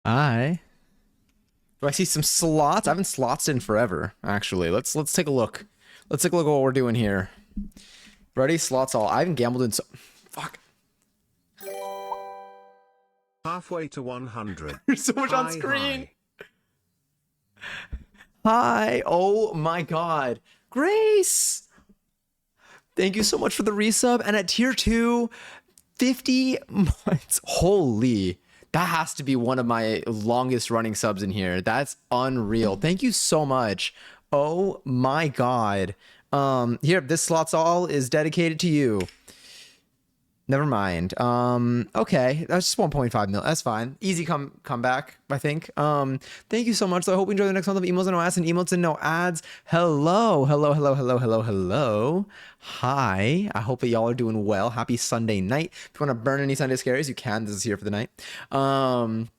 Hi. Do I see some slots? I haven't slots in forever, actually. Let's take a look. Let's take a look at what we're doing here. Ready? Slots all. I haven't gambled in so fuck. Halfway to 100. There's so much on Hi, screen. hi. Hi. Oh my god. Grace. Thank you so much for the resub. And at tier 2, 50 months. Holy. That has to be one of my longest running subs in here. That's unreal. Thank you so much. Oh my god. Here, this slots all is dedicated to you. Never mind. Okay, that's just 1.5 mil. That's fine. Easy comeback, I think. Thank you so much. So I hope you enjoy the next month of emails and no ads and emotes and no ads. Hello, hello, hello, hello, hello, hello. Hi. I hope that y'all are doing well. Happy Sunday night. If you want to burn any Sunday scaries, you can. This is here for the night. And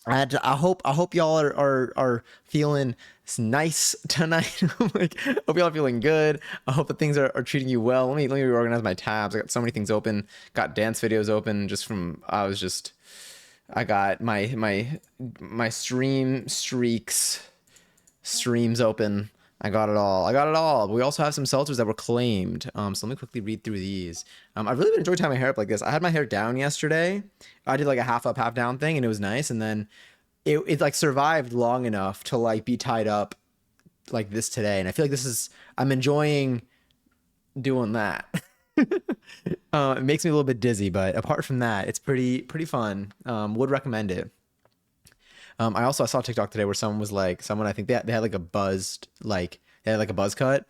I hope y'all are feeling nice tonight. Like, hope y'all are feeling good. I hope that things are treating you well. Let me reorganize my tabs. I got so many things open. Got dance videos open just from I got my streams open. I got it all. I got it all. But we also have some seltzers that were claimed. So let me quickly read through these. I've really been enjoying tying my hair up like this. I had my hair down yesterday. I did like a half up, half down thing, and it was nice. And then it like survived long enough to like be tied up like this today. And I feel like I'm enjoying doing that. It makes me a little bit dizzy, but apart from that, it's pretty fun. Would recommend it. I saw a TikTok today where someone I think they had like a buzzed like they had like a buzz cut,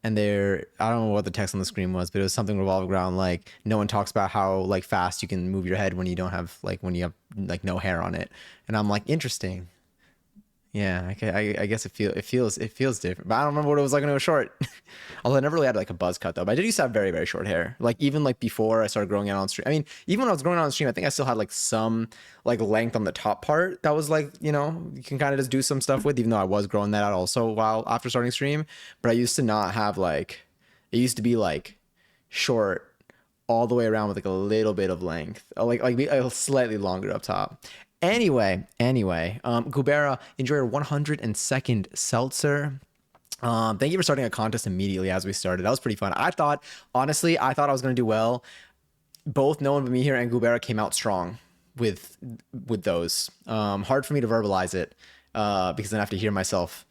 and I don't know what the text on the screen was, but it was something revolving around like no one talks about how like fast you can move your head when you don't have when you have like no hair on it, and I'm like interesting. Yeah, I guess it feels different, but I don't remember what it was like when it was short. Although I never really had like a buzz cut though. But I did used to have very very short hair. Like even like before I started growing out on stream. I mean, even when I was growing out on stream, I think I still had like some like length on the top part that was like you can kind of just do some stuff with. Even though I was growing that out also while after starting stream, but I used to not have like it used to be like short all the way around with like a little bit of length, like slightly longer up top. Anyway, Gubera, enjoy your 102nd seltzer. Thank you for starting a contest immediately as we started. That was pretty fun. Honestly, I thought I was gonna do well. Both No One But Me Here and Gubera came out strong with those. Hard for me to verbalize it because then I have to hear myself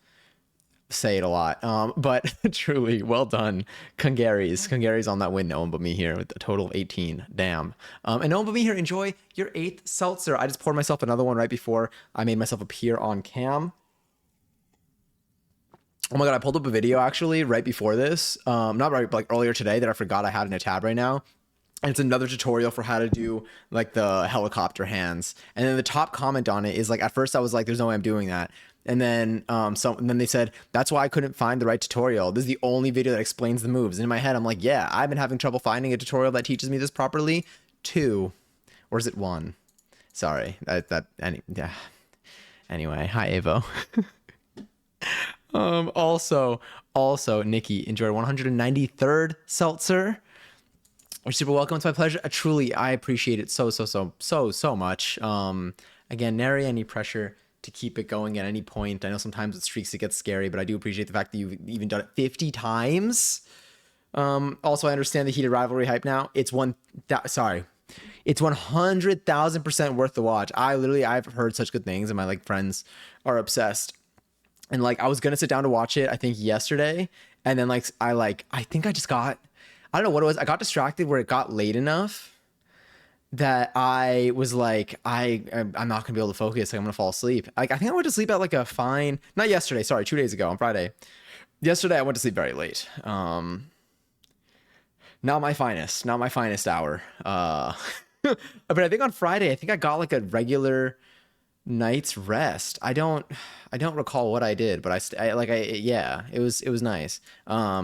say it a lot. But truly, well done, Kungaries on that win. No One But Me Here with a total of 18. Damn. And No One But Me Here, enjoy your eighth seltzer. I just poured myself another one right before I made myself appear on cam. Oh my god, I pulled up a video actually right before this. Not right, but like earlier today that I forgot I had in a tab right now. And it's another tutorial for how to do like the helicopter hands. And then the top comment on it is like, at first I was like, there's no way I'm doing that. And then and then they said, that's why I couldn't find the right tutorial. This is the only video that explains the moves. And in my head, I'm like, yeah, I've been having trouble finding a tutorial that teaches me this properly. 2. Or is it 1? Sorry. Yeah. Anyway, hi Avo. Also, Nikki, enjoy 193rd seltzer. You're super welcome. It's my pleasure. Truly, I appreciate it so much. Again, nary any pressure to keep it going at any point. I know sometimes with streaks it gets scary, but I do appreciate the fact that you've even done it 50 times. Also, I understand the heated rivalry hype now. It's 100,000% worth the watch. I've heard such good things, and my like friends are obsessed. And like I was gonna sit down to watch it, I think yesterday, and then I think I don't know what it was. I got distracted where it got late enough that I was like, I'm not gonna be able to focus. Like, I'm gonna fall asleep. Like I think I went to sleep at like a fine, not yesterday, sorry, 2 days ago on Friday. Yesterday I went to sleep very late. Not my finest hour. But I think on Friday, I think I got like a regular night's rest. I don't recall what I did, but yeah, it was nice.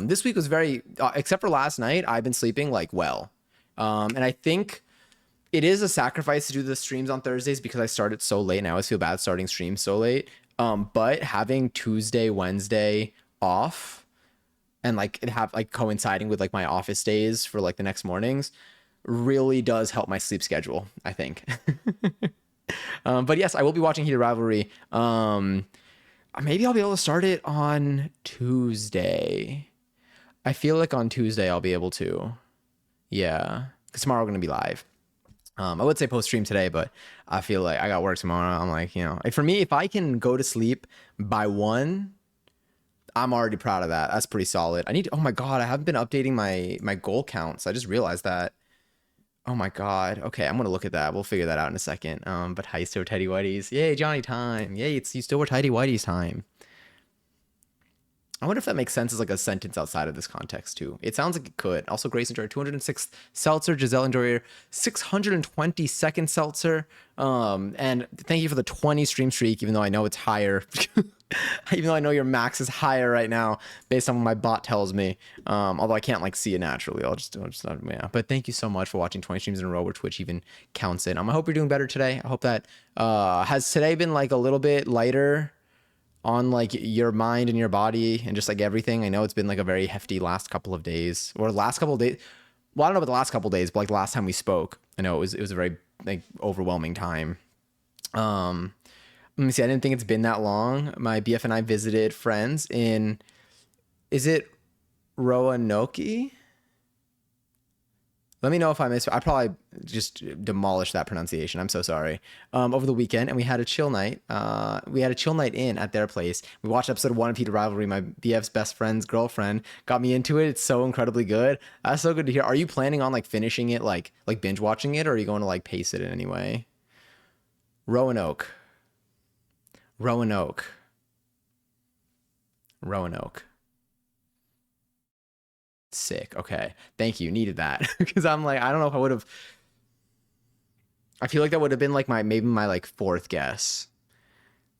This week was very except for last night, I've been sleeping like well. And I think it is a sacrifice to do the streams on Thursdays because I started so late and I always feel bad starting streams so late. But having Tuesday, Wednesday off and like it have like coinciding with like my office days for like the next mornings really does help my sleep schedule, I think. But yes, I will be watching Heated Rivalry. Maybe I'll be able to start it on Tuesday. I feel like on Tuesday I'll be able to. Yeah, because tomorrow we're gonna be live. I would say post stream today, but I feel like I got work tomorrow. I'm like, like for me, if I can go to sleep by 1, I'm already proud of that. That's pretty solid. I need to, oh my God, I haven't been updating my goal counts. I just realized that. Oh my God. Okay, I'm gonna look at that. We'll figure that out in a second. But hi, still tidy whities. Yay, Johnny time. Yay, it's you still were tidy whities time. I wonder if that makes sense as like a sentence outside of this context too. It sounds like it could. Also, Grace enjoyed 206 seltzer. Giselle enjoyed 622nd seltzer. And thank you for the 20 stream streak, even though I know it's higher. Even though I know your max is higher right now based on what my bot tells me. Although I can't like see it naturally. I'll just yeah. But thank you so much for watching 20 streams in a row where Twitch even counts it. I hope you're doing better today. I hope that has today been like a little bit lighter on like your mind and your body and just like everything. I know it's been like a very hefty last couple of days or last couple of days. Well, I don't know about the last couple of days, but like the last time we spoke, I know it was a very like overwhelming time. Let me see. I didn't think it's been that long. My BF and I visited friends in, is it Roanoke? Let me know if I missed. I probably just demolished that pronunciation. I'm so sorry. Over the weekend, and we had a chill night. We had a chill night in at their place. We watched episode 1 of Heated Rivalry. My BF's best friend's girlfriend got me into it. It's so incredibly good. That's so good to hear. Are you planning on like finishing it, like binge watching it, or are you going to like pace it in any way? Roanoke. Roanoke. Roanoke. Sick. Okay. Thank you. Needed that because I'm like, I don't know if I would have. I feel like that would have been like maybe my like 4th guess,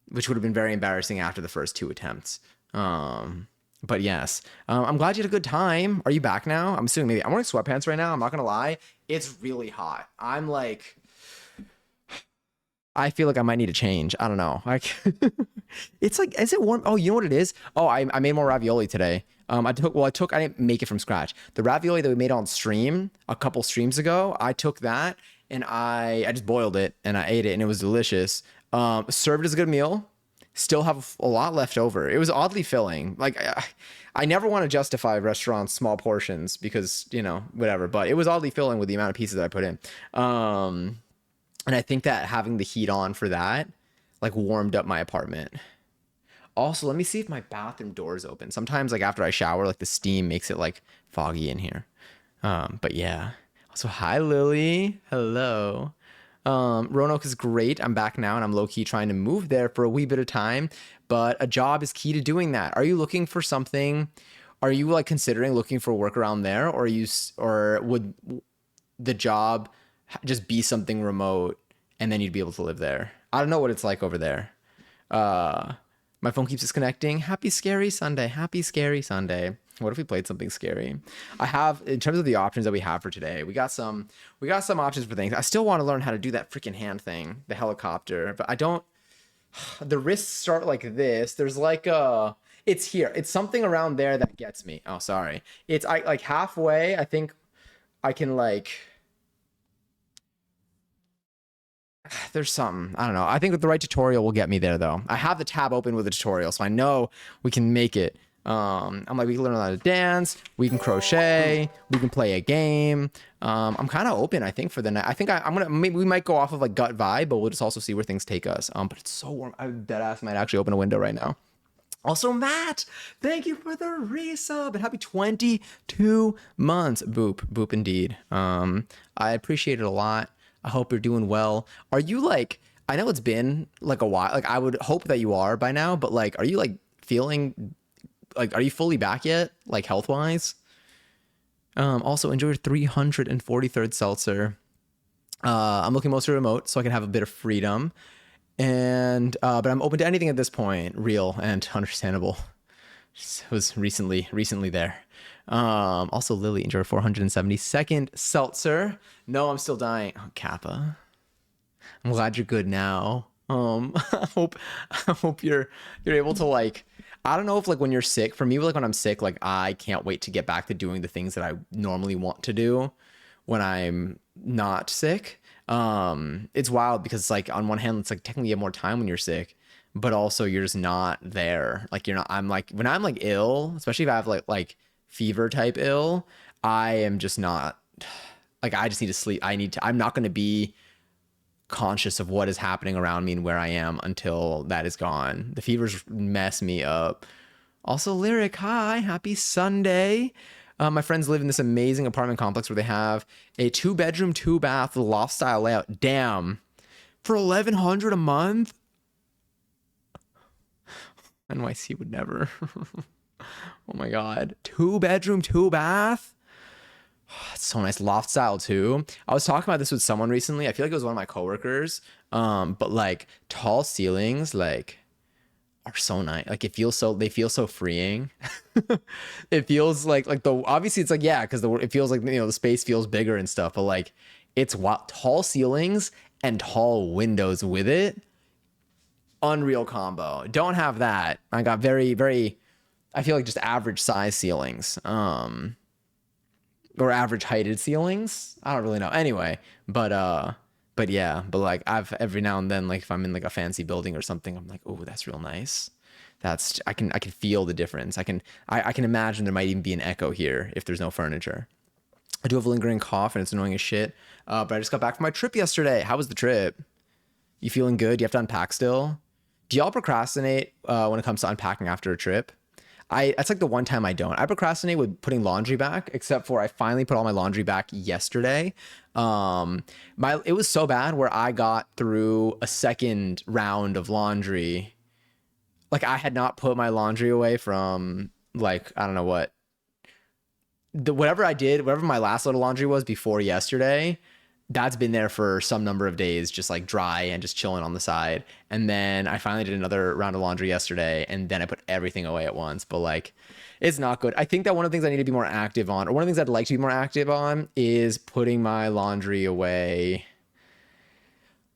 which would have been very embarrassing after the first 2 attempts. But yes, I'm glad you had a good time. Are you back now? I'm assuming maybe I'm wearing sweatpants right now. I'm not gonna lie, it's really hot. I'm like, I feel like I might need a change. I don't know. Like, it's like, is it warm? Oh, you know what it is? Oh, I made more ravioli today. I didn't make it from scratch. The ravioli that we made on stream a couple streams ago, I took that and I just boiled it and I ate it and it was delicious. Served as a good meal. Still have a lot left over. It was oddly filling. Like, I never want to justify restaurants' small portions because, whatever, but it was oddly filling with the amount of pieces that I put in. And I think that having the heat on for that, like, warmed up my apartment. Also, let me see if my bathroom door is open. Sometimes, like, after I shower, like, the steam makes it, like, foggy in here. But yeah. Also, hi, Lily. Hello. Roanoke is great. I'm back now, and I'm low-key trying to move there for a wee bit of time. But a job is key to doing that. Are you looking for something? Are you, like, considering looking for work around there? Or would the job just be something remote, and then you'd be able to live there? I don't know what it's like over there. My phone keeps disconnecting. Happy scary Sunday. Happy scary Sunday. What if we played something scary? I have, in terms of the options that we have for today, we got some options for things. I still want to learn how to do that freaking hand thing, the helicopter, but I don't. The wrists start like this. There's like it's here. It's something around there that gets me. Oh, sorry. It's like halfway. I think I can like. There's something. I don't know. I think that the right tutorial will get me there, though. I have the tab open with the tutorial, so I know we can make it. I'm like, we can learn how to dance, we can crochet, we can play a game. I'm kind of open, I think, for the night. I think I'm gonna, maybe we might go off of like gut vibe, but we'll just also see where things take us. But it's so warm. I dead ass might actually open a window right now. Also, Matt, thank you for the resub and happy 22 months. Boop indeed. I appreciate it a lot. I hope you're doing well. Are you like, I know it's been like a while, like I would hope that you are by now, but like, are you like feeling like, are you fully back yet? Like health wise? Also enjoy your 343rd seltzer. I'm looking mostly remote so I can have a bit of freedom. And, but I'm open to anything at this point, real and understandable. Just was recently there. Also Lily enjoy 472nd seltzer. No, I'm still dying. Oh, Kappa. I'm glad you're good now. I hope you're able to like, I don't know if like when you're sick, for me, like when I'm sick, like I can't wait to get back to doing the things that I normally want to do when I'm not sick. It's wild because like on one hand, it's like technically you have more time when you're sick, but also you're just not there. Like you're not. I'm like when I'm like ill, especially if I have like fever type ill, I am just not. Like I just need to sleep. I need to. I'm not going to be conscious of what is happening around me and where I am until that is gone. The fevers mess me up. Also, Lyric, hi, happy Sunday. My friends live in this amazing apartment complex where they have a 2 bedroom, 2 bath loft style layout. Damn, for 1,100 a month. NYC would never. Oh my god, 2 bedroom, 2 bath. It's so nice, loft style too. I was talking about this with someone recently. I feel like it was one of my coworkers. But like tall ceilings, like are so nice. Like they feel so freeing. It feels like the obviously it's like yeah, because it feels like the space feels bigger and stuff. But like it's wild. Tall ceilings and tall windows with it, unreal combo. Don't have that. I got very. I feel like just average size ceilings. Or average heighted ceilings. I don't really know. Anyway, but yeah, but like I've every now and then like if I'm in like a fancy building or something, I'm like, oh, that's real nice. That's I can feel the difference. I can imagine there might even be an echo here if there's no furniture. I do have a lingering cough and it's annoying as shit. But I just got back from my trip yesterday. How was the trip? You feeling good? Do you have to unpack still? Do y'all procrastinate when it comes to unpacking after a trip? That's like the one time I don't. I procrastinate with putting laundry back, except for I finally put all my laundry back yesterday. It was so bad where I got through a second round of laundry. Like I had not put my laundry away from like I don't know whatever I did, whatever my last load of laundry was before yesterday, that's been there for some number of days, just like dry and just chilling on the side. And then I finally did another round of laundry yesterday, and then I put everything away at once. But like, it's not good. I think that one of the things I need to be more active on, or one of the things I'd like to be more active on, is putting my laundry away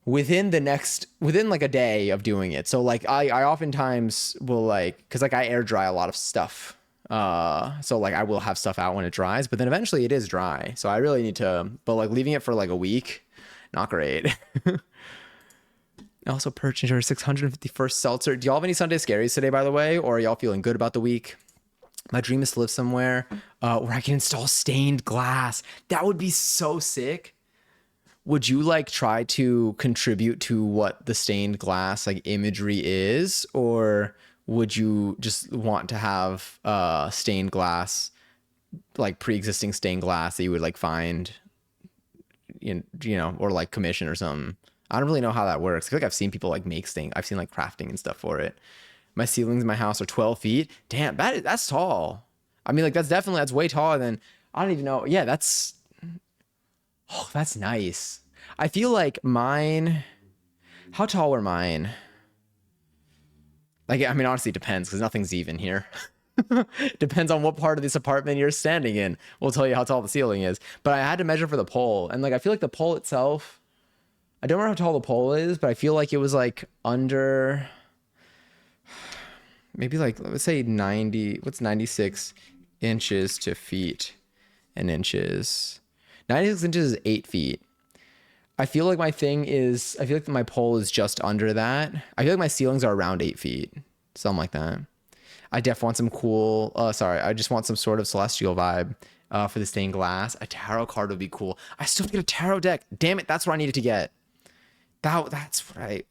within like a day of doing it. So like I oftentimes will like because like I air dry a lot of stuff. So like I will have stuff out when it dries, but then eventually it is dry. So I really need to but like leaving it for like a week, not great. I also purchased your 651st seltzer. Do y'all have any Sunday scaries today, by the way? Or are y'all feeling good about the week? My dream is to live somewhere where I can install stained glass. That would be so sick. Would you like try to contribute to what the stained glass like imagery is, or would you just want to have stained glass, like pre-existing stained glass that you would like find or like commission or something? I don't really know how that works. I feel like I've seen people like make stained. I've seen like crafting and stuff for it. My ceilings in my house are 12 feet. Damn, that's tall. I mean, like that's way taller than I don't even know. Yeah, that's nice. I feel like mine. How tall were mine? Like, I mean, honestly, it depends because nothing's even here. Depends on what part of this apartment you're standing in. Will tell you how tall the ceiling is. But I had to measure for the pole, and like I feel like the pole itself. I don't remember how tall the pole is, but I feel like it was like under maybe like let's say 90. What's 96 inches to feet and inches? 96 inches is 8 feet. I feel like my thing is, I feel like my pole is just under that. I feel like my ceilings are around 8 feet, something like that. I def want some cool, I just want some sort of celestial vibe for the stained glass. A tarot card would be cool. I still have to get a tarot deck. Damn it, that's what I needed to get. That's what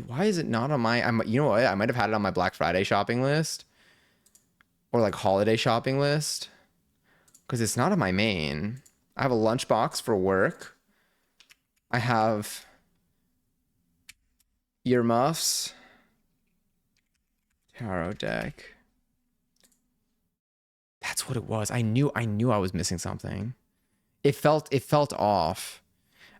why is it not on you know what? I might have had it on my Black Friday shopping list or like holiday shopping list because it's not on my main. I have a lunchbox for work. I have earmuffs, tarot deck. That's what it was. I knew I was missing something. It felt off.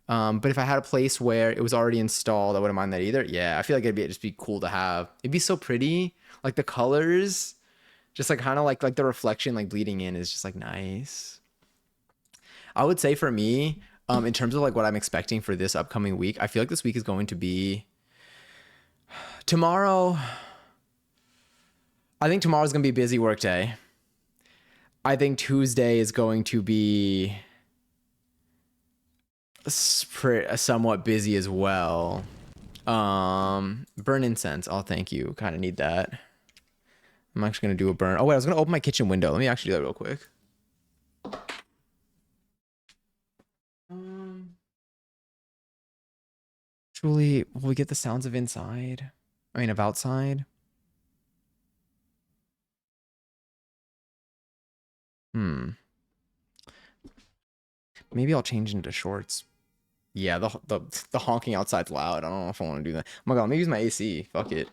But if I had a place where it was already installed, I wouldn't mind that either. Yeah, I feel like just be cool to have. It'd be so pretty. Like the colors, just like kind of like the reflection like bleeding in is just like nice. I would say for me, in terms of like what I'm expecting for this upcoming week, I feel like this week is going to be tomorrow. I think tomorrow's gonna be a busy work day. I think Tuesday is going to be somewhat busy as well. Burn incense. Oh, thank you. Kind of need that. I'm actually gonna do a burn. Oh wait, I was gonna open my kitchen window. Let me actually do that real quick. Um, Truly, will we get the sounds of inside? I mean, of outside. Hmm. Maybe I'll change into shorts. Yeah, the honking outside's loud. I don't know if I want to do that. Oh my god, let me use my AC. Fuck it.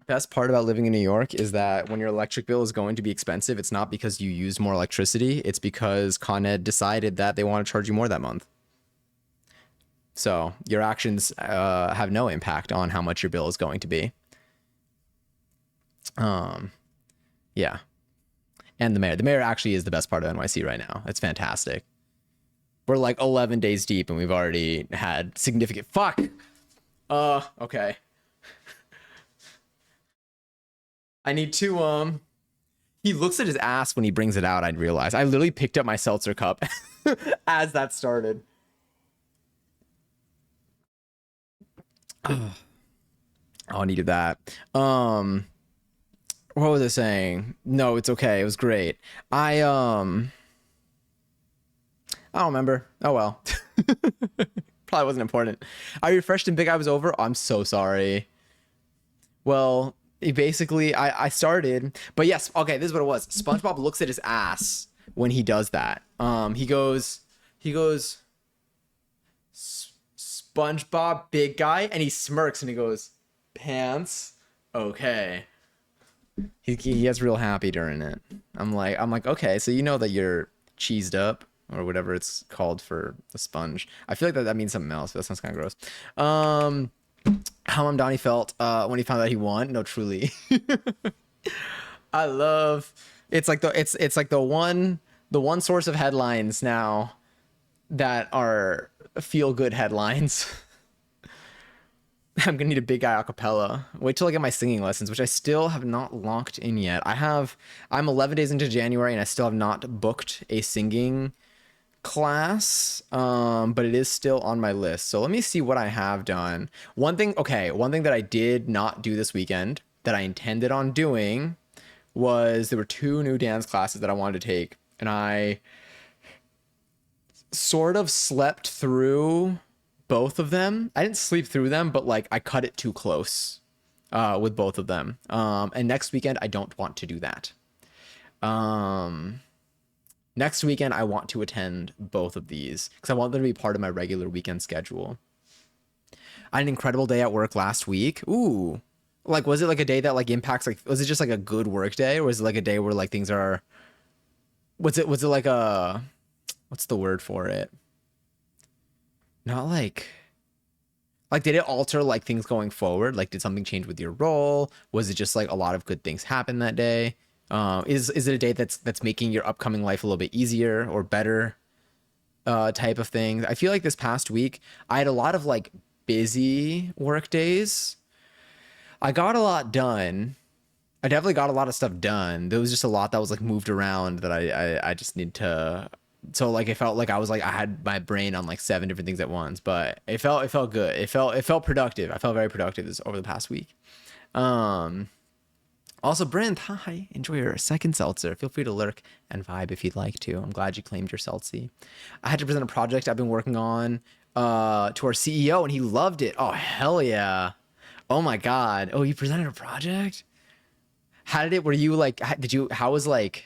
Best part about living in New York is that when your electric bill is going to be expensive, it's not because you use more electricity. It's because Con Ed decided that they want to charge you more that month. So your actions have no impact on how much your bill is going to be. Um, yeah. And the mayor actually is the best part of NYC right now. It's fantastic. We're like 11 days deep and we've already had significant fuck. Okay. I need to he looks at his ass when he brings it out, I'd realize. I literally picked up my seltzer cup as that started. Oh, I needed that. What was I saying? No, it's okay. It was great. I I don't remember. Oh well. Probably wasn't important. I refreshed and Big Eye was over. Oh, I'm so sorry. Well, basically I started, but yes, okay, this is what it was. SpongeBob looks at his ass when he does that. He goes SpongeBob Big Guy and he smirks and he goes pants. Okay. He gets real happy during it. I'm like, okay, so you know that you're cheesed up or whatever it's called for a sponge. I feel like that means something else, but that sounds kind of gross. How Donnie felt when he found out he won. No, truly. I love it's like the one source of headlines now that are feel good headlines. I'm gonna need a big guy acapella. Wait till I get my singing lessons, which I still have not locked in yet. I'm 11 days into January and I still have not booked a singing class, but it is still on my list. So let me see what I have done. One thing that I did not do this weekend that I intended on doing was there were two new dance classes that I wanted to take, and I sort of slept through both of them. I didn't sleep through them, but like I cut it too close with both of them. And next weekend I don't want to do that. Um, Next weekend I want to attend both of these because I want them to be part of my regular weekend schedule. I had an incredible day at work last week. Ooh. Like was it like a day that like impacts like was it just like a good work day or was it like a day where like things are was it like a what's the word for it? Not like did it alter like things going forward? Like did something change with your role? Was it just like a lot of good things happen that day? Is it a day that's making your upcoming life a little bit easier or better? Type of thing. I feel like this past week I had a lot of like busy work days. I got a lot done. I definitely got a lot of stuff done. There was just a lot that was like moved around that I just need to. So like it felt like I was like I had my brain on like seven different things at once, but it felt good. It felt productive. I felt very productive this over the past week. Um, Also, Brent, hi. Enjoy your second seltzer. Feel free to lurk and vibe if you'd like to. I'm glad you claimed your seltzy. I had to present a project I've been working on to our CEO, and he loved it. Oh, hell yeah. Oh, my God. Oh, you presented a project? How did it, were you like, how was like,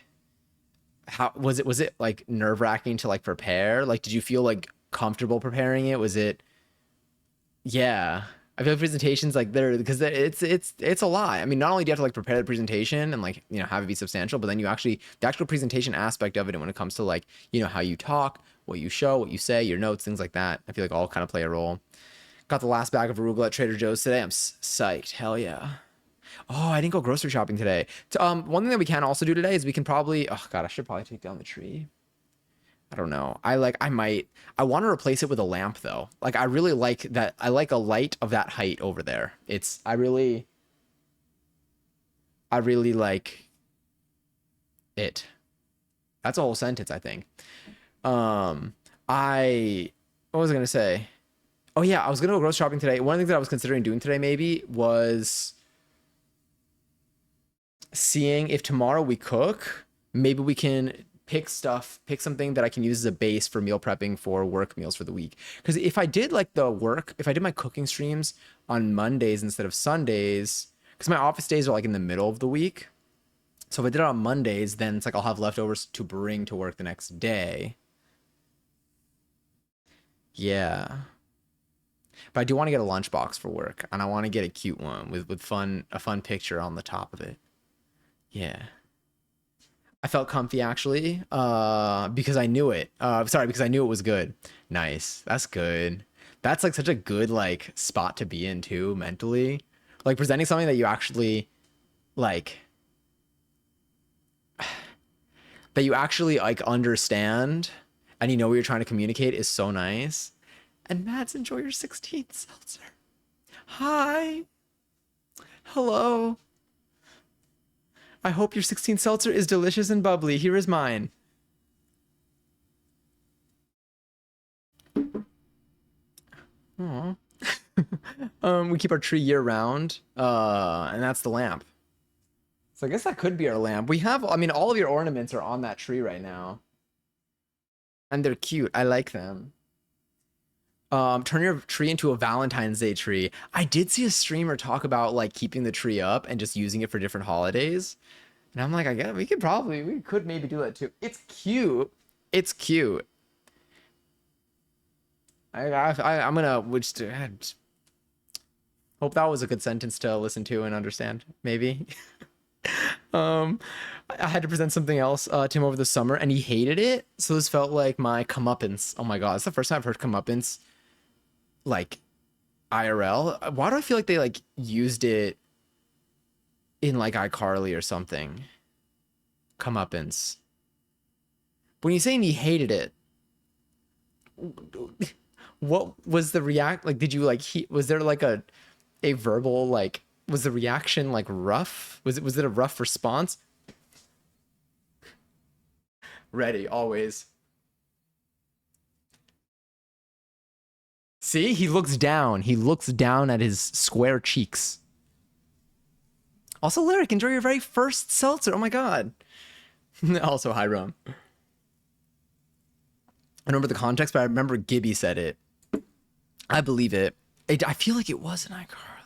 how was it like nerve wracking to like prepare? Like, did you feel like comfortable preparing it? Was it, yeah. I feel like presentations like they're because it's a lot. I mean, not only do you have to like prepare the presentation and like have it be substantial, but then you actually the actual presentation aspect of it, and when it comes to like how you talk, what you show, what you say, your notes, things like that. I feel like all kind of play a role. Got the last bag of arugula at Trader Joe's today. I'm psyched. Hell yeah. Oh, I didn't go grocery shopping today. One thing that we can also do today is we can probably. Oh God, I should probably take down the tree. I don't know. I want to replace it with a lamp though. Like I really like that. I like a light of that height over there. I really like it. That's a whole sentence, I think. Um, I what was I gonna say? Oh yeah, I was gonna go grocery shopping today. One of the things that I was considering doing today maybe was seeing if tomorrow we cook, maybe we can pick something that I can use as a base for meal prepping for work meals for the week. Because if I did like if I did my cooking streams on Mondays instead of Sundays, because my office days are like in the middle of the week. So if I did it on Mondays, then it's like I'll have leftovers to bring to work the next day. Yeah. But I do want to get a lunchbox for work, and I want to get a cute one with a fun picture on the top of it. Yeah. I felt comfy actually, because I knew it. Sorry, because I knew it was good. Nice. That's good. That's like such a good like spot to be in too mentally. Like presenting something that you actually like like understand and you know what you're trying to communicate is so nice. And Mads, enjoy your 16th seltzer. Hi. Hello. I hope your 16th seltzer is delicious and bubbly. Here is mine. Aw. We keep our tree year round, and that's the lamp. So I guess that could be our lamp. We have, I mean, all of your ornaments are on that tree right now, and they're cute. I like them. Turn your tree into a Valentine's Day tree. I did see a streamer talk about like keeping the tree up and just using it for different holidays. And I'm like, I guess we could maybe do that too. It's cute. It's cute. I'm gonna which hope that was a good sentence to listen to and understand. Maybe. um, I had to present something else to him over the summer, and he hated it. So this felt like my comeuppance. Oh my god, it's the first time I've heard comeuppance like IRL. Why do I feel like they like used it in like iCarly or something? Comeuppance. When you saying he hated it, what was the react? Like, did you like? Was there like a verbal like? Was the reaction like rough? Was it a rough response? Ready always. See, he looks down. He looks down at his square cheeks. Also, Lyric, enjoy your very first seltzer. Oh my god. Also, hi, Rum. I don't remember the context, but I remember Gibby said it. I believe it. I feel like it was an iCarly,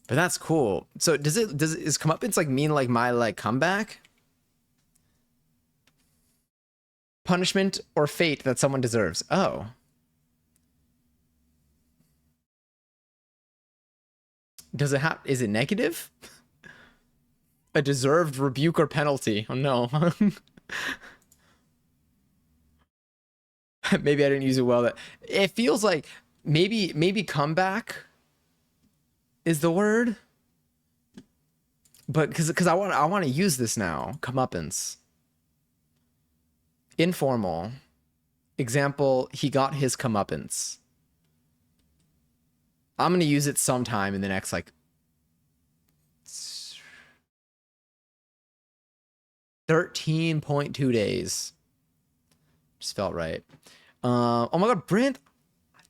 but that's cool. So is comeuppance like mean like my like comeback, punishment, or fate that someone deserves? Oh, does it have? Is it negative? A deserved rebuke or penalty? Oh no. Maybe I didn't use it well. That it feels like maybe comeback is the word, but because I want to use this now. Comeuppance. Informal. Example, he got his comeuppance. I'm gonna use it sometime in the next like 13.2 days. Just felt right. Oh my god, Brent,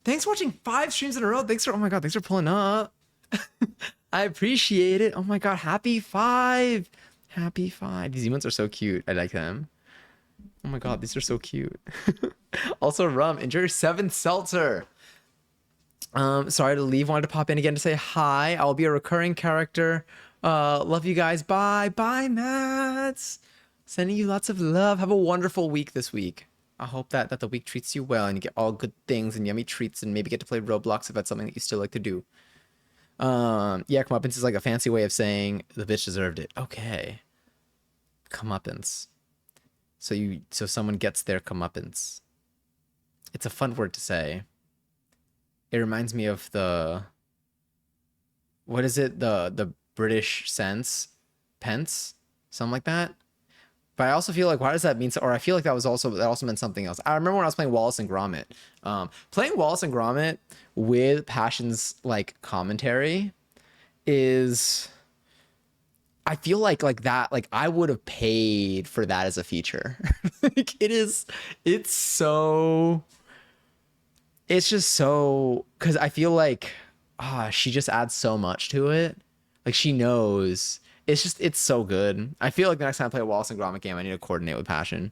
thanks for watching 5 streams in a row. Oh my god, thanks for pulling up. I appreciate it. Oh my god, happy 5. Happy 5. These emotes are so cute. I like them. Oh my god, these are so cute. Also, Rum, enjoy your 7th seltzer. Sorry to leave. Wanted to pop in again to say hi. I'll be a recurring character. Love you guys. Bye. Bye, Mats. Sending you lots of love. Have a wonderful week this week. I hope that the week treats you well and you get all good things and yummy treats and maybe get to play Roblox if that's something that you still like to do. Yeah, comeuppance is like a fancy way of saying the bitch deserved it. Okay. Comeuppance. So someone gets their comeuppance. It's a fun word to say. It reminds me of what is it? The British sense, pence, something like that. But I also feel like, why does that mean? Or I feel like that also meant something else. I remember when I was playing Wallace and Gromit. Playing Wallace and Gromit with Passion's like commentary is, I feel like that, like I would have paid for that as a feature. Like it's so, it's just so, because I feel like she just adds so much to it. Like she knows. It's just it's so good. I feel like the next time I play a Wallace and Gromit game, I need to coordinate with passion.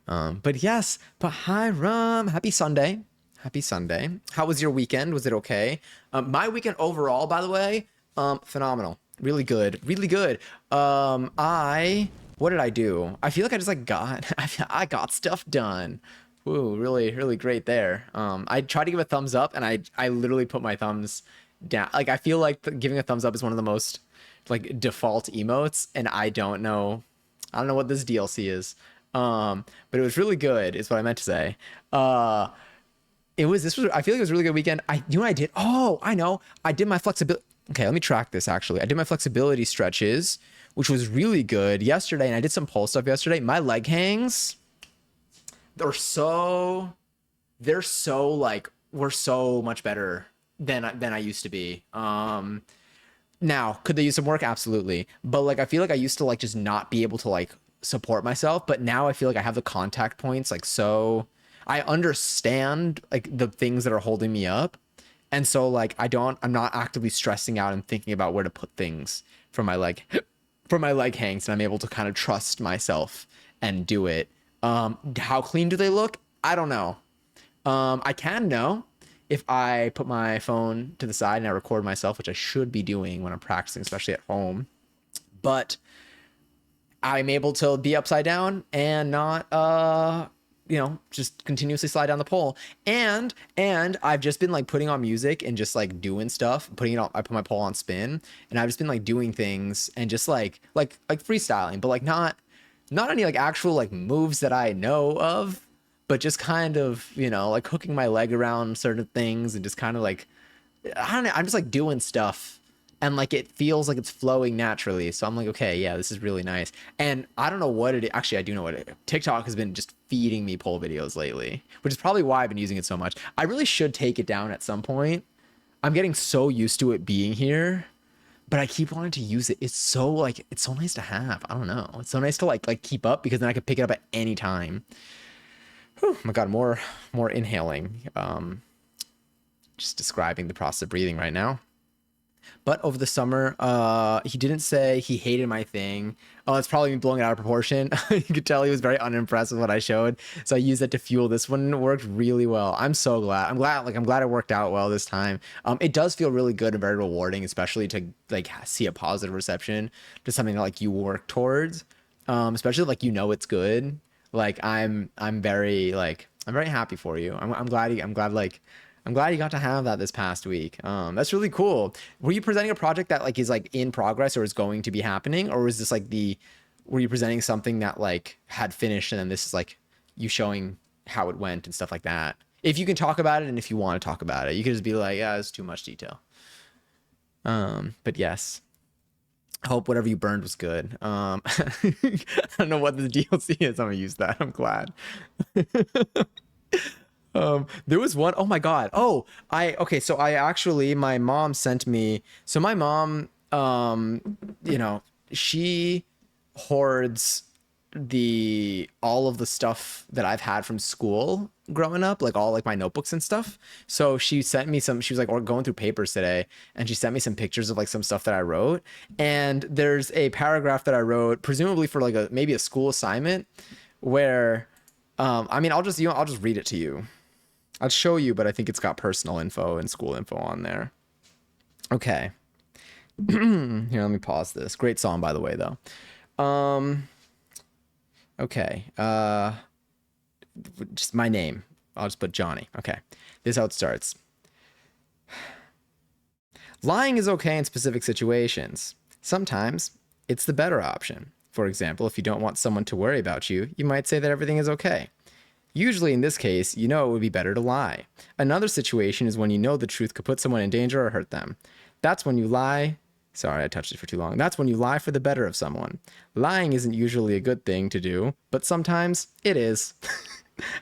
But yes, but hi Rum, happy Sunday. Happy Sunday. How was your weekend? Was it okay? My weekend overall, by the way, phenomenal. Really good. Really good. I what did I do? I feel like I just like got I got stuff done. Ooh, really, really great there. I tried to give a thumbs up and I literally put my thumbs down. Like I feel like giving a thumbs up is one of the most like default emotes, and I don't know what this DLC is. But it was really good, is what I meant to say. I feel like it was a really good weekend. You know what I did? Oh, I know. I did my flexibility. Okay, let me track this actually. I did my flexibility stretches, which was really good yesterday, and I did some pole stuff yesterday. My leg hangs, they're so like we're so much better than I used to be. Now, could they use some work? Absolutely. But like I feel like I used to like just not be able to like support myself, but now I feel like I have the contact points like so I understand like the things that are holding me up. And so like I'm not actively stressing out and thinking about where to put things for my leg for my leg hangs, and I'm able to kind of trust myself and do it. How clean do they look? I don't know. I can know if I put my phone to the side and I record myself, which I should be doing when I'm practicing, especially at home. But I'm able to be upside down and not just continuously slide down the pole. And I've just been like putting on music and just like doing stuff, putting it on. I put my pole on spin, and I've just been like doing things and just like freestyling, but like not any like actual like moves that I know of, but just kind of, like hooking my leg around certain things and just kind of like, I don't know, I'm just like doing stuff, and like it feels like it's flowing naturally. So I'm like, okay, yeah, this is really nice. And I don't know what it is. Actually, I do know what it is. TikTok has been just feeding me pole videos lately, which is probably why I've been using it so much. I really should take it down at some point. I'm getting so used to it being here, but I keep wanting to use it. It's so nice to have. I don't know. It's so nice to like keep up, because then I can pick it up at any time. Oh my God, more inhaling. Just describing the process of breathing right now. But over the summer, he didn't say he hated my thing. Oh, it's probably me blowing it out of proportion. You could tell he was very unimpressed with what I showed. So I used that to fuel this one. It worked really well. I'm so glad. I'm glad it worked out well this time. It does feel really good and very rewarding, especially to like see a positive reception to something that like you work towards. Especially like it's good. Like I'm very happy for you. I'm glad you got to have that this past week. That's really cool. Were you presenting a project that like is like in progress or is going to be happening, or was this like were you presenting something that like had finished and then this is like you showing how it went and stuff like that? If you can talk about it, and if you want to talk about it, you could just be like, yeah, it's too much detail. But yes, I hope whatever you burned was good. I don't know what the DLC is. I'm gonna use that. I'm glad. There was one, oh my God. Okay, so my mom sent me, so my mom, she hoards all of the stuff that I've had from school growing up, like all like my notebooks and stuff. So she sent me she was like, going through papers today, and she sent me some pictures of like some stuff that I wrote. And there's a paragraph that I wrote, presumably for like maybe a school assignment, where, I'll just read it to you. I'll show you, but I think it's got personal info and school info on there. Okay. Here, let me pause this. Great song, by the way, though. Okay. Just my name. I'll just put Johnny. Okay. This is how it starts. Lying is okay in specific situations. Sometimes it's the better option. For example, if you don't want someone to worry about you, you might say that everything is okay. Usually in this case, it would be better to lie. Another situation is when you know the truth could put someone in danger or hurt them. That's when you lie. Sorry, I touched it for too long. That's when you lie for the better of someone. Lying isn't usually a good thing to do, but sometimes it is.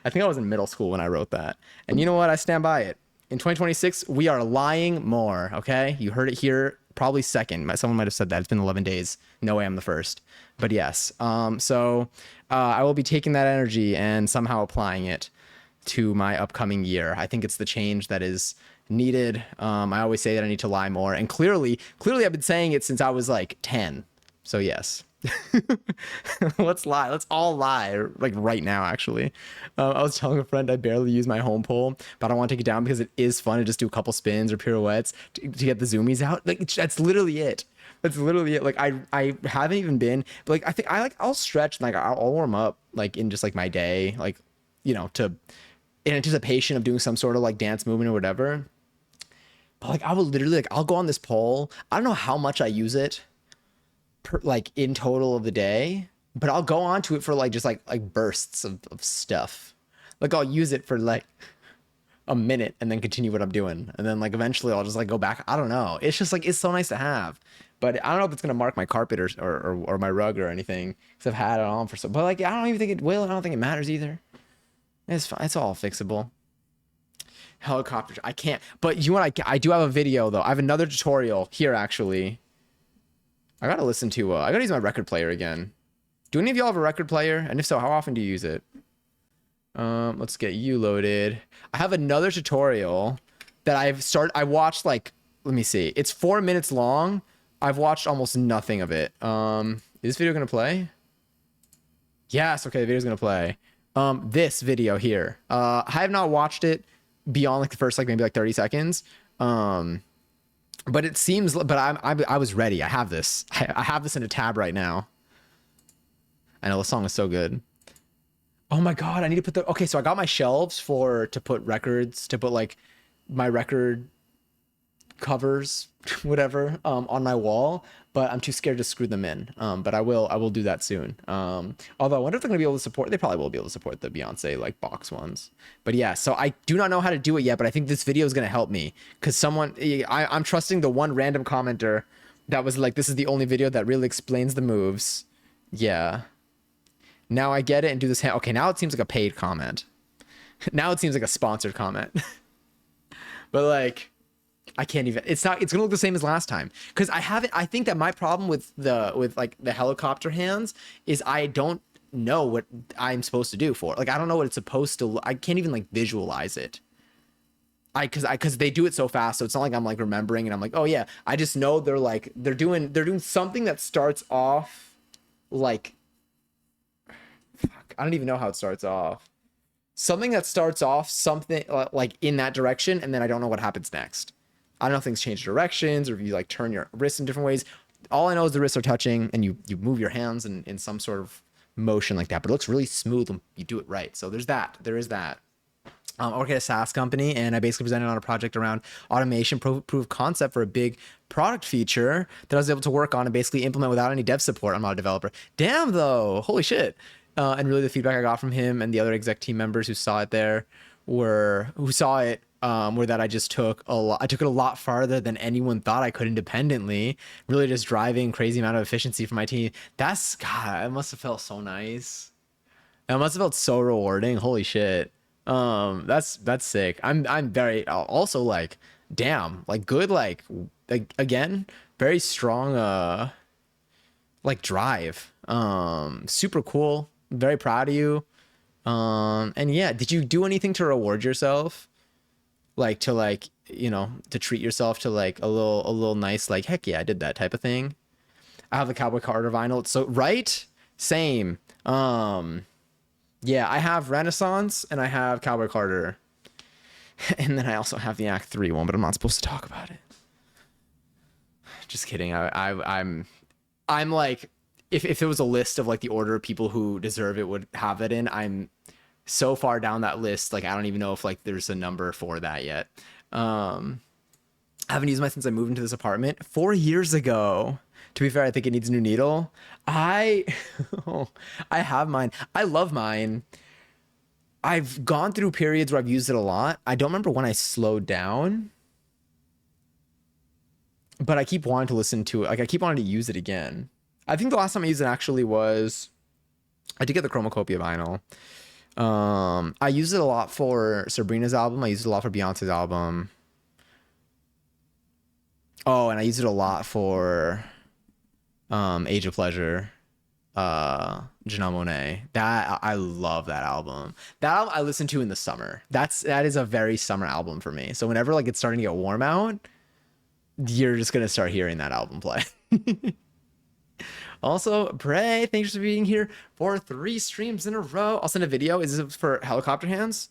I think I was in middle school when I wrote that. And you know what? I stand by it. In 2026, we are lying more, okay? You heard it here probably second. Someone might have said that. It's been 11 days. No way I'm the first. But yes. I will be taking that energy and somehow applying it to my upcoming year. I think it's the change that is needed. I always say that I need to lie more. And clearly I've been saying it since I was like 10. So yes. Let's lie. Let's all lie, like right now, actually. I was telling a friend I barely use my home pole, but I want to take it down because it is fun to just do a couple spins or pirouettes to get the zoomies out. Like, that's literally it. That's literally it. Like, I haven't even been, but like, I think I'll stretch and like, I'll warm up like in just like my day, like, to in anticipation of doing some sort of like dance movement or whatever. But like, I will literally, like, I'll go on this pole. I don't know how much I use it like in total of the day, but I'll go on to it for like just like bursts of stuff. Like, I'll use it for like a minute and then continue what I'm doing, and then like eventually I'll just like go back. I don't know, it's just like, it's so nice to have. But I don't know if it's gonna mark my carpet or my rug or anything, because I've had it on for so, but like, I don't even think it will. I don't think it matters either. It's fine. It's all fixable. Helicopter, I can't. But you want, I do have a video though. I have another tutorial here actually. I gotta listen to, I gotta use my record player again. Do any of y'all have a record player? And if so, how often do you use it? Let's get you loaded. I have another tutorial that I watched like, let me see. It's 4 minutes long. I've watched almost nothing of it. Is this video gonna play? Yes, okay, the video's gonna play. This video here. I have not watched it beyond like the first like maybe like 30 seconds. But it seems, but I was ready. I have this. I have this in a tab right now. I know the song is so good. Oh my God, I need to put okay, so I got my shelves to put records, to put like my record covers, whatever, on my wall, but I'm too scared to screw them in. But I will do that soon. Although I wonder if they're gonna be able to support, they probably will be able to support the Beyonce like box ones. But yeah, so I do not know how to do it yet, but I think this video is gonna help me, because I'm trusting the one random commenter that was like, this is the only video that really explains the moves. Yeah. Now I get it and do this. Okay, now it seems like a paid comment. Now it seems like a sponsored comment. But like, I can't even, it's gonna look the same as last time, because I think that my problem with like the helicopter hands is I don't know what I'm supposed to do for it. Like, I don't know what it's supposed to, I can't even like visualize it. Because they do it so fast, so it's not like I'm like remembering and I'm like, oh yeah, I just know they're doing something that starts off like, fuck, I don't even know how it starts off. Something that starts off something like in that direction, and then I don't know what happens next. I don't know if things change directions or if you like turn your wrists in different ways. All I know is the wrists are touching and you move your hands in some sort of motion like that, but it looks really smooth when you do it right. So there is that. I work at a SaaS company, and I basically presented on a project around automation proof of concept for a big product feature that I was able to work on and basically implement without any dev support. I'm not a developer. Damn though, holy shit. And really the feedback I got from him and the other exec team members who saw it were that I just took I took it a lot farther than anyone thought I could independently, really just driving crazy amount of efficiency for my team. God, it must have felt so nice. It must have felt so rewarding. Holy shit. That's sick. I'm very also like, damn, like good, like again, very strong, like drive. Super cool. Very proud of you. And yeah, did you do anything to reward yourself? Like to treat yourself to like a little nice, like, heck yeah, I did that type of thing. I have the Cowboy Carter vinyl. So right? Same. Yeah, I have Renaissance and I have Cowboy Carter. And then I also have the Act 3 one, but I'm not supposed to talk about it. Just kidding. I'm like, if there was a list of like the order of people who deserve it would have it in, I'm so far down that list, like I don't even know if like there's a number for that yet. I haven't used mine since I moved into this apartment 4 years ago. To be fair, I think it needs a new needle. I have mine. I love mine. I've gone through periods where I've used it a lot. I don't remember when I slowed down, but I keep wanting to listen to it. Like I keep wanting to use it again. I think the last time I used it actually was, I did get the Chromacopia vinyl. I used it a lot for Sabrina's album. I used it a lot for Beyonce's album. Oh, and I use it a lot for Age of Pleasure. Janelle Monáe. That I love that album. That album I listen to in the summer. That is a very summer album for me. So whenever like it's starting to get warm out, you're just gonna start hearing that album play. Also, Bray, thanks for being here for 3 streams in a row. I'll send a video. Is this for helicopter hands?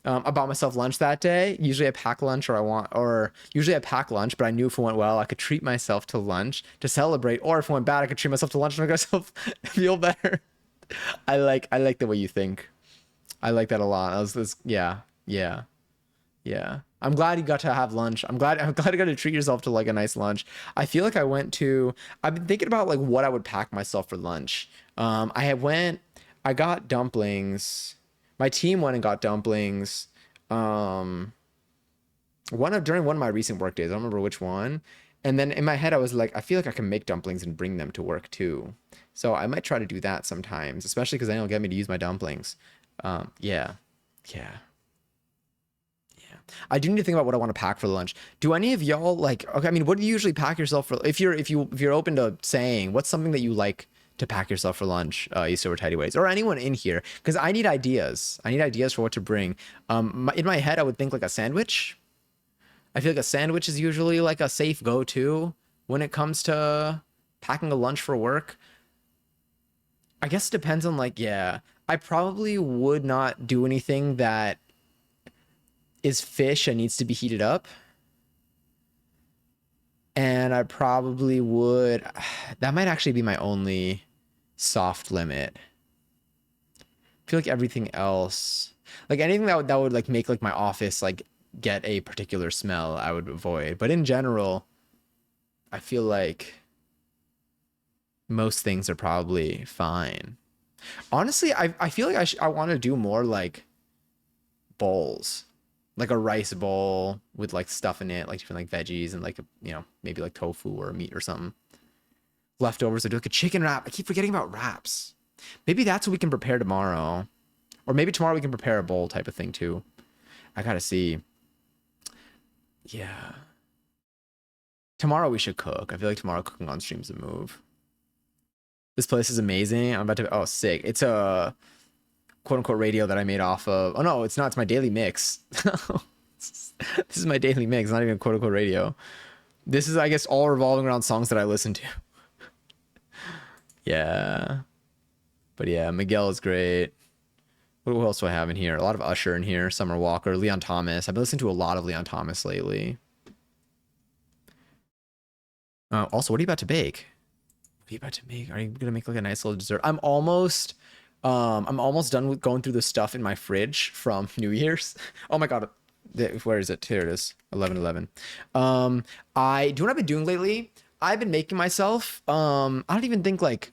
I bought myself lunch that day. Usually I pack lunch, or usually I pack lunch, but I knew if it went well, I could treat myself to lunch to celebrate, or if it went bad, I could treat myself to lunch to make myself feel better. I like the way you think. I like that a lot. Yeah, yeah, yeah. I'm glad you got to have lunch. I'm glad you got to treat yourself to like a nice lunch. I feel like I've been thinking about like what I would pack myself for lunch. I got dumplings. My team went and got dumplings. Um, during one of my recent work days. I don't remember which one. And then in my head, I was like, I feel like I can make dumplings and bring them to work too. So I might try to do that sometimes, especially because then it'll get me to use my dumplings. Yeah, yeah, yeah. I do need to think about what I want to pack for lunch. Do any of y'all like? Okay, I mean, what do you usually pack yourself for? If you're open to saying, what's something that you like to pack yourself for lunch, East Over Tidy Ways, or anyone in here? Because I need ideas. I need ideas for what to bring. In my head, I would think like a sandwich. I feel like a sandwich is usually like a safe go-to when it comes to packing a lunch for work. I guess it depends on like, yeah, I probably would not do anything that is fish and needs to be heated up. And I probably would, that might actually be my only soft limit. I feel like everything else, like anything that would like make like my office like get a particular smell, I would avoid. But in general, I feel like most things are probably fine. Honestly, I feel like I want to do more like bowls, like a rice bowl with like stuff in it, like different like veggies and like maybe like tofu or meat or something. Leftovers. I do like a chicken wrap. I keep forgetting about wraps. Maybe that's what we can prepare tomorrow, or maybe tomorrow we can prepare a bowl type of thing too. I gotta see. Yeah, tomorrow we should cook. I feel like tomorrow cooking on stream's a move. This place is amazing. I'm about to. Oh, sick. It's a quote unquote radio that I made off of. Oh no, it's not. It's my daily mix. This is my daily mix. Not even quote unquote radio. This is, I guess, all revolving around songs that I listen to. Yeah, but yeah, Miguel is great. What else do I have in here? A lot of Usher in here. Summer Walker, Leon Thomas. I've been listening to a lot of Leon Thomas lately. Also, what are you about to bake? What are you about to make? Are you gonna make like a nice little dessert? I'm almost done with going through the stuff in my fridge from New Year's. Oh my god, where is it? Here it is, 11:11. I do what I've been doing lately. I've been making myself. I don't even think like.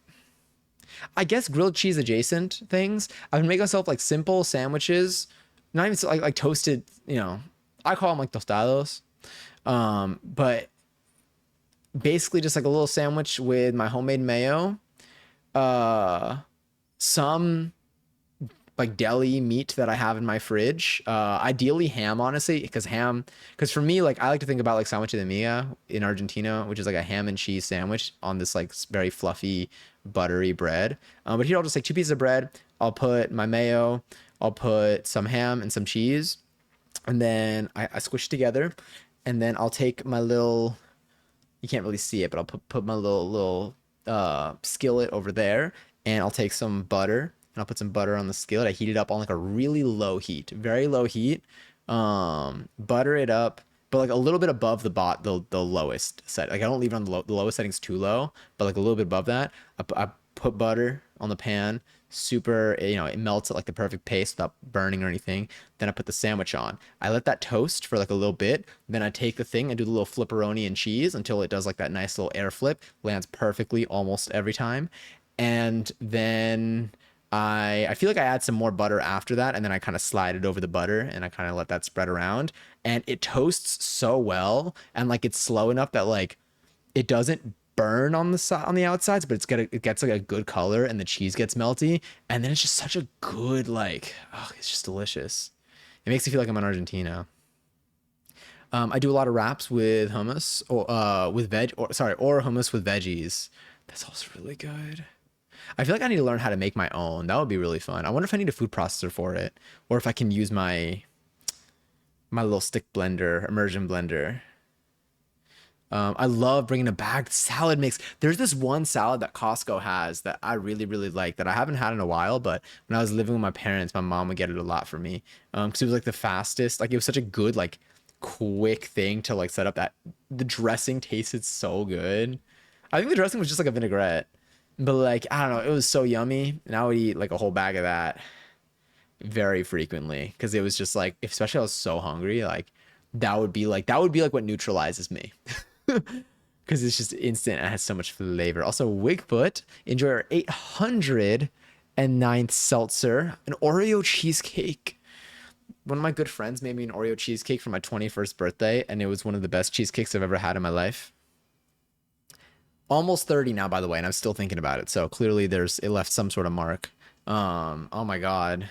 I guess grilled cheese adjacent things. I've been making myself like simple sandwiches, not even like toasted. I call them like tostados. But basically just like a little sandwich with my homemade mayo, uh, some like deli meat that I have in my fridge. Ideally ham, honestly, because for me, like I like to think about like sándwich de miga in Argentina, which is like a ham and cheese sandwich on this like very fluffy, buttery bread. But here I'll just like 2 pieces of bread. I'll put my mayo. I'll put some ham and some cheese, and then I squish together, and then I'll take my little. You can't really see it, but I'll put my little skillet over there, and I'll take some butter and I'll put some butter on the skillet. I heat it up on like a really low heat, very low heat. Butter it up, but like a little bit above the lowest set. Like I don't leave it on the lowest setting's too low, but like a little bit above that. I put butter on the pan, super, it melts at like the perfect pace without burning or anything. Then I put the sandwich on. I let that toast for like a little bit. Then I take the thing and do the little flipperoni and cheese until it does like that nice little air flip, lands perfectly almost every time. And then I feel like I add some more butter after that, and then I kind of slide it over the butter and I kind of let that spread around. And it toasts so well, and like it's slow enough that like it doesn't burn on the side on the outsides, but it gets like a good color, and the cheese gets melty, and then it's just such a good like, oh, it's just delicious. It makes me feel like I'm in Argentina. I do a lot of wraps with hummus or with veg or sorry, or hummus with veggies. That's also really good. I feel like I need to learn how to make my own. That would be really fun. I wonder if I need a food processor for it, or if I can use my little stick blender, immersion blender. I love bringing a bagged salad mix. There's this one salad that Costco has that I really, really like that I haven't had in a while. But when I was living with my parents, my mom would get it a lot for me because it was like the fastest. Like it was such a good, like quick thing to like set up. That the dressing tasted so good. I think the dressing was just like a vinaigrette, but like I don't know, it was so yummy, and I would eat like a whole bag of that very frequently because it was just like, especially I was so hungry, like that would be like what neutralizes me. Because it's just instant and has so much flavor. Also, Wigfoot, enjoy our 809th seltzer, an Oreo cheesecake. One of my good friends made me an Oreo cheesecake for my 21st birthday, and it was one of the best cheesecakes I've ever had in my life. Almost 30 now, by the way, and I'm still thinking about it. So clearly it left some sort of mark. Oh my God.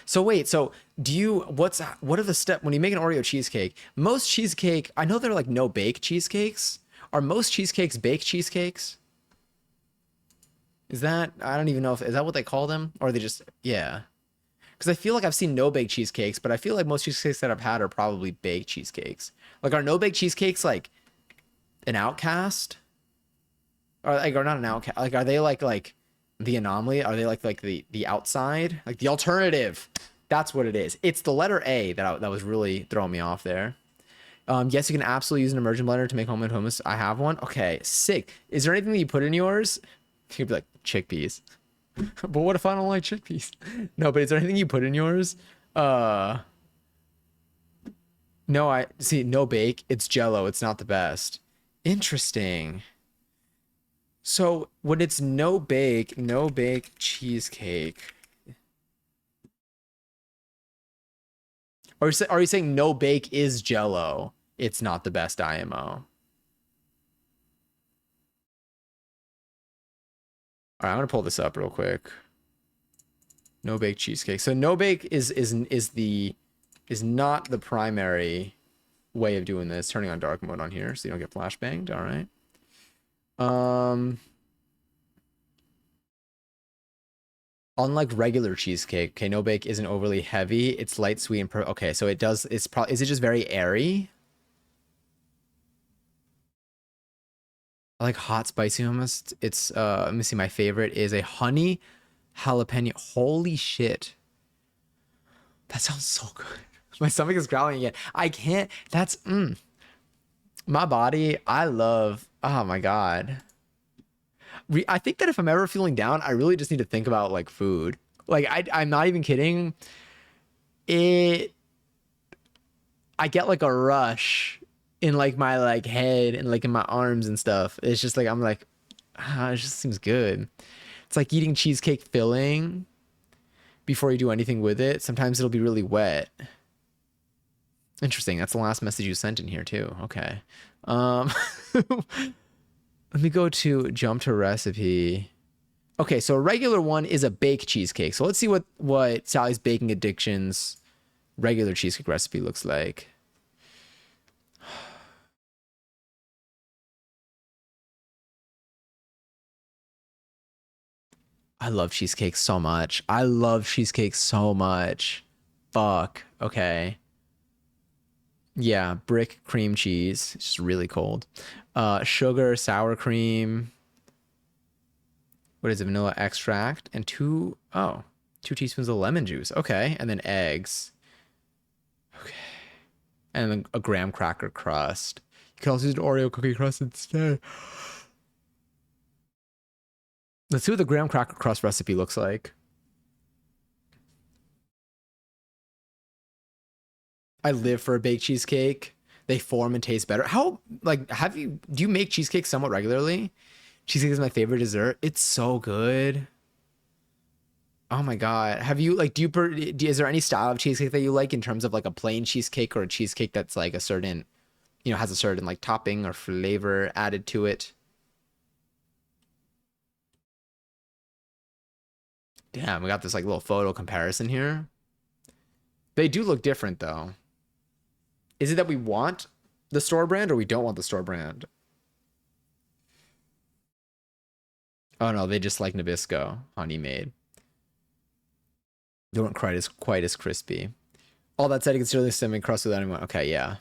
So wait, so what are the step when you make an Oreo cheesecake? Most cheesecake, I know they're like no bake cheesecakes. Are most cheesecakes baked cheesecakes? Is that I don't even know if is that what they call them, or are they just yeah? Because I feel like I've seen no bake cheesecakes, but I feel like most cheesecakes that I've had are probably baked cheesecakes. Like are no bake cheesecakes like an outcast? Or like are not an outcast? Like are they like the anomaly? Are they like the outside? Like the alternative? That's what it is. It's the letter A that was really throwing me off there. Yes, you can absolutely use an immersion blender to make homemade hummus. I have one. Okay, sick. Is there anything that you put in yours? You'd be like chickpeas. But what if I don't like chickpeas? No, but is there anything you put in yours? Uh, no, I see. No bake. It's Jello. It's not the best. Interesting. So when it's no bake cheesecake, are you saying no bake is Jello? It's not the best IMO. All right, I'm gonna pull this up real quick. No bake cheesecake. So no bake is not the primary way of doing this. Turning on dark mode on here so you don't get flashbanged. All right. Um, Unlike regular cheesecake, okay, no bake isn't overly heavy. It's light, sweet, and okay. So it does. It's probably is it just very airy? I like hot spicy hummus. It's let me see. My favorite is a honey jalapeno. Holy shit, that sounds so good. My stomach is growling again. I can't. That's my body. I love. Oh my god. I think that if I'm ever feeling down, I really just need to think about like food. Like I'm not even kidding. It I get like a rush in like my like head and like in my arms and stuff. It's just like I'm like, it just seems good. It's like eating cheesecake filling before you do anything with it. Sometimes it'll be really wet. Interesting. That's the last message you sent in here too. Okay. Um, let me go to jump to recipe. Okay, so a regular one is a baked cheesecake. So let's see what Sally's Baking Addictions regular cheesecake recipe looks like. I love cheesecake so much. I love cheesecake so much. Fuck. Okay. Yeah, brick cream cheese. It's just really cold. Sugar, sour cream. What is it? Vanilla extract and 2 teaspoons of lemon juice. Okay, and then eggs. Okay, and then a graham cracker crust. You can also use an Oreo cookie crust instead. Let's see what the graham cracker crust recipe looks like. I live for a baked cheesecake. They form and taste better. How like do you make cheesecake somewhat regularly? Cheesecake is my favorite dessert. It's so good. Oh my God. Have you like is there any style of cheesecake that you like in terms of like a plain cheesecake or a cheesecake that's like a certain, has a certain like topping or flavor added to it? Damn, we got this like little photo comparison here. They do look different though. Is it that we want? the store brand or we don't want the store brand? Oh no, they just like Nabisco honey made. They weren't quite as crispy. All that said, you can still semi crust without anyone. Okay, yeah.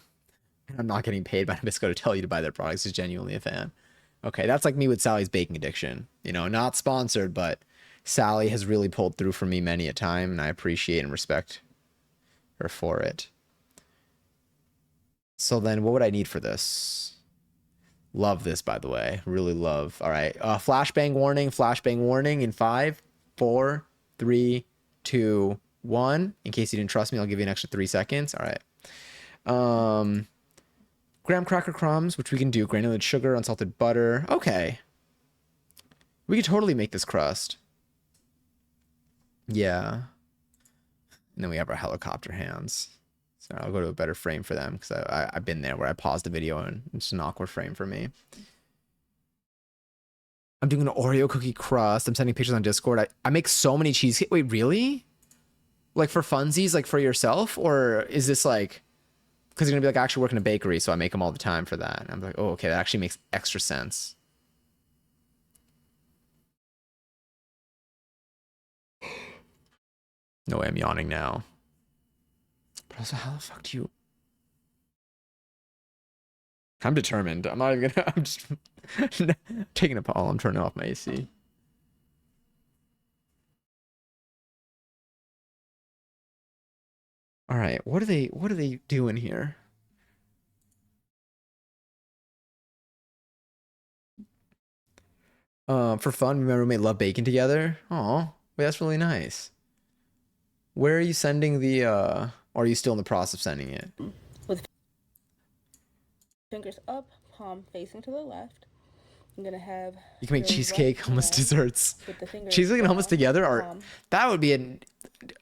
I'm not getting paid by Nabisco to tell you to buy their products. Is genuinely a fan. Okay, that's like me with Sally's baking addiction. You know, not sponsored, but Sally has really pulled through for me many a time, and I appreciate and respect her for it. So then, what would I need for this? Love this, by the way. Really love. All right. Flashbang warning. Flashbang warning in 5, 4, 3, 2, 1. In case you didn't trust me, I'll give you an extra 3 seconds. All right. Graham cracker crumbs, which we can do. Granulated sugar, unsalted butter. Okay. We could totally make this crust. Yeah. And then we have our helicopter hands. So I'll go to a better frame for them because I've been there where I paused the video and it's an awkward frame for me. I'm doing an Oreo cookie crust. I'm sending pictures on Discord. I make so many cheesecake. Wait, really? Like for funsies, like for yourself? Or is this like, because you're going to be like, I actually work in a bakery, so I make them all the time for that. And I'm like, oh, okay, that actually makes extra sense. No way, I'm yawning now. But also, how the fuck do you... I'm determined. I'm not even gonna... I'm just taking a pause. I'm turning off my AC. All right, what are they doing here? For fun, me and my roommate love baking together. Oh, wait, that's really nice. Where are you sending the or are you still in the process of sending it? With fingers up, palm facing to the left. I'm gonna have You can make cheesecake, hummus, desserts. with the fingers Cheesecake and down, hummus together are palm. that would be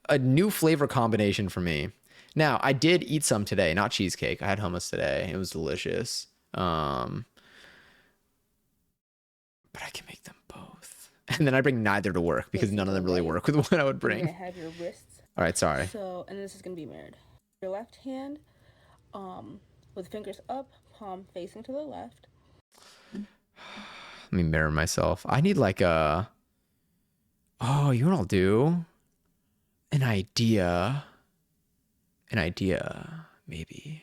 a new flavor combination for me. Now, I did eat some today, not cheesecake. I had hummus today. It was delicious. But I can make them both. And then I bring neither to work because none of them really work with what I would bring. You're gonna have your wrists. All right, sorry. So, and this is gonna be mirrored. Your left hand, with fingers up, palm facing to the left. Let me mirror myself. I need like a... Oh, you know what I'll do? An idea. Maybe.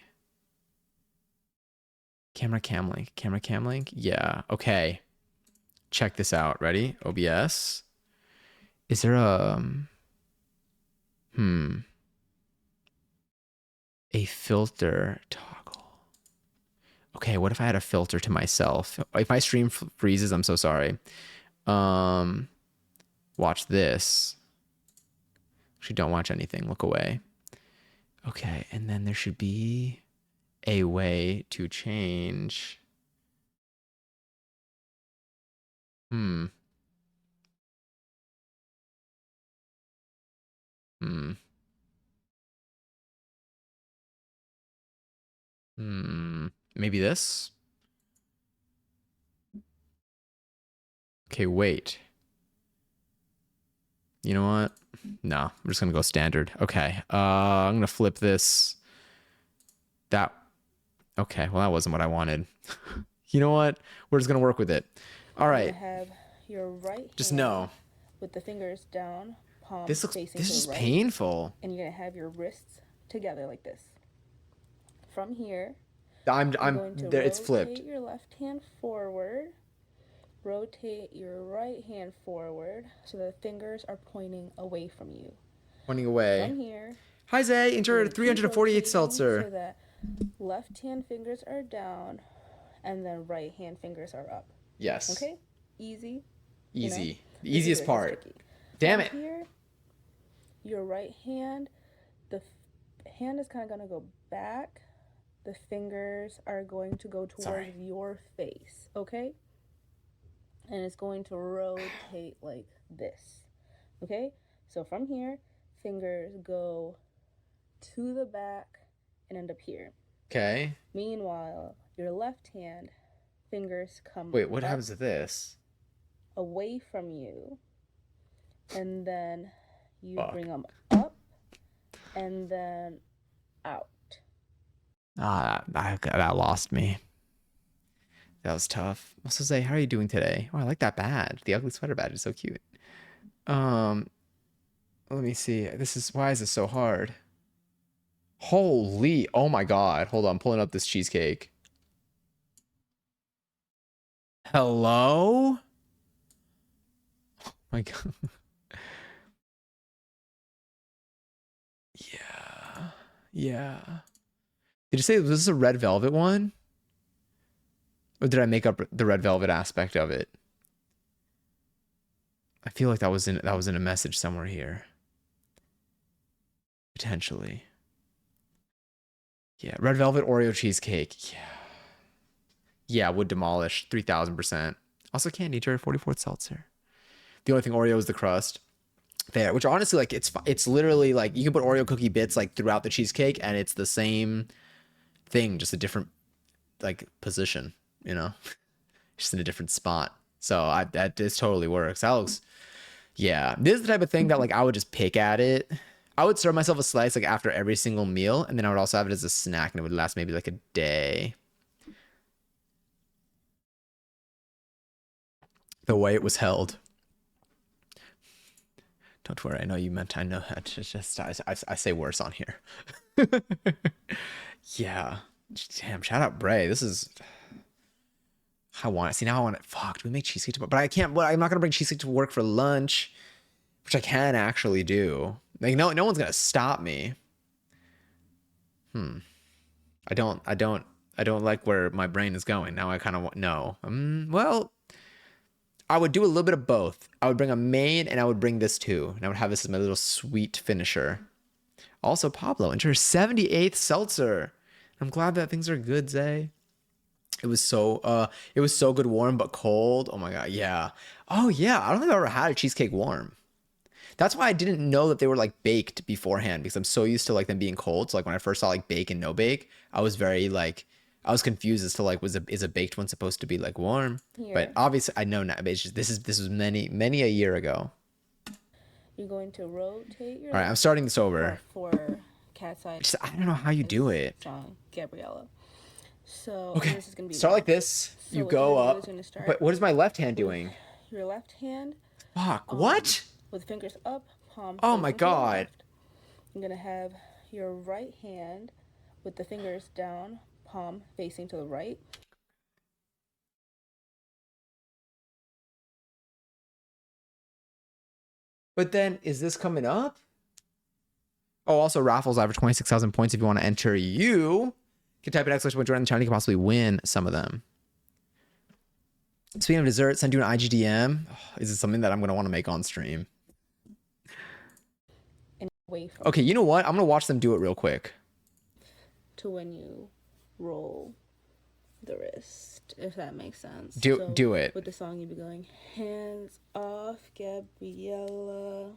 Camera cam link. Yeah, okay. Check this out. Ready? OBS. Is there a... A filter toggle. Okay, what if I had a filter to myself? If my stream freezes, I'm so sorry. Watch this. Actually, don't watch anything. Look away. Okay, and then there should be a way to change. Maybe this? Okay, wait. You know what? No, I'm just gonna go standard. Okay. I'm gonna flip this. That. Okay, well, that wasn't what I wanted. You know what? We're just gonna work with it. All right. Have your right just hand know. with the fingers down, palm This facing to the is right. painful. And you're gonna have your wrists together like this. From here, I'm going to there. It's flipped. rotate your left hand forward. Rotate your right hand forward so the fingers are pointing away from you. Pointing away. From here. Hi Zay, enjoy 348 seltzer. So that left hand fingers are down and then right hand fingers are up. Yes. Okay? Easy. Easy. You know? The easiest part. Damn it. Here, your right hand, the hand is kind of going to go back. The fingers are going to go towards your face. Okay? And it's going to rotate like this. Okay? So from here, fingers go to the back and end up here. Okay. Meanwhile, your left hand, fingers come Wait, what happens to this? Away from you. And then you bring them up and then out. That lost me. That was tough. Also say, how are you doing today? Oh, I like that badge. The ugly sweater badge is so cute. Um, let me see. Why is this so hard? Holy, oh my God. Hold on, I'm pulling up this cheesecake. Hello? My God. Yeah. Yeah. Did you say was this a red velvet one? Or did I make up the red velvet aspect of it? I feel like that was in a message somewhere here. Potentially. Yeah, red velvet Oreo cheesecake. Yeah. Yeah, would demolish 3000%. Also candy jar 44th seltzer. The only thing Oreo is the crust. There, which honestly, like it's literally like you can put Oreo cookie bits like throughout the cheesecake and it's the same thing, just a different like position, you know, just in a different spot. So that this totally works. That looks, yeah. This is the type of thing that like I would just pick at it. I would serve myself a slice like after every single meal, and then I would also have it as a snack, and it would last maybe like a day. The way it was held. Don't worry, I know you meant. I know that. Just I say worse on here. Yeah. Damn. Shout out Bray. This is. I want it. See, now I want it. Fuck. Do we make cheesecake tomorrow? But I can't. Well, I'm not gonna bring cheesecake to work for lunch, which I can actually do. Like no one's gonna stop me. I don't. I don't. I don't like where my brain is going. Now I kind of want no. Well, I would do a little bit of both. I would bring a main and I would bring this too. And I would have this as my little sweet finisher. Also, Pablo, enter 78th seltzer. I'm glad that things are good, Zay. It was so good warm but cold. Oh my god, yeah. Oh yeah, I don't think I've ever had a cheesecake warm. That's why I didn't know that they were like baked beforehand because I'm so used to like them being cold. So like when I first saw like bake and no bake, I was very like I was confused as to like is a baked one supposed to be like warm? But Here, obviously I know now. But it's just, this was many a year ago. you're going to rotate your All right, I'm left. starting this over. Well, for Cat's Eye I don't know how you do it. song, Gabriella. So, and Okay, this is going to be start like left. this. So You what you're go going to do is up. you're going to start But what is my left hand with doing? your left hand Fuck. What? with fingers up, palm Oh my facing to the god. left. You're going to have your right hand with the fingers down, palm facing to the right. But then is this coming up? Oh, also raffles average 26,000 points if you want to enter. You can type an exclamation point join the channel. You can possibly win some of them. Speaking of dessert, send you an IGDM. Oh, is it something that I'm going to want to make on stream? And away from Okay, you know what? I'm going to watch them do it real quick. to when you roll the wrist, if that makes sense. Do it. With the song, you'd be going, hands off, Gabriella.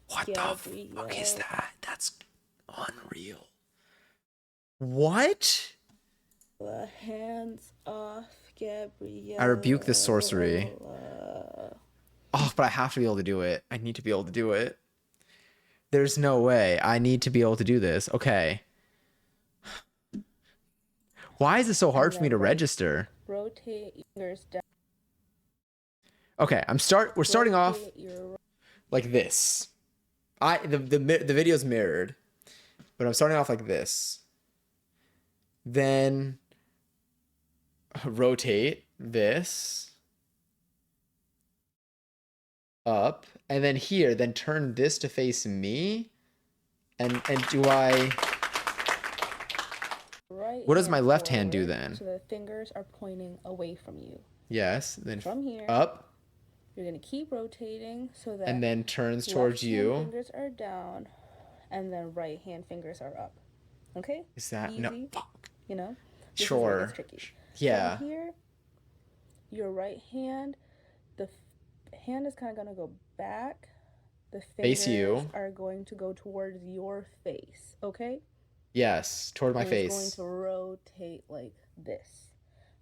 What the fuck is that? That's unreal. What? Hands off, Gabriella. I rebuke this sorcery. Oh, but I have to be able to do it. I need to be able to do it. There's no way. I need to be able to do this. Okay. Why is it so hard for me to register? Rotate fingers down. Okay, we're starting off like this. The video's mirrored, but I'm starting off like this. Then rotate this up, and then here, then turn this to face me. And do I what does my left hand do then? So the fingers are pointing away from you. Yes, then from here up. You're gonna keep rotating so that and then turns towards you. Fingers are down, and then right hand fingers are up. Okay? Is that easy? no? Fuck. You know. This sure. Is tricky. Yeah. From here, your right hand, the hand is kind of gonna go back. The fingers face you. Are going to go towards your face. Okay? Yes, toward my face. It's going to rotate like this.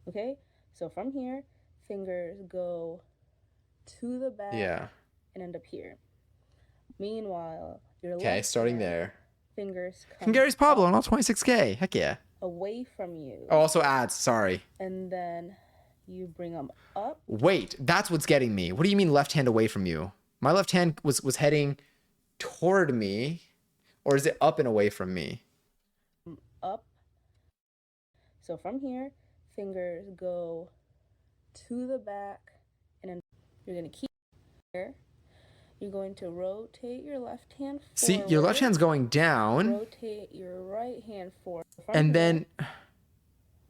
Okay? So from here, fingers go to the back, yeah, and end up here. Meanwhile, your okay, left starting hand, there. Fingers come Gary's Pablo on all 26K. Heck yeah. away from you. Oh, also ads, sorry. And then you bring them up. Wait, that's what's getting me. What do you mean left hand away from you? My left hand was heading toward me, or is it up and away from me? Up. So from here, fingers go to the back, and then you're going to keep here. You're going to rotate your left hand forward. See, your left hand's going down. Rotate your right hand forward. And then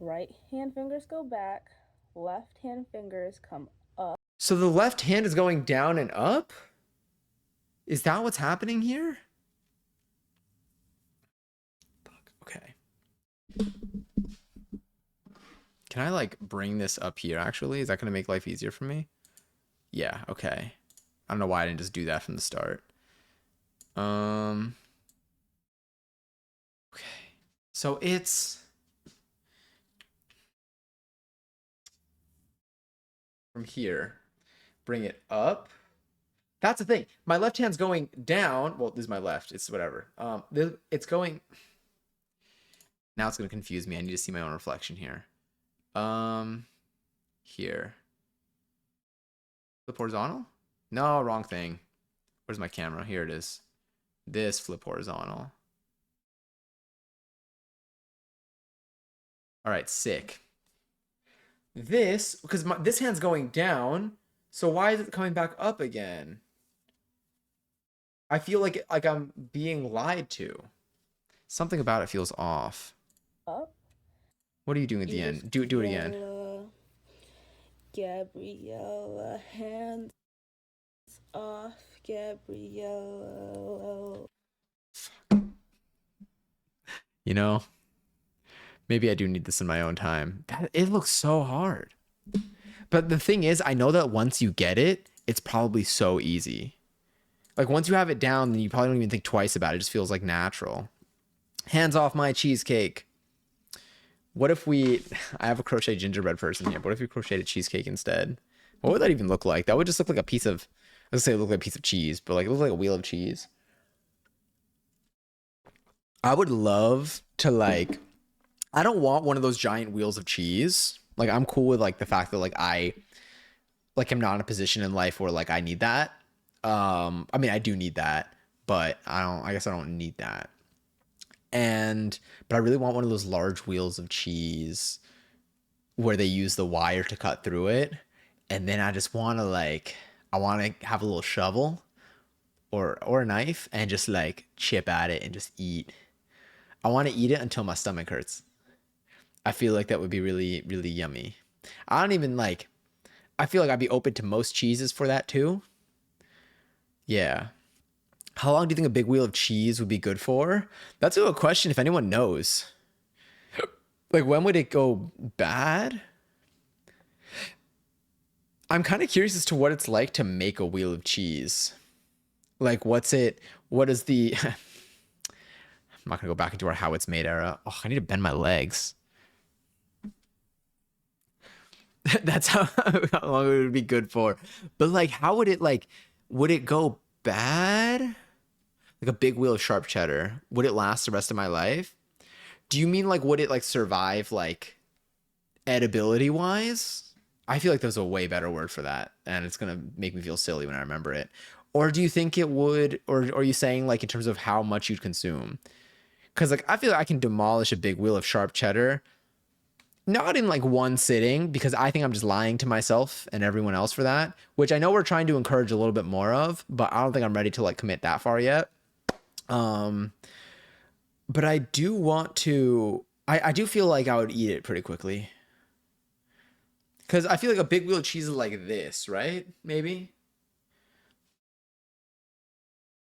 right hand fingers go back, left hand fingers come up. So the left hand is going down and up? Is that what's happening here? Fuck, okay. Can I like bring this up here actually? Is that gonna make life easier for me? Yeah, okay. I don't know why I didn't just do that from the start. Okay. So it's from here. Bring it up. That's the thing. My left hand's going down. Well, this is my left. It's whatever. It's going. Now it's gonna confuse me. I need to see my own reflection here. Here. Flip horizontal? No, wrong thing. Where's my camera? Here it is. This flip horizontal. All right, sick. This, because this hand's going down, so why is it coming back up again? I feel like I'm being lied to. Something about it feels off. Up. What are you doing at the end? Do it again. Gabriella, hands off, Gabriella. You know, maybe I do need this in my own time. It looks so hard. But the thing is, I know that once you get it, it's probably so easy. Like once you have it down, then you probably don't even think twice about it. It just feels like natural. Hands off my cheesecake. What if I have a crochet gingerbread person here. What if we crocheted cheesecake instead? What would that even look like? That would just look like a piece of, let's say it looked like a piece of cheese, but like it looks like a wheel of cheese. I would love to I don't want one of those giant wheels of cheese. Like I'm cool with like the fact that I am not in a position in life where I need that. I mean I do need that, but I guess I don't need that. But I really want one of those large wheels of cheese where they use the wire to cut through it. And then I just want to I want to have a little shovel or a knife and just chip at it and just eat. I want to eat it until my stomach hurts. I feel like that would be really, really yummy. I don't even I feel like I'd be open to most cheeses for that too. Yeah. How long do you think a big wheel of cheese would be good for? That's a good question if anyone knows. When would it go bad? I'm kind of curious as to what it's like to make a wheel of cheese. What is the... I'm not going to go back into our how it's made era. Oh, I need to bend my legs. That's how long it would be good for. But how would it would it go bad? Like a big wheel of sharp cheddar. Would it last the rest of my life? Do you mean would it survive edibility wise? I feel like there's a way better word for that, and it's gonna make me feel silly when I remember it. Or do you think it would, or are you saying in terms of how much you'd consume? Because I feel like I can demolish a big wheel of sharp cheddar, not in one sitting, because I think I'm just lying to myself and everyone else for that, which I know we're trying to encourage a little bit more of, but I don't think I'm ready to commit that far yet. But I do want to, I do feel like I would eat it pretty quickly. Because I feel like a big wheel of cheese is like this, right? Maybe?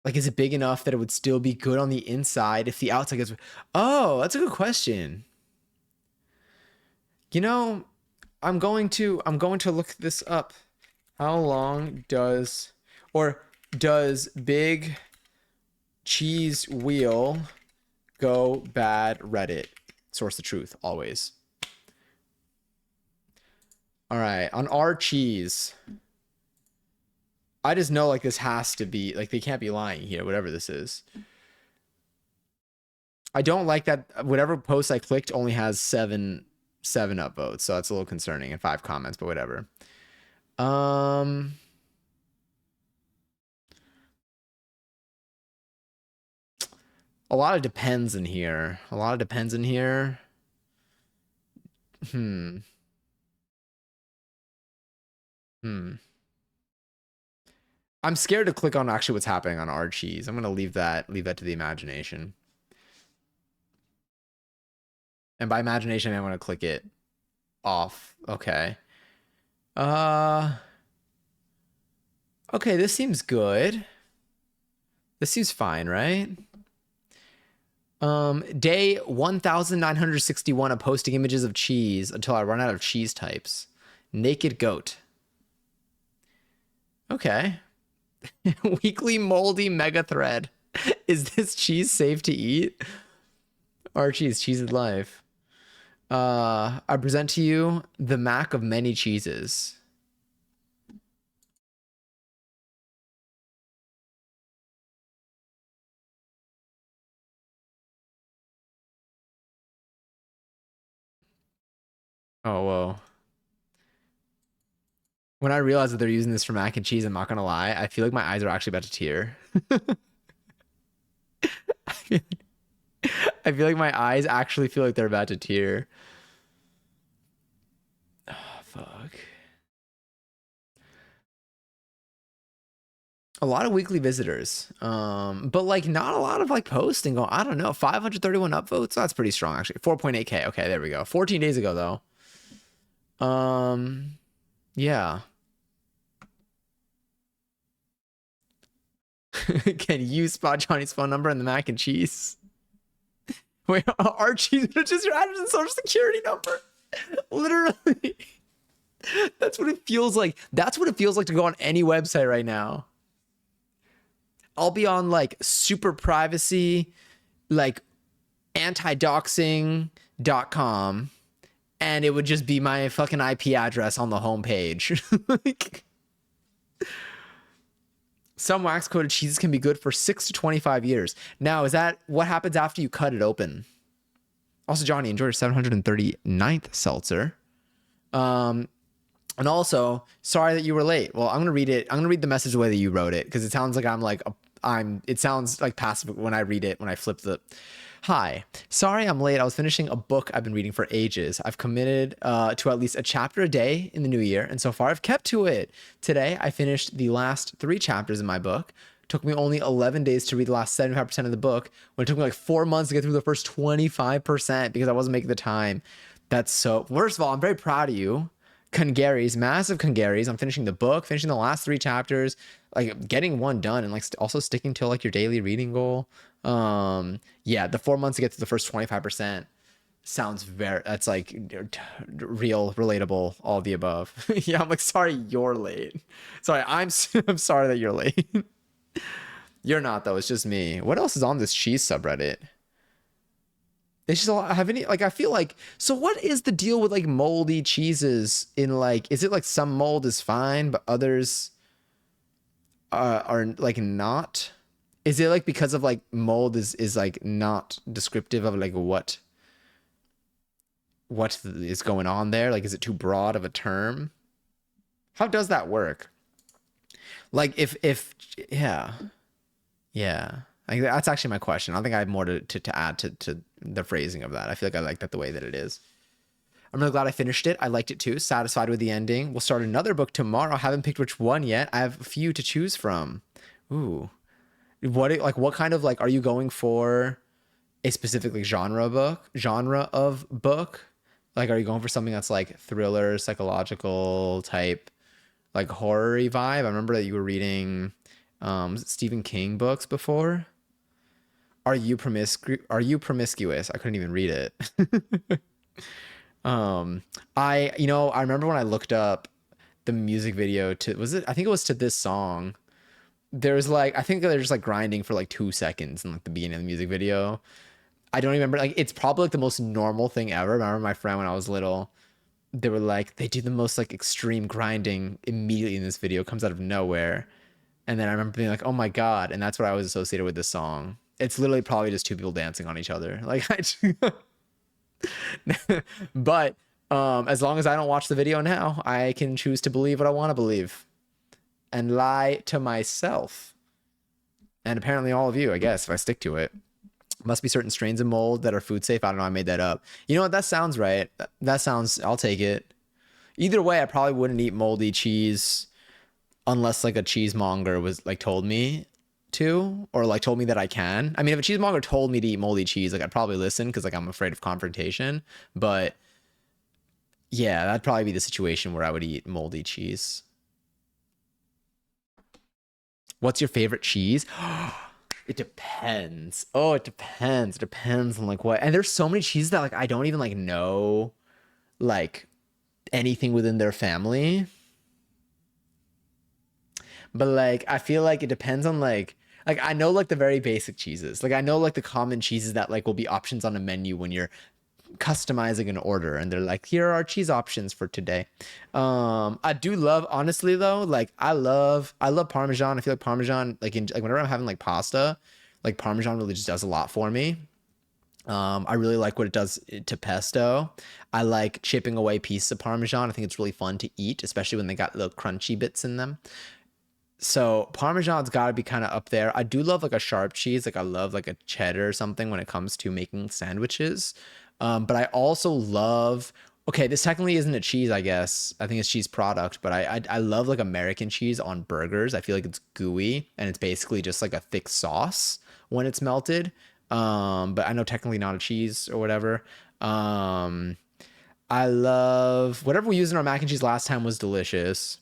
Is it big enough that it would still be good on the inside if the outside gets... Oh, that's a good question. You know, I'm going to look this up. How long does big cheese wheel go bad? Reddit. Source the truth, always. All right, on our cheese. I just know this has to be, they can't be lying here, whatever this is. I don't like that whatever post I clicked only has seven upvotes, so that's a little concerning, and 5 comments, but whatever. Um, a lot of depends in here. A lot of depends in here. Hmm. Hmm. I'm scared to click on actually what's happening on our cheese. I'm gonna leave that to the imagination. And by imagination, I want to click it off. Okay. Uh. Okay, this seems good. This seems fine, right? Day 1961 of posting images of cheese until I run out of cheese types. Naked goat. Okay. Weekly moldy mega thread. Is this cheese safe to eat? Our cheese is life. I present to you the Mac of many cheeses. Oh, whoa. When I realized that they're using this for mac and cheese, I'm not gonna lie, I feel like my eyes are actually about to tear. I feel I feel like my eyes actually feel like they're about to tear. Oh, fuck. A lot of weekly visitors. But like not a lot of like posting going, I don't know, 531 upvotes. That's pretty strong actually. 4.8K. Okay, there we go. 14 days ago though. Yeah. Can you spot Johnny's phone number and the mac and cheese? Wait, Archie's just your address and social security number. Literally. That's what it feels like. That's what it feels like to go on any website right now. I'll be on like super privacy, like antidoxing.com, and it would just be my fucking IP address on the homepage. Like, some wax coated cheeses can be good for 6 to 25 years. Now, is that what happens after you cut it open? Also, Johnny, enjoy your 739th seltzer. And also, sorry that you were late. Well, I'm gonna read it. I'm gonna read the message the way that you wrote it because it sounds like it sounds like passive when I read it when I flip the. Hi, sorry I'm late. I was finishing a book I've been reading for ages. I've committed to at least a chapter a day in the new year, and so far I've kept to it. Today I finished the last 3 chapters in my book. Took me only 11 days to read the last 75% of the book, when it took me like 4 months to get through the first 25% because I wasn't making the time. That's so. First of all, I'm very proud of you. Congaries, massive Congaries. I'm finishing the book, finishing the last 3 chapters, like getting one done, and like also sticking to like your daily reading goal. Yeah, the 4 months to get to the first 25% sounds very. That's like real, relatable, all the above. Yeah, I'm like sorry you're late. Sorry, I'm sorry that you're late. You're not though. It's just me. What else is on this cheese subreddit? It's just a lot. Have any like I feel like so what is the deal with like moldy cheeses in like is it like some mold is fine but others are like not? Is it like because of like mold is like not descriptive of like what is going on there? Like is it too broad of a term? How does that work? Like if yeah. Yeah. Like that's actually my question. I don't think I have more to add to the phrasing of that. I feel like I like that the way that it is. I'm really glad I finished it. I liked it too. Satisfied with the ending. We'll start another book tomorrow. I haven't picked which one yet. I have a few to choose from. Ooh. What kind of like are you going for a specific like genre of book? Like are you going for something that's like thriller, psychological type, like horror-y vibe? I remember that you were reading Stephen King books before. Are you promiscuous? I couldn't even read it. I remember when I looked up the music video to was it I think it was to this song. There's like I think they're just like grinding for like 2 seconds in like the beginning of the music video. I don't remember like it's probably like the most normal thing ever. I remember my friend when I was little, they were like they do the most like extreme grinding immediately in this video, comes out of nowhere. And then I remember being like, oh my God. And that's what I was associated with this song. It's literally probably just two people dancing on each other. Like, but as long as I don't watch the video now, I can choose to believe what I want to believe and lie to myself. And apparently all of you, I guess, if I stick to it. Must be certain strains of mold that are food safe. I don't know. I made that up. You know what? That sounds right. That sounds, I'll take it. Either way, I probably wouldn't eat moldy cheese unless like a cheesemonger was like told me to, or like told me that I can. I mean, if a cheesemonger told me to eat moldy cheese, like I'd probably listen because like I'm afraid of confrontation. But yeah, that'd probably be the situation where I would eat moldy cheese. What's your favorite cheese? It depends. Oh, it depends. It depends on like what. And there's so many cheeses that like I don't even like know like anything within their family. But like I feel like it depends on like I know like the very basic cheeses. Like I know like the common cheeses that like will be options on a menu when you're customizing an order and they're like, here are our cheese options for today. I do love, honestly though, like I love Parmesan. I feel like Parmesan, like in like whenever I'm having like pasta, like Parmesan really just does a lot for me. I really like what it does to pesto. I like chipping away pieces of Parmesan. I think it's really fun to eat, especially when they got little crunchy bits in them. So Parmesan's got to be kind of up there. I do love like a sharp cheese. Like I love like a cheddar or something when it comes to making sandwiches. But I also love. Okay, this technically isn't a cheese, I guess. I think it's cheese product, but I love like American cheese on burgers. I feel like it's gooey and it's basically just like a thick sauce when it's melted. But I know technically not a cheese or whatever. Um, I love whatever we used in our mac and cheese last time was delicious.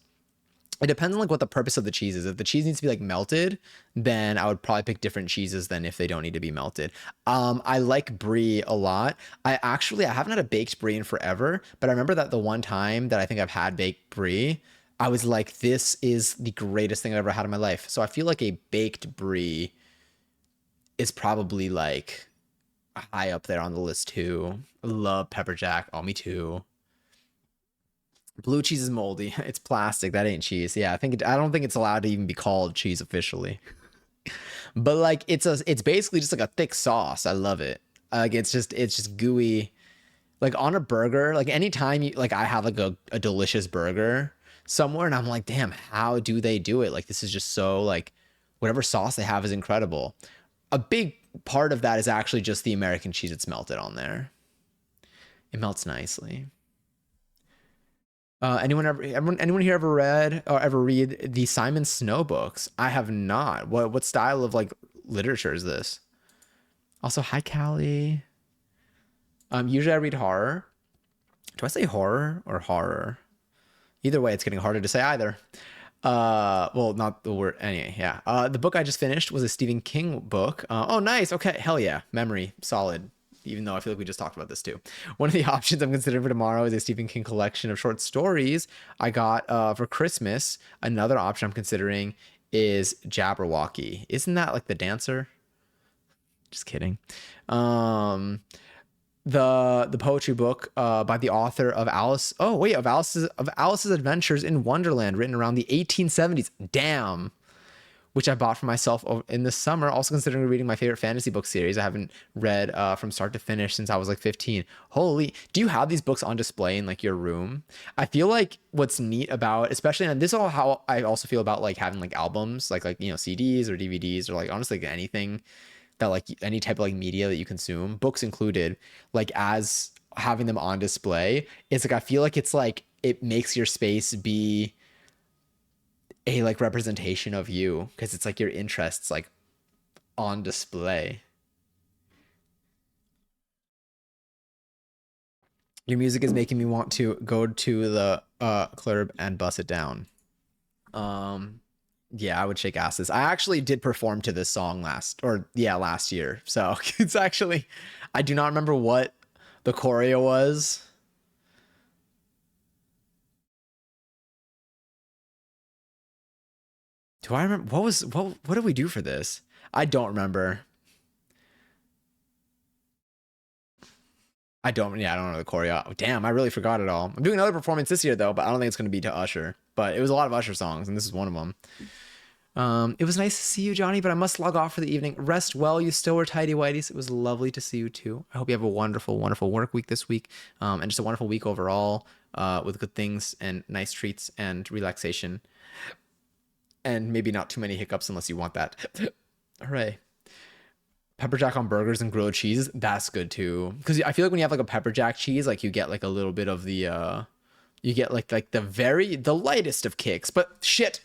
It depends on like what the purpose of the cheese is. If the cheese needs to be like melted, then I would probably pick different cheeses than if they don't need to be melted. I like brie a lot. I haven't had a baked brie in forever, but I remember that the one time that I think I've had baked brie, I was like, this is the greatest thing I've ever had in my life. So I feel like a baked brie is probably like high up there on the list too. I love pepper jack. Oh, me too. Blue cheese is moldy. It's plastic. That ain't cheese. Yeah, I don't think it's allowed to even be called cheese officially. But like it's basically just like a thick sauce. I love it. Like it's just gooey. Like on a burger, like anytime you like I have like a delicious burger somewhere and I'm like, damn, how do they do it? Like this is just so like whatever sauce they have is incredible. A big part of that is actually just the American cheese that's melted on there. It melts nicely. Anyone here ever read or ever read the Simon Snow books? I have not. What style of like literature is this? Also, hi Callie. Usually I read horror. Do I say horror or horror? Either way, it's getting harder to say either. Well, not the word. Anyway, yeah. The book I just finished was a Stephen King book. Oh, nice. Okay, hell yeah. Memory, solid. Even though I feel like we just talked about this too. One of the options I'm considering for tomorrow is a Stephen King collection of short stories I got for Christmas. Another option I'm considering is Jabberwocky. Isn't that like the dancer? Just kidding. Um, the poetry book by the author of Alice. Oh wait, of Alice's Adventures in Wonderland, written around the 1870s. Damn, which I bought for myself in the summer. Also considering reading my favorite fantasy book series I haven't read from start to finish since I was like 15. Holy, do you have these books on display in like your room? I feel like what's neat about, especially, and this is all how I also feel about like having like albums, like CDs or DVDs or like honestly like anything that like any type of like media that you consume, books included, like as having them on display, it's like I feel like it's like it makes your space be a like representation of you because it's like your interests like on display. Your music is making me want to go to the club and bust it down. Um yeah, I would shake asses. I actually did perform to this song last year. So it's actually I do not remember what the choreo was. Do I remember what did we do for this? I don't remember. I don't know the choreo. Oh, damn, I really forgot it all. I'm doing another performance this year though, but I don't think it's going to be to Usher. But it was a lot of Usher songs, and this is one of them. It was nice to see you, Johnny, but I must log off for the evening. Rest well. You still were tidy whities. It was lovely to see you too. I hope you have a wonderful, wonderful work week this week, and just a wonderful week overall, with good things and nice treats and relaxation, and maybe not too many hiccups unless you want that. Hooray! Pepper jack on burgers and grilled cheese. That's good too, because I feel like when you have like a pepper jack cheese, like you get like a little bit of the, you get like the lightest of kicks. But shit.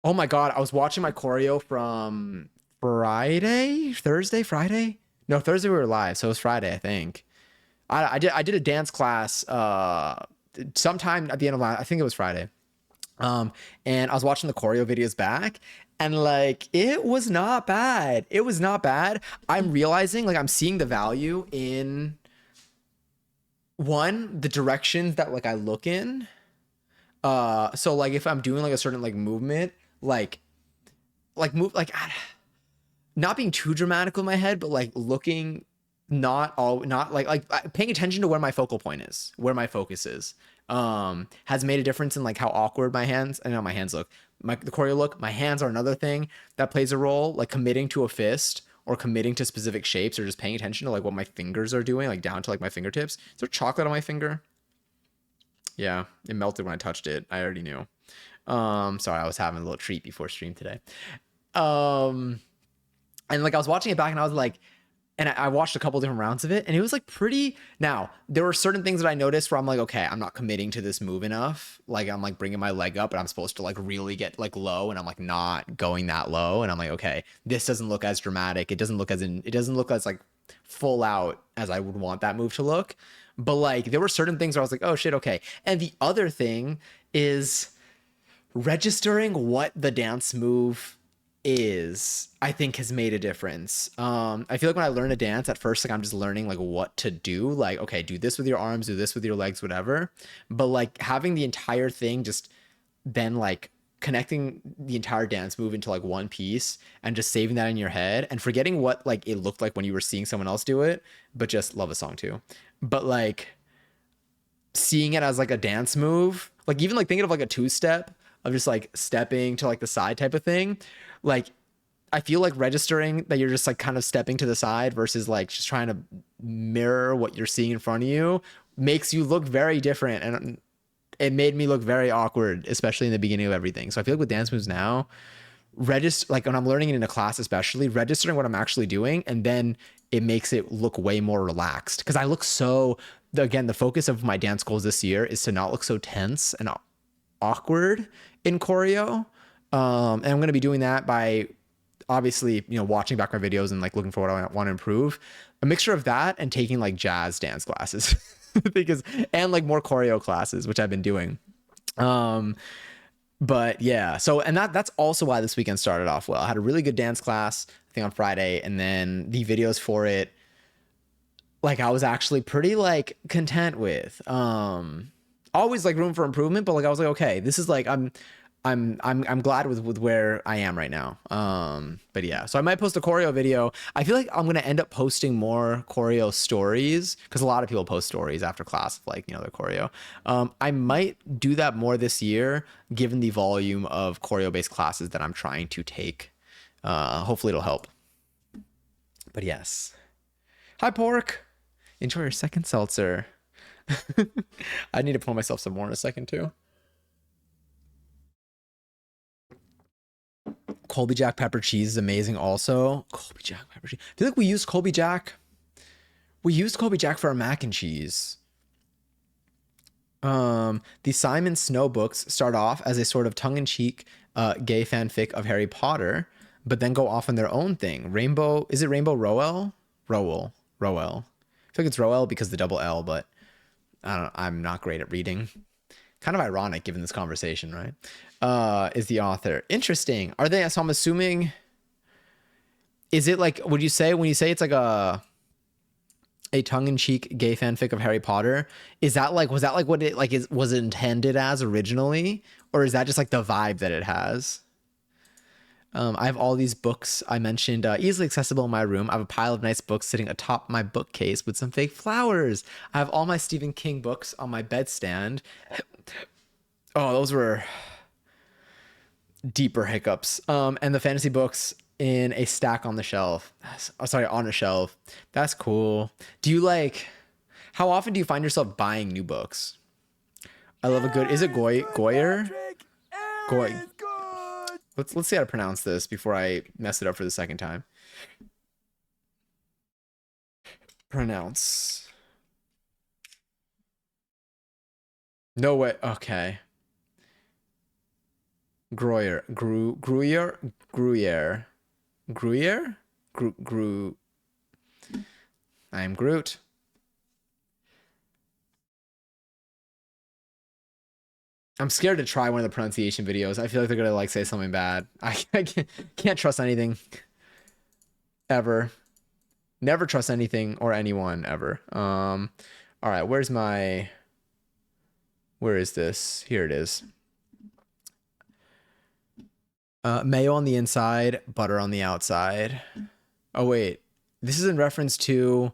Oh my God, I was watching my choreo from Friday? No, Thursday we were live, so it was Friday, I think. I did a dance class sometime at the end of last, I think it was Friday. And I was watching the choreo videos back, and like it was not bad. It was not bad. I'm realizing like I'm seeing the value in one, the directions that like I look in. So like if I'm doing like a certain like movement, like move like not being too dramatic with my head, but like looking not like paying attention to where my focal point is, where my focus is. Has made a difference in like how awkward my hands, I know my hands look. The choreo look, my hands are another thing that plays a role, like committing to a fist or committing to specific shapes or just paying attention to like what my fingers are doing, like down to like my fingertips. Is there chocolate on my finger? Yeah, it melted when I touched it. I already knew. Sorry, I was having a little treat before stream today. Um, and like I was watching it back and I was like, and I watched a couple different rounds of it and it was like pretty. Now there were certain things that I noticed where I'm like, okay, I'm not committing to this move enough. Like I'm like bringing my leg up and I'm supposed to like really get like low and I'm like not going that low. And I'm like, okay, this doesn't look as dramatic. It doesn't look as like full out as I would want that move to look. But like there were certain things where I was like, oh shit, okay. And the other thing is registering what the dance move is, I think has made a difference. I feel like when I learn a dance at first, like I'm just learning like what to do, like okay, do this with your arms, do this with your legs, whatever. But like having the entire thing, just then like connecting the entire dance move into like one piece and just saving that in your head and forgetting what like it looked like when you were seeing someone else do it, but just love a song too. But like seeing it as like a dance move, like even like thinking of like a two step of just like stepping to like the side type of thing, like I feel like registering that you're just like kind of stepping to the side versus like just trying to mirror what you're seeing in front of you makes you look very different, and it made me look very awkward, especially in the beginning of everything. So I feel like with dance moves now, register like when I'm learning it in a class, especially registering what I'm actually doing, and then it makes it look way more relaxed because I look so, again, the focus of my dance goals this year is to not look so tense and awkward in choreo. And I'm going to be doing that by obviously, you know, watching back my videos and like looking for what I want to improve. A mixture of that and taking like jazz dance classes because, and like more choreo classes, which I've been doing. But yeah, so, and that's also why this weekend started off well. I had a really good dance class, I think on Friday, and then the videos for it, like I was actually pretty like content with. Always like room for improvement, but like I was like, okay, this is like I'm glad with where I am right now. But yeah, so I might post a choreo video. I feel like I'm gonna end up posting more choreo stories because a lot of people post stories after class of like, you know, their choreo. I might do that more this year given the volume of choreo based classes that I'm trying to take. Hopefully it'll help. But yes. Hi Pork. Enjoy your second seltzer. I need to pour myself some more in a second too. Colby Jack pepper cheese is amazing also. Colby Jack pepper cheese. I feel like we used Colby Jack. We used Colby Jack for our mac and cheese. The Simon Snow books start off as a sort of tongue-in-cheek gay fanfic of Harry Potter, but then go off on their own thing. Rainbow, is it Rainbow Rowell? Rowell. I feel like it's Rowell because the double L, but I'm not great at reading. Kind of ironic given this conversation, right? Is the author. Interesting. Are they, so I'm assuming, is it like, would you say, when you say it's like a tongue-in-cheek gay fanfic of Harry Potter, is that like, was that like what it like was it intended as originally? Or is that just like the vibe that it has? I have all these books I mentioned, easily accessible in my room. I have a pile of nice books sitting atop my bookcase with some fake flowers. I have all my Stephen King books on my bedstand. Oh, those were deeper hiccups. And the fantasy books in a stack on the shelf. Oh, sorry, on a shelf. That's cool. Do you like? How often do you find yourself buying new books? I love a good. Is it Goyer? Goy. Let's see how to pronounce this before I mess it up for the second time. Pronounce. No way. Okay. Gruyere, Gruyere, Gruyere, Gru. I am Groot. I'm scared to try one of the pronunciation videos. I feel like they're gonna like say something bad. I can't trust anything ever. Never trust anything or anyone ever. All right. Where is this? Here it is. Mayo on the inside, butter on the outside. Oh wait, this is in reference to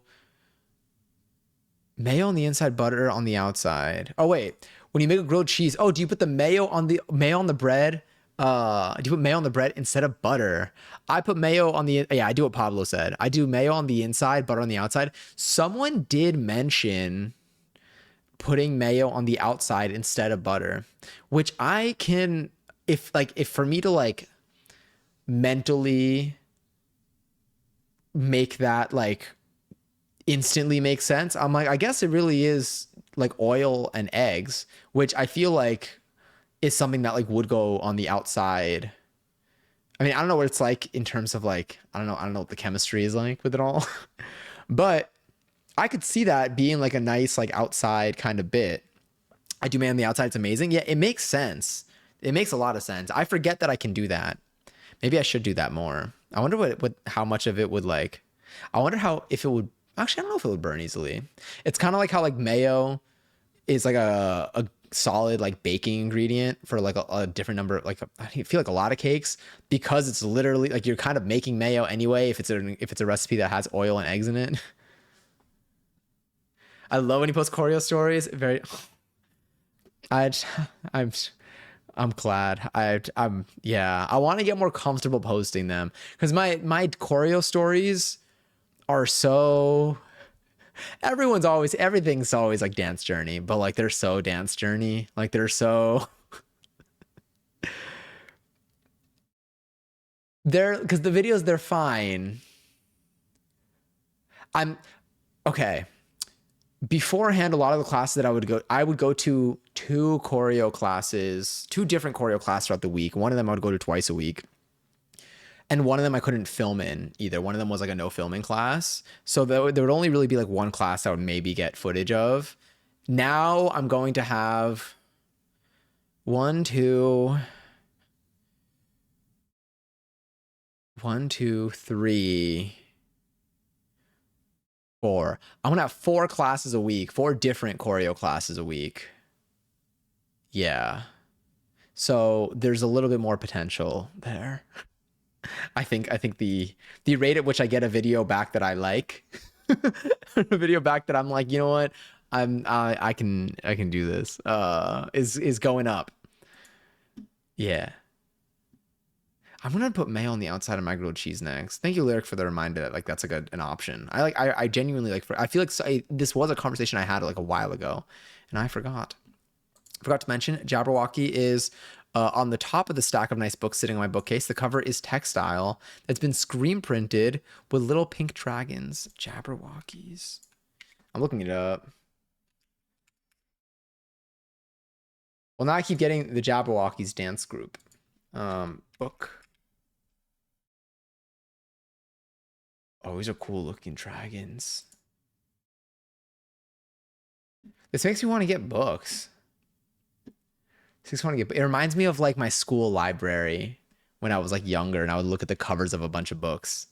mayo on the inside, butter on the outside. Oh wait, when you make a grilled cheese, oh, do you put the mayo on the bread? Do you put mayo on the bread instead of butter? I put mayo on the, yeah, I do what Pablo said. I do mayo on the inside, butter on the outside. Someone did mention putting mayo on the outside instead of butter, which I can, if for me to like mentally make that like instantly make sense, I'm like, I guess it really is like oil and eggs, which I feel like is something that like would go on the outside. I mean, I don't know what it's like in terms of like, I don't know what the chemistry is like with it all. But I could see that being like a nice like outside kind of bit. I do man on the outside, it's amazing. Yeah, it makes sense. It makes a lot of sense. I forget that I can do that. Maybe I should do that more. I wonder what how much of it would like. I wonder how if it would actually I don't know if it would burn easily. It's kind of like how like mayo is like a solid like baking ingredient for like a different number like I feel like a lot of cakes because it's literally like you're kind of making mayo anyway if it's a recipe that has oil and eggs in it. I love when he posts choreo stories. Very I I'm I'm glad. I'm yeah. I want to get more comfortable posting them because my choreo stories are so everything's always like dance journey, but like they're so dance journey. Like they're so they're because the videos they're fine. I'm okay. Beforehand, a lot of the classes that I would go to two different choreo classes throughout the week. One of them I would go to twice a week. And one of them I couldn't film in either. One of them was like a no filming class. So there would only really be like one class I would maybe get footage of. Now I'm going to have one, two, three, four. I'm gonna have four classes a week, four different choreo classes a week. Yeah. So there's a little bit more potential there. I think the rate at which I get a video back that I like, a video back that I'm like, you know what, I can do this. Is going up. Yeah, I'm gonna put mayo on the outside of my grilled cheese next. Thank you, Lyric, for the reminder that like that's like an option. I genuinely like. I feel like this was a conversation I had like a while ago, and I forgot. Forgot to mention, Jabberwocky is on the top of the stack of nice books sitting on my bookcase. The cover is textile that's been screen printed with little pink dragons. Jabberwockies. I'm looking it up. Well, now I keep getting the Jabberwockies dance group book. Oh, these are cool looking dragons. This makes me want to get books. It reminds me of like my school library when I was like younger and I would look at the covers of a bunch of books.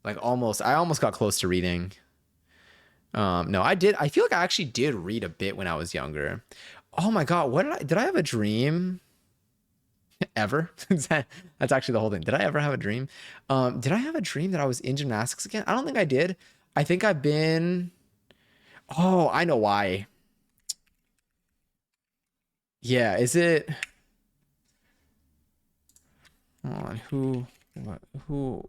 Like I almost got close to reading. No, I did. I feel like I actually did read a bit when I was younger. Oh my God, did I have a dream? Ever. That's actually the whole thing. Did I ever have a dream? Did I have a dream that I was in gymnastics again? I don't think I did. I think I've been. Oh, I know why. Yeah, is it? Hold on, who? What? Who?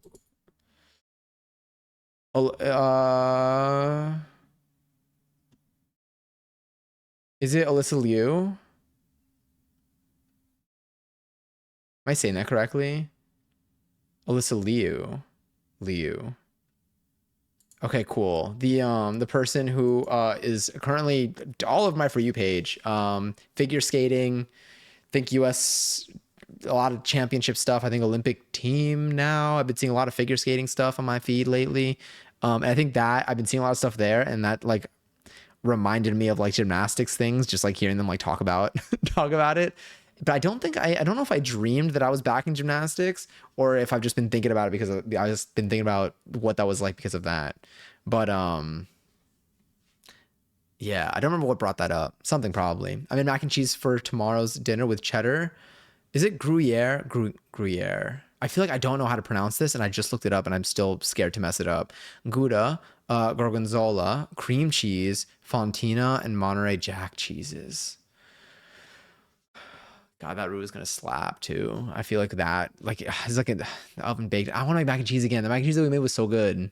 Is it Alyssa Liu? Am I saying that correctly? Alyssa Liu. Liu. Okay, cool. The person who is currently all of my For You page, figure skating, think US, a lot of championship stuff. I think Olympic team now. I've been seeing a lot of figure skating stuff on my feed lately. And I think that I've been seeing a lot of stuff there, and that like reminded me of like gymnastics things, just like hearing them like talk about talk about it. But I don't know if I dreamed that I was back in gymnastics or if I've just been thinking about it because I just been thinking about what that was like because of that. But yeah, I don't remember what brought that up. Something probably. I mean, mac and cheese for tomorrow's dinner with cheddar. Is it Gruyere? Gruyere. I feel like I don't know how to pronounce this, and I just looked it up, and I'm still scared to mess it up. Gouda, Gorgonzola, cream cheese, Fontina, and Monterey Jack cheeses. God, that roux is gonna slap too. I feel like that, like it's like an oven baked. I want to make mac and cheese again. The mac and cheese that we made was so good.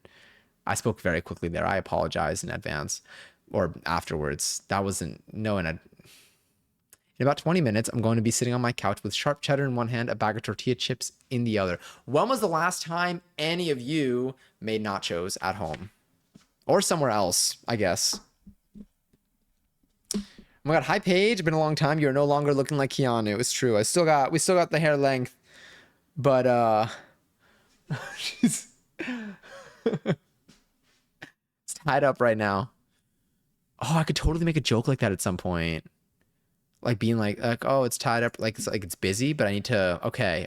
I spoke very quickly there. I apologize in advance or afterwards. That wasn't no. In about 20 minutes, I'm going to be sitting on my couch with sharp cheddar in one hand, a bag of tortilla chips in the other. When was the last time any of you made nachos at home? Or somewhere else, I guess. Oh my god, hi Paige, been a long time. You're no longer looking like Keanu. It's true. We still got the hair length, but she's it's tied up right now. Oh, I could totally make a joke like that at some point. Like being like oh, it's tied up, like it's busy, but I need to okay.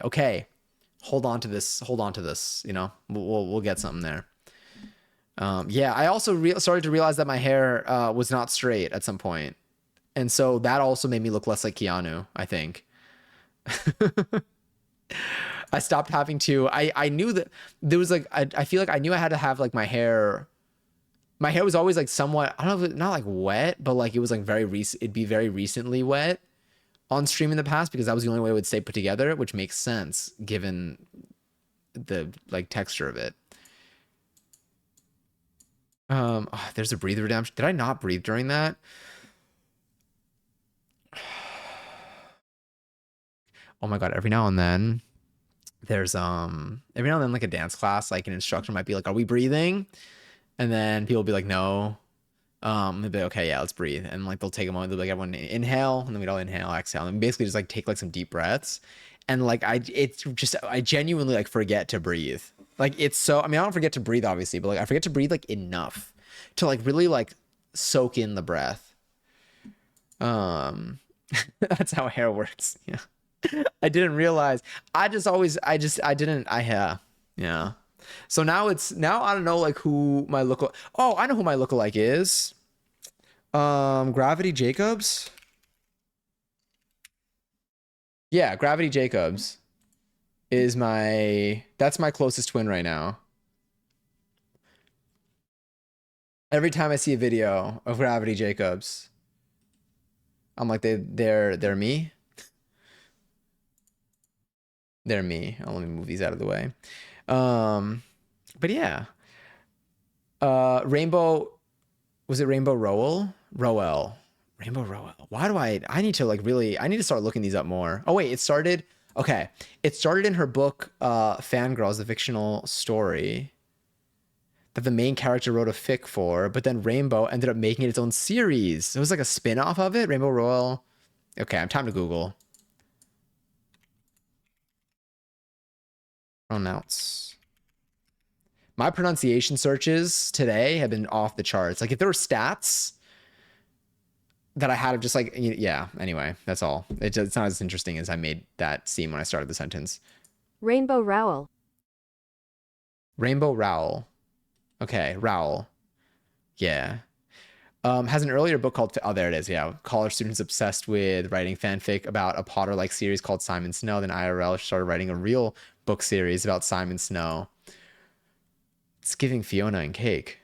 Hold on to this, you know. We'll get something there. Yeah, I also started to realize that my hair was not straight at some point. And so that also made me look less like Keanu, I think. I stopped having to I knew that there was like I feel like I knew I had to have like my hair was always like somewhat, I don't know if not like wet, but like it was like very recent, it'd be very recently wet on stream in the past because that was the only way it would stay put together, which makes sense given the like texture of it. Oh, there's a breathe redemption. Did I not breathe during that? Oh my god, every now and then there's every now and then like a dance class, like an instructor might be like, "Are we breathing?" And then people will be like, "No." They'll be like, okay, yeah, let's breathe. And like they'll take a moment, they'll be like, everyone inhale, and then we'd all inhale, exhale, and basically just like take like some deep breaths. And like it's just I genuinely like forget to breathe. Like it's so I mean, I don't forget to breathe obviously, but like I forget to breathe like enough to like really like soak in the breath. Um that's how hair works. Yeah. I didn't realize. I didn't yeah. So now I don't know like who my look. Oh, I know who my lookalike is. Gravity Jacobs. Yeah, Gravity Jacobs is that's my closest twin right now. Every time I see a video of Gravity Jacobs, I'm like they're me. They're me. I'll let me move these out of the way. Um, but yeah. Rainbow was it Rainbow Rowell? Rowell. Rainbow Rowell. Why do I need to like really I need to start looking these up more. Oh wait, it started okay. It started in her book Fangirls, the fictional story that the main character wrote a fic for, but then Rainbow ended up making it its own series. It was like a spin-off of it, Rainbow Rowell. Okay, I'm time to Google. Pronounce. My pronunciation searches today have been off the charts. Like if there were stats that I had of just like yeah. Anyway, that's all. It's not as interesting as I made that seem when I started the sentence. Rainbow Rowell. Rainbow Rowell. Okay, Rowell. Yeah. Has an earlier book called, oh, there it is. Yeah. College students obsessed with writing fanfic about a Potter-like series called Simon Snow. Then IRL started writing a real book series about Simon Snow. It's giving Fiona and Cake,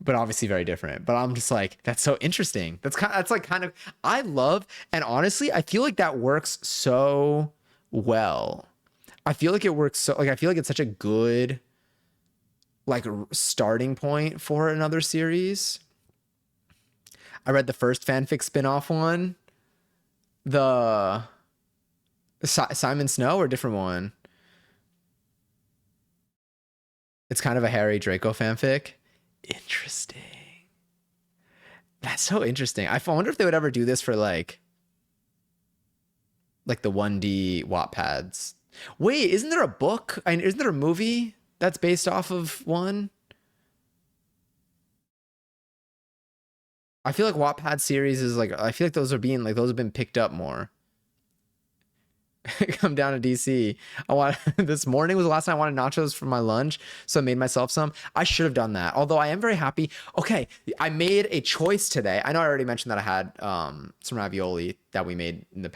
but obviously very different. But I'm just like, that's so interesting. That's like kind of, I love, and honestly, I feel like that works so well. I feel like it works so, like, I feel like it's such a good, like, starting point for another series. I read the first fanfic spin-off one, the Simon Snow, or a different one. It's kind of a Harry Draco fanfic. Interesting. That's so interesting. I wonder if they would ever do this for like the 1D Wattpads. Wait, isn't there a book? Isn't there a movie that's based off of one? I feel like Wattpad series is like, I feel like those have been picked up more. Come down to DC. This morning was the last time I wanted nachos for my lunch, so I made myself some. I should have done that. Although I am very happy. Okay, I made a choice today. I know I already mentioned that I had some ravioli that we made in the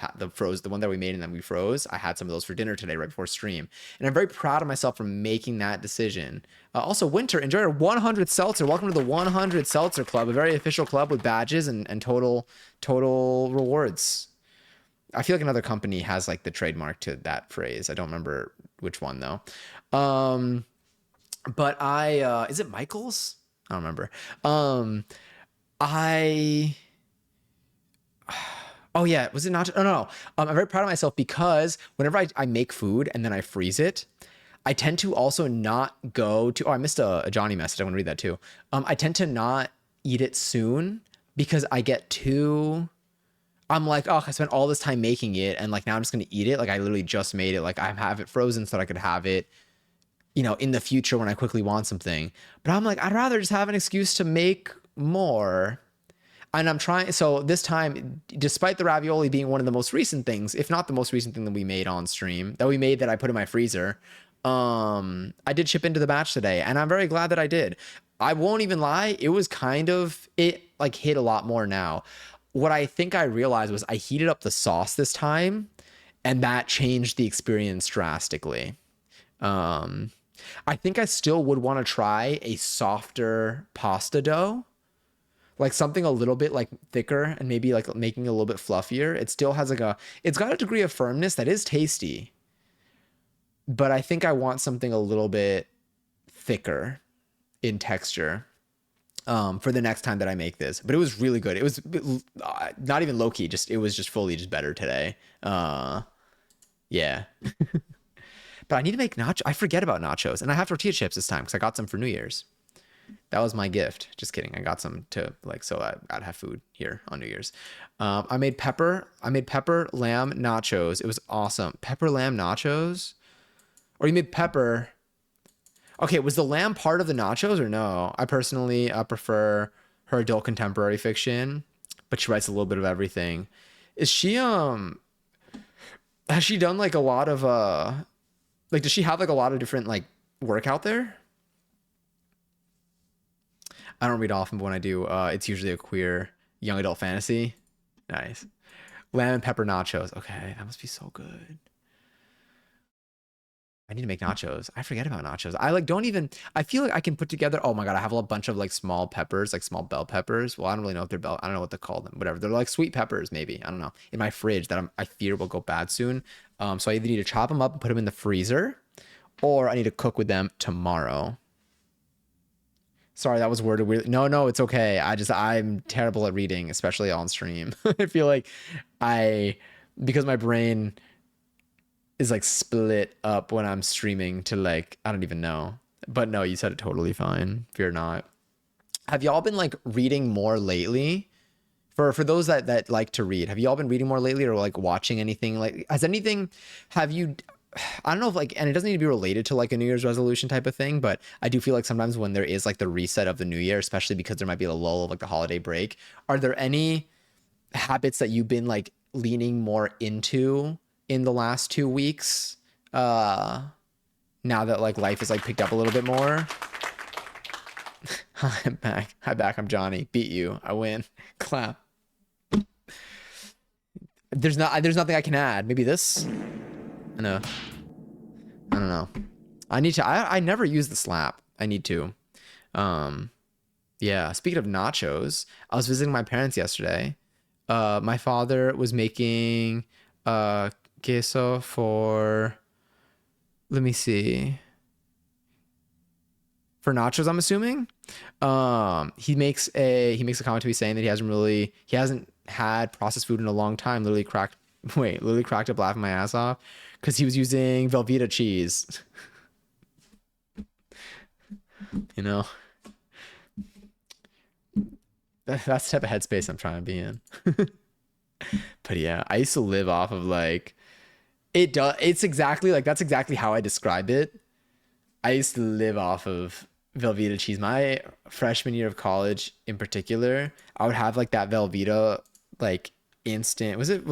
one that we made and then we froze. I had some of those for dinner today right before stream, and I'm very proud of myself for making that decision. Also, Winter, enjoy our 100th seltzer. Welcome to the 100 Seltzer Club, a very official club with badges and total rewards. I feel like another company has like the trademark to that phrase. I don't remember which one though. But is it Michael's? I don't remember. I Oh yeah, was it not? Oh no. I'm very proud of myself because whenever I make food and then I freeze it, I tend to also not go to. Oh, I missed a Johnny message. I want to read that too. I tend to not eat it soon because I get too. I'm like, oh, I spent all this time making it, and like now I'm just gonna eat it. Like I literally just made it. Like I have it frozen so that I could have it, in the future when I quickly want something. But I'm like, I'd rather just have an excuse to make more. And I'm trying. So this time, despite the ravioli being one of the most recent things, if not the most recent thing that we made on stream, that I put in my freezer, I did chip into the batch today, and I'm very glad that I did. I won't even lie, it like hit a lot more now. What I think I realized was I heated up the sauce this time, and that changed the experience drastically. I think I still would want to try a softer pasta dough, like something a little bit like thicker and maybe like making it a little bit fluffier. It still has it's got a degree of firmness that is tasty, but I think I want something a little bit thicker in texture for the next time that I make this. But it was really good. It was not even low key, it was just fully just better today. Yeah. But I need to make nachos. I forget about nachos, and I have tortilla chips this time because I got some for New Year's. That was my gift. Just kidding. I got some so I'd have food here on New Year's. I made pepper lamb nachos. It was awesome. Pepper lamb nachos? Or you made pepper. Okay, was the lamb part of the nachos or no? I personally prefer her adult contemporary fiction, but she writes a little bit of everything. Is she has she done like a lot of does she have like a lot of different like work out there? I don't read often, but when I do, it's usually a queer young adult fantasy. Nice. Lamb and pepper nachos. Okay, that must be so good. I need to make nachos. I forget about nachos. I feel like I can put together, oh my God, I have a bunch of like small peppers, like small bell peppers. Well, I don't really know if they're I don't know what to call them, whatever. They're like sweet peppers, maybe. I don't know. In my fridge that I fear will go bad soon. So I either need to chop them up and put them in the freezer, or I need to cook with them tomorrow. Sorry, that was worded weird. No, it's okay. I'm terrible at reading, especially on stream. I feel like because my brain is like split up when I'm streaming to like, I don't even know. But no, you said it totally fine. Fear not. Have y'all been like reading more lately? For those that like to read, have y'all been reading more lately or like watching anything? Like, have you, I don't know if like, and it doesn't need to be related to like a New Year's resolution type of thing, but I do feel like sometimes when there is like the reset of the new year, especially because there might be a lull of like the holiday break, are there any habits that you've been like leaning more into in the last 2 weeks? Now that like life is like picked up a little bit more? I'm back. Hi back. I'm Johnny. Beat you. I win. Clap. There's nothing I can add. Maybe this? No. I don't know. I need to I never use the slap. I need to. Um yeah, speaking of nachos, I was visiting my parents yesterday. My father was making uh queso for, let me see, for nachos, I'm assuming. He makes a comment to me saying that he hasn't had processed food in a long time. Literally cracked up laughing my ass off because he was using Velveeta cheese. You know, that's the type of headspace I'm trying to be in. But yeah, I used to live off of like, it's exactly like, that's exactly how I describe it. I used to live off of Velveeta cheese. My freshman year of college in particular, I would have like that Velveeta like instant. Was it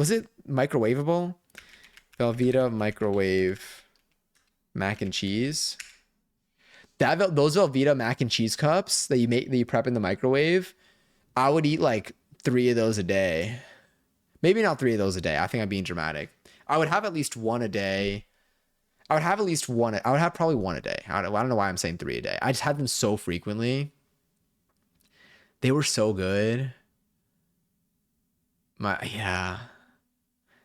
microwavable? Velveeta microwave mac and cheese. Those Velveeta mac and cheese cups that you prep in the microwave, I would eat like 3 of those a day. Maybe not 3 of those a day. I think I'm being dramatic. I would have at least one a day. I would have at least one. I would have probably one a day. I don't know why I'm saying 3 a day. I just had them so frequently. They were so good. Yeah.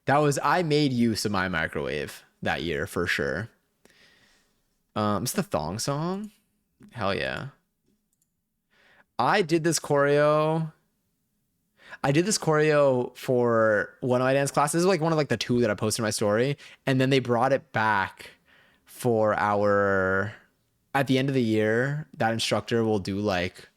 I made use of my microwave that year for sure. It's the thong song. Hell yeah. I did this choreo. I did this choreo for one of my dance classes. This is like one of like the 2 that I posted in my story. And then they brought it back for at the end of the year, that instructor will do like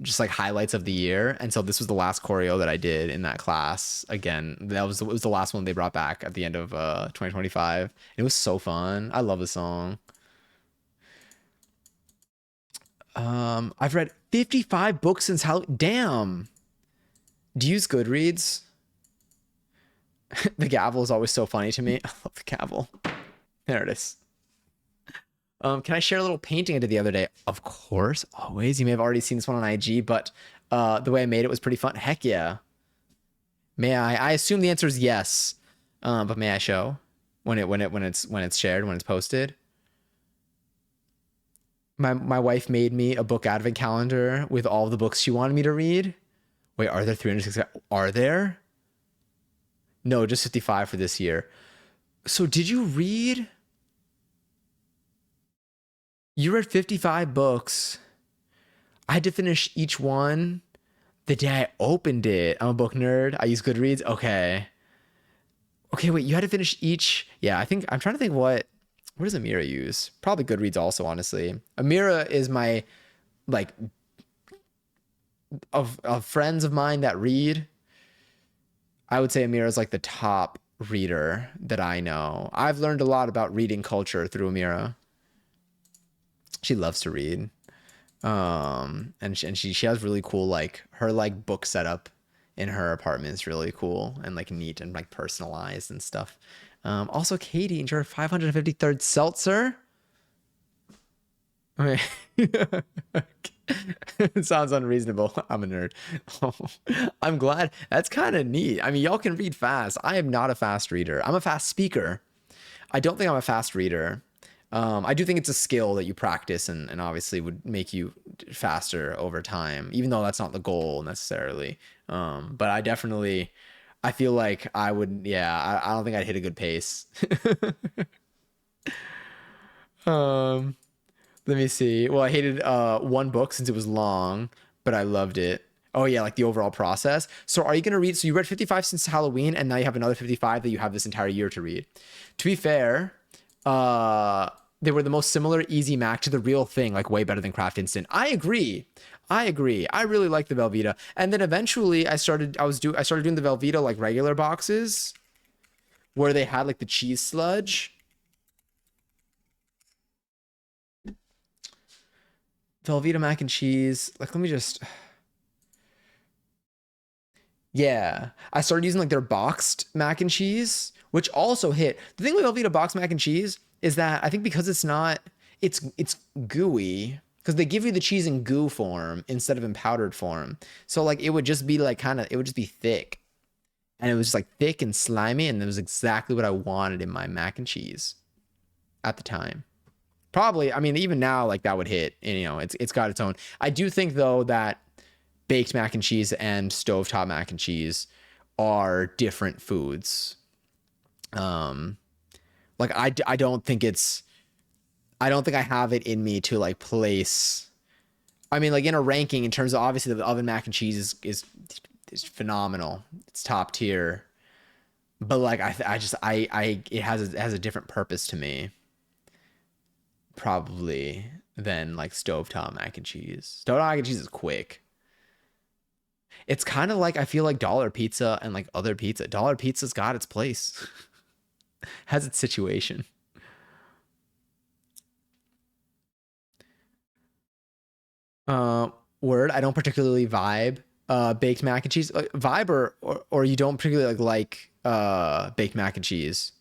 just like highlights of the year. And so this was the last choreo that I did in that class. Again, it was the last one they brought back at the end of 2025. It was so fun. I love the song. I've read 55 books since how damn. Do you use Goodreads? The gavel is always so funny to me. I love the gavel. There it is. Can I share a little painting I did the other day? Of course, always. You may have already seen this one on IG, but the way I made it was pretty fun. Heck yeah. May I? I assume the answer is yes. But may I show when it's shared, when it's posted? My wife made me a book advent calendar with all the books she wanted me to read. Wait, are there 360? Are there? No, just 55 for this year. So did you read? You read 55 books. I had to finish each one the day I opened it. I'm a book nerd. I use Goodreads. Okay. Okay, wait, you had to finish each. Yeah, I think I'm trying to think what does Amira use? Probably Goodreads also, honestly. Amira is my like of friends of mine that read. I would say Amira is like the top reader that I know. I've learned a lot about reading culture through Amira. She loves to read. And she has really cool, like her like book setup in her apartment is really cool and like neat and like personalized and stuff. Also Katie enjoyed her 553rd seltzer. Okay. It sounds unreasonable. I'm a nerd. I'm glad. That's kind of neat. I mean, y'all can read fast. I am not a fast reader. I'm a fast speaker. I don't think I'm a fast reader. I do think it's a skill that you practice and obviously would make you faster over time, even though that's not the goal necessarily. But I feel like I would, yeah, I don't think I'd hit a good pace. Um, Let me see. Well, I hated one book since it was long, but I loved it. Oh yeah, like the overall process. So are you gonna read? So you read 55 since Halloween, and now you have another 55 that you have this entire year to read. To be fair, they were the most similar easy Mac to the real thing, like way better than Craft Instant. I agree. I agree. I really like the Velveeta. And then eventually I started doing the Velveeta like regular boxes where they had like the cheese sludge. Velveeta mac and cheese. Like, let me just. Yeah. I started using like their boxed mac and cheese, which also hit. The thing with Velveeta boxed mac and cheese is that I think because it's not, it's gooey. because they give you the cheese in goo form instead of in powdered form. So like it would just be like it would just be thick. And it was just like thick and slimy, and it was exactly what I wanted in my mac and cheese at the time. Probably, I mean, even now, like that would hit, and it's got its own. I do think though that baked mac and cheese and stovetop mac and cheese are different foods. Like I don't think I have it in me to like place. I mean, like in a ranking in terms of obviously the oven mac and cheese is phenomenal. It's top tier. But like I it has a different purpose to me probably than like stovetop mac and cheese. Stovetop mac and cheese is quick. It's kind of like I feel like dollar pizza and like other pizza. Dollar pizza's got its place. Has its situation. Word, I don't particularly vibe baked mac and cheese. Vibe or you don't particularly like baked mac and cheese.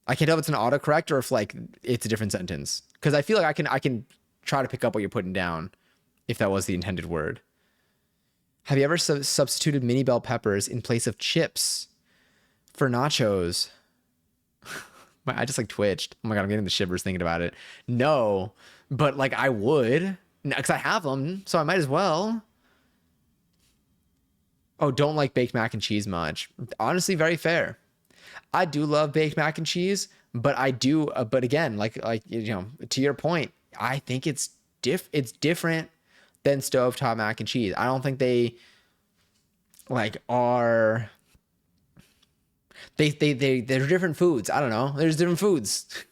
I can't tell if it's an autocorrect or if like it's a different sentence. Because I feel like I can try to pick up what you're putting down if that was the intended word. Have you ever substituted mini bell peppers in place of chips for nachos? I just like twitched. Oh my God, I'm getting the shivers thinking about it. No, but like I would, because I have them, so I might as well. Oh, don't like baked mac and cheese much. Honestly, very fair. I do love baked mac and cheese, but I do, but again, like to your point, I think it's different than stovetop mac and cheese. I don't think they like are. They're different foods. I don't know. There's different foods.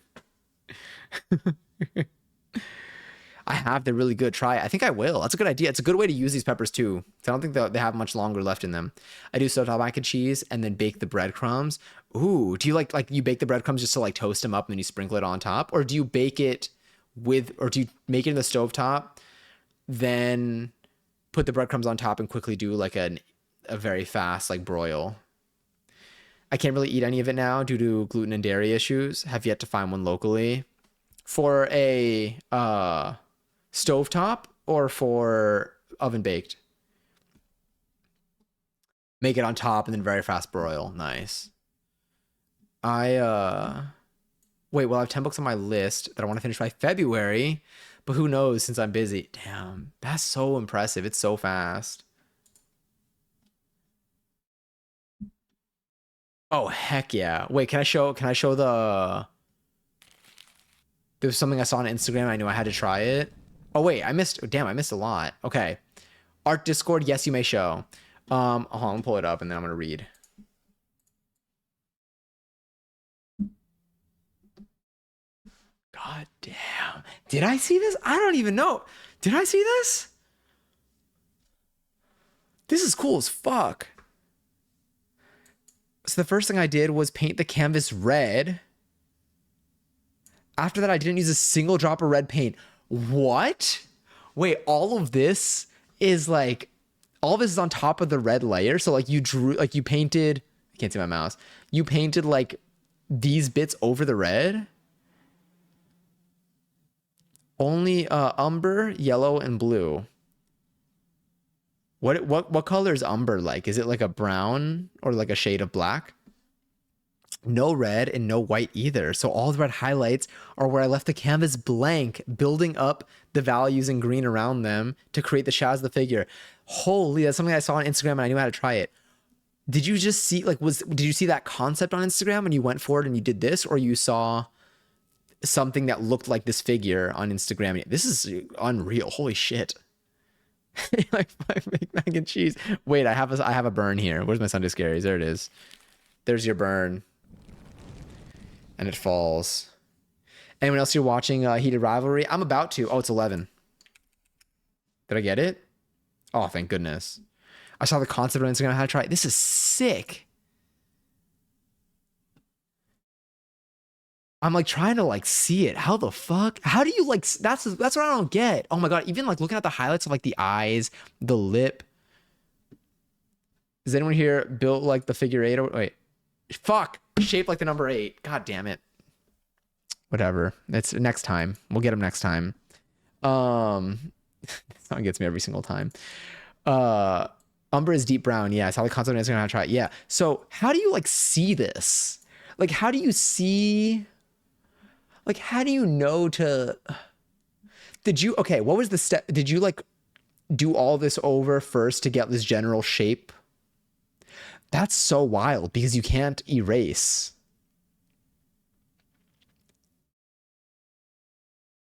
I have. They're really good. Try it. I think I will. That's a good idea. It's a good way to use these peppers too. I don't think they have much longer left in them. I do stovetop mac and cheese and then bake the breadcrumbs. Ooh, do you like you bake the breadcrumbs just to like toast them up and then you sprinkle it on top? Or do you bake it or do you make it in the stovetop, then put the breadcrumbs on top and quickly do like a very fast like broil? I can't really eat any of it now due to gluten and dairy issues. Have yet to find one locally. For a stovetop or for oven baked? Make it on top and then very fast broil. Nice. Wait, well, I have 10 books on my list that I want to finish by February, but who knows since I'm busy. Damn, that's so impressive. It's so fast. Oh, heck yeah. Wait, can I show the there was something I saw on Instagram. I knew I had to try it. Oh wait, I missed a lot. Okay. Art Discord, yes, you may show. Hold on, I'll pull it up and then I'm gonna read. God damn. Did I see this? I don't even know. Did I see this? This is cool as fuck. So the first thing I did was paint the canvas red. After that, I didn't use a single drop of red paint. What? Wait, all of this is on top of the red layer. So like you painted, I can't see my mouse. You painted like these bits over the red. Only umber, yellow, and blue. What color is umber like? Is it like a brown or like a shade of black? No red and no white either. So all the red highlights are where I left the canvas blank, building up the values in green around them to create the shadows of the figure. Holy, that's something I saw on Instagram and I knew how to try it. Did you just see did you see that concept on Instagram and you went for it and you did this, or you saw something that looked like this figure on Instagram? This is unreal. Holy shit. Like mac and cheese. Wait, I have a burn here. Where's my Sunday scaries? There it is. There's your burn. And it falls. Anyone else here watching Heated Rivalry? I'm about to. Oh, it's 11. Did I get it? Oh, thank goodness. I saw the concept on Instagram how to try it. This is sick. I'm like trying to like see it. How the fuck? How do you like? That's what I don't get. Oh my God. Even like looking at the highlights of like the eyes, the lip. Is anyone here built like the figure eight? Wait. Fuck. Shaped like the number 8. God damn it. Whatever. It's next time. We'll get them next time. This song gets me every single time. Uh, Umber is deep brown. Yeah, it's how the concept is gonna try it. Yeah. So how do you like see this? Like, how do you see? Like, how do you know to? Did you okay? What was the step? Did you like do all this over first to get this general shape? That's so wild because you can't erase.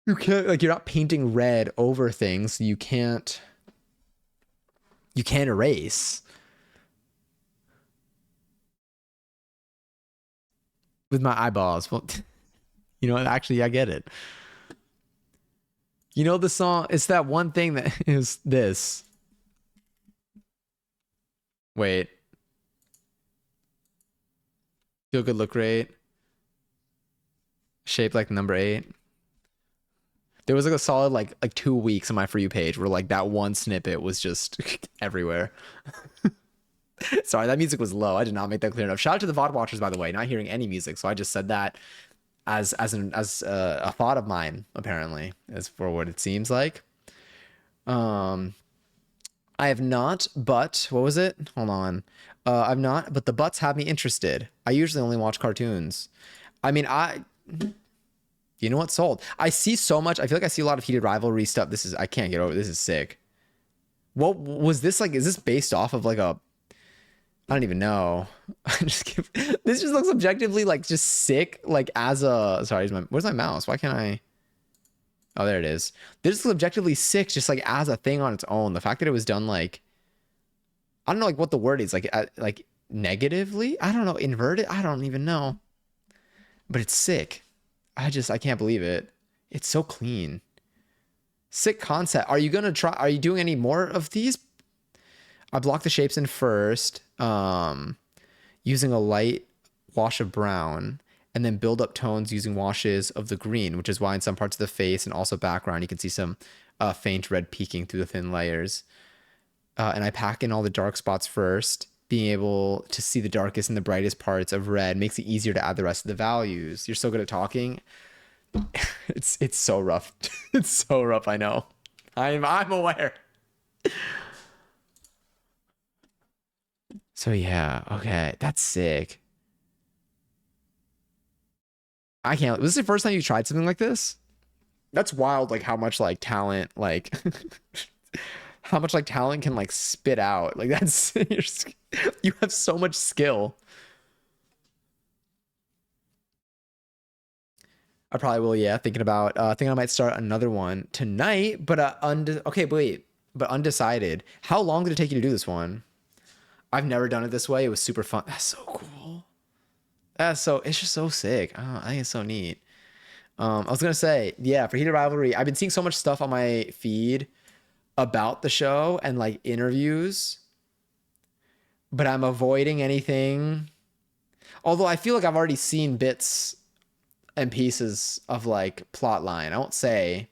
You can't like you're not painting red over things. You can't erase with my eyeballs. Well, you know, actually I get it. You know the song, it's that one thing that is this. Wait. Feel good, look great. Shaped like number 8. There was like a solid like 2 weeks on my For You page where like that one snippet was just everywhere. Sorry, that music was low. I did not make that clear enough. Shout out to the VOD watchers, by the way, not hearing any music. So I just said that as a thought of mine, apparently, as for what it seems like. Um, I have not, but what was it? Hold on. I've not, but the butts have me interested. I usually only watch cartoons. I mean, you know what? Sold. I see so much. I feel like I see a lot of heated rivalry stuff. I can't get over. This is sick. What was this like? Is this based off of like I don't even know. This just looks objectively like just sick. Like as a, sorry, where's my mouse? Why can't I? Oh, there it is. This is objectively sick, just like as a thing on its own. The fact that it was done like, I don't know like what the word is like negatively. I don't know, inverted. I don't even know. But it's sick. I can't believe it. It's so clean. Sick concept. Are you gonna try? Are you doing any more of these? I block the shapes in first, using a light wash of brown, and then build up tones using washes of the green, which is why in some parts of the face and also background, you can see some faint red peeking through the thin layers. And I pack in all the dark spots first. Being able to see the darkest and the brightest parts of red makes it easier to add the rest of the values. You're so good at talking. It's so rough. It's so rough. I know. I'm aware. So yeah, okay, that's sick. I can't. This is the first time you tried something like this? That's wild. Like how much like talent, like how much like talent can like spit out. Like that's you have so much skill. I probably will. Yeah, thinking I might start another one tonight. But okay, but wait, but undecided. How long did it take you to do this one? I've never done it this way. It was super fun. That's so cool. It's just so sick. Oh, I think it's so neat. I was gonna say, yeah, for Heated Rivalry, I've been seeing so much stuff on my feed about the show and like interviews, but I'm avoiding anything. Although I feel like I've already seen bits and pieces of like plot line. I won't say,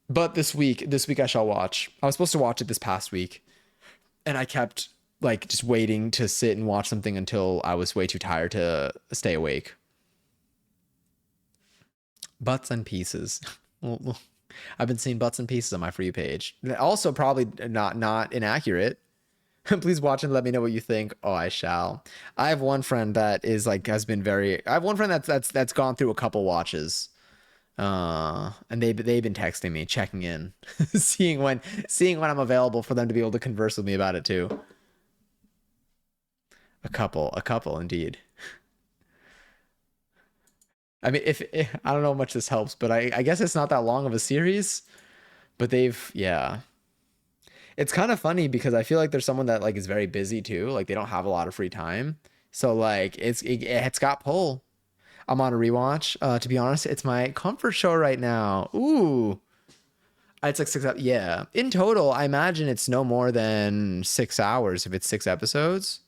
but this week I shall watch. I was supposed to watch it this past week, and I kept like just waiting to sit and watch something until I was way too tired to stay awake. Butts and pieces. I've been seeing butts and pieces on my For You page. Also, probably not inaccurate. Please watch and let me know what you think. Oh, I shall. I have one friend that is like has been very. I have one friend that's gone through a couple watches. And they've been texting me, checking in, seeing when I'm available for them to be able to converse with me about it too. A couple indeed. I mean, if I don't know how much this helps, but I guess it's not that long of a series. But yeah. It's kind of funny because I feel like there's someone that like is very busy too. Like they don't have a lot of free time. So like it's got pull. I'm on a rewatch. To be honest, it's my comfort show right now. Ooh. It's like yeah. In total, I imagine it's no more than 6 hours if it's 6 episodes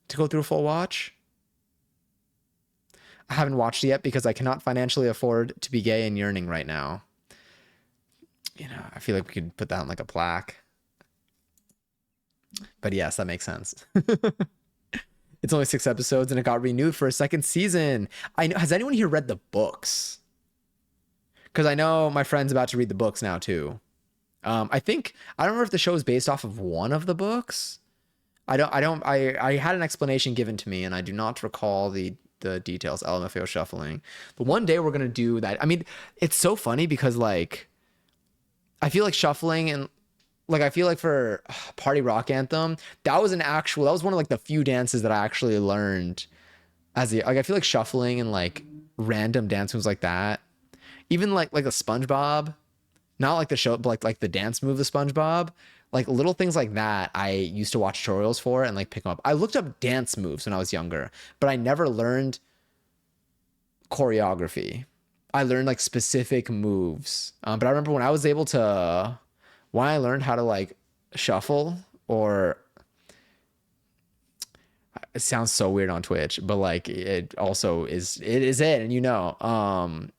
to go through a full watch. I haven't watched it yet because I cannot financially afford to be gay and yearning right now. You know, I feel like we could put that on like a plaque. But yes, that makes sense. It's only 6 episodes and it got renewed for a second season. I know. Has anyone here read the books? because I know my friend's about to read the books now too. I don't remember if the show is based off of one of the books. I had an explanation given to me and I do not recall the details. LMFAO shuffling. But one day we're gonna do that. I mean, it's so funny because like I feel like shuffling and like I feel like for Party Rock Anthem, that was one of like the few dances that I actually learned as like I feel like shuffling and like random dance moves like that. Even like a SpongeBob, not like the show, but like the dance move of SpongeBob, like little things like that. I used to watch tutorials for and like pick them up. I looked up dance moves when I was younger, but I never learned choreography. I learned like specific moves. But I remember when I learned how to like shuffle, or it sounds so weird on Twitch, but like it also is it, and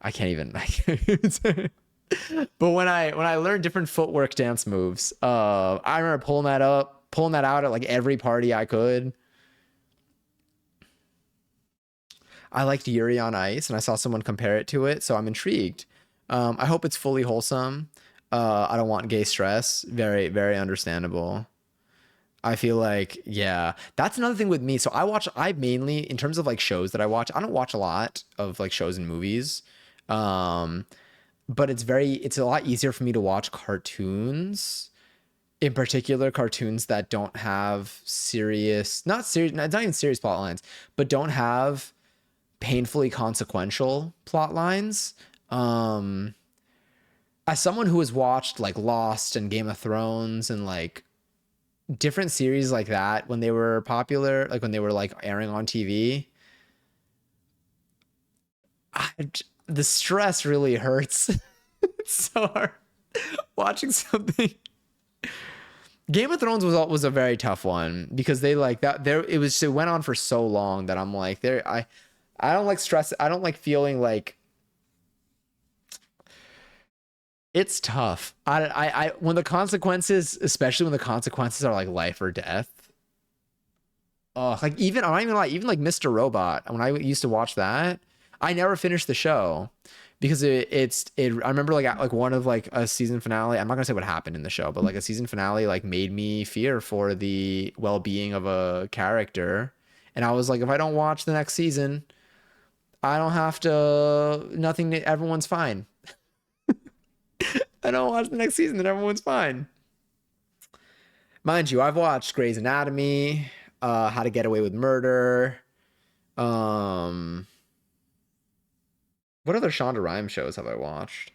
I can't even. I can't even say it. But when I learned different footwork dance moves, I remember pulling that out at like every party I could. I liked Yuri on Ice, and I saw someone compare it to it, so I'm intrigued. I hope it's fully wholesome. I don't want gay stress. Very, very understandable. I feel like, yeah, that's another thing with me. So I mainly, in terms of like shows that I watch, I don't watch a lot of like shows and movies. Um, but it's a lot easier for me to watch cartoons, in particular cartoons that don't have not even serious plot lines, but don't have painfully consequential plot lines. As someone who has watched like Lost and Game of Thrones and like different series like that when they were popular, like when they were like airing on TV, I, the stress really hurts. It's so hard watching something. Game of Thrones was a very tough one because they like that there it went on for so long that I'm like I don't like stress. I don't like feeling like it's tough. When the consequences, especially when the consequences are like life or death. Oh, like even I'm not even like even like Mr. Robot. When I used to watch that, I never finished the show because I remember like one of like a season finale. I'm not gonna say what happened in the show, but like a season finale like made me fear for the well-being of a character, and I was like, if I don't watch the next season, I don't have to. Nothing. Everyone's fine. I don't watch the next season, then everyone's fine. Mind you, I've watched Grey's Anatomy, How to Get Away with Murder. Um, what other Shonda Rhimes shows have I watched?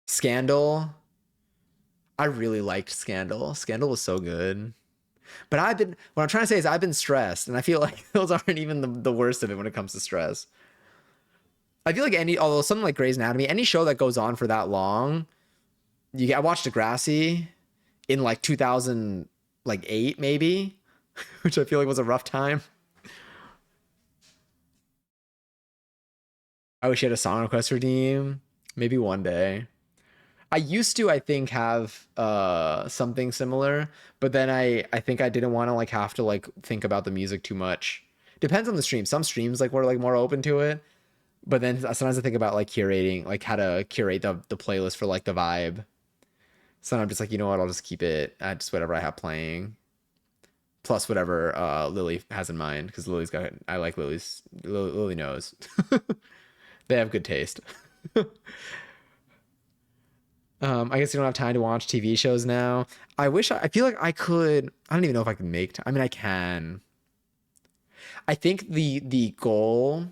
Scandal. I really liked Scandal. Scandal was so good. But what I'm trying to say is I've been stressed, and I feel like those aren't even the worst of it when it comes to stress. I feel like although something like Grey's Anatomy, any show that goes on for that long, I watched Degrassi in like 2008 maybe, which I feel like was a rough time. I wish you had a song request redeem. Maybe one day. I used to, I think, have something similar, but then I think I didn't want to like have to like think about the music too much. Depends on the stream. Some streams like were like more open to it, but then sometimes I think about like curating, like how to curate the playlist for like the vibe. So I'm just like, you know what, I'll just keep it at just whatever I have playing. Plus whatever Lily has in mind, because I like Lily knows. They have good taste. I guess you don't have time to watch TV shows now. I feel like I could. I don't even know if I can make time. I mean, I can. I think the goal.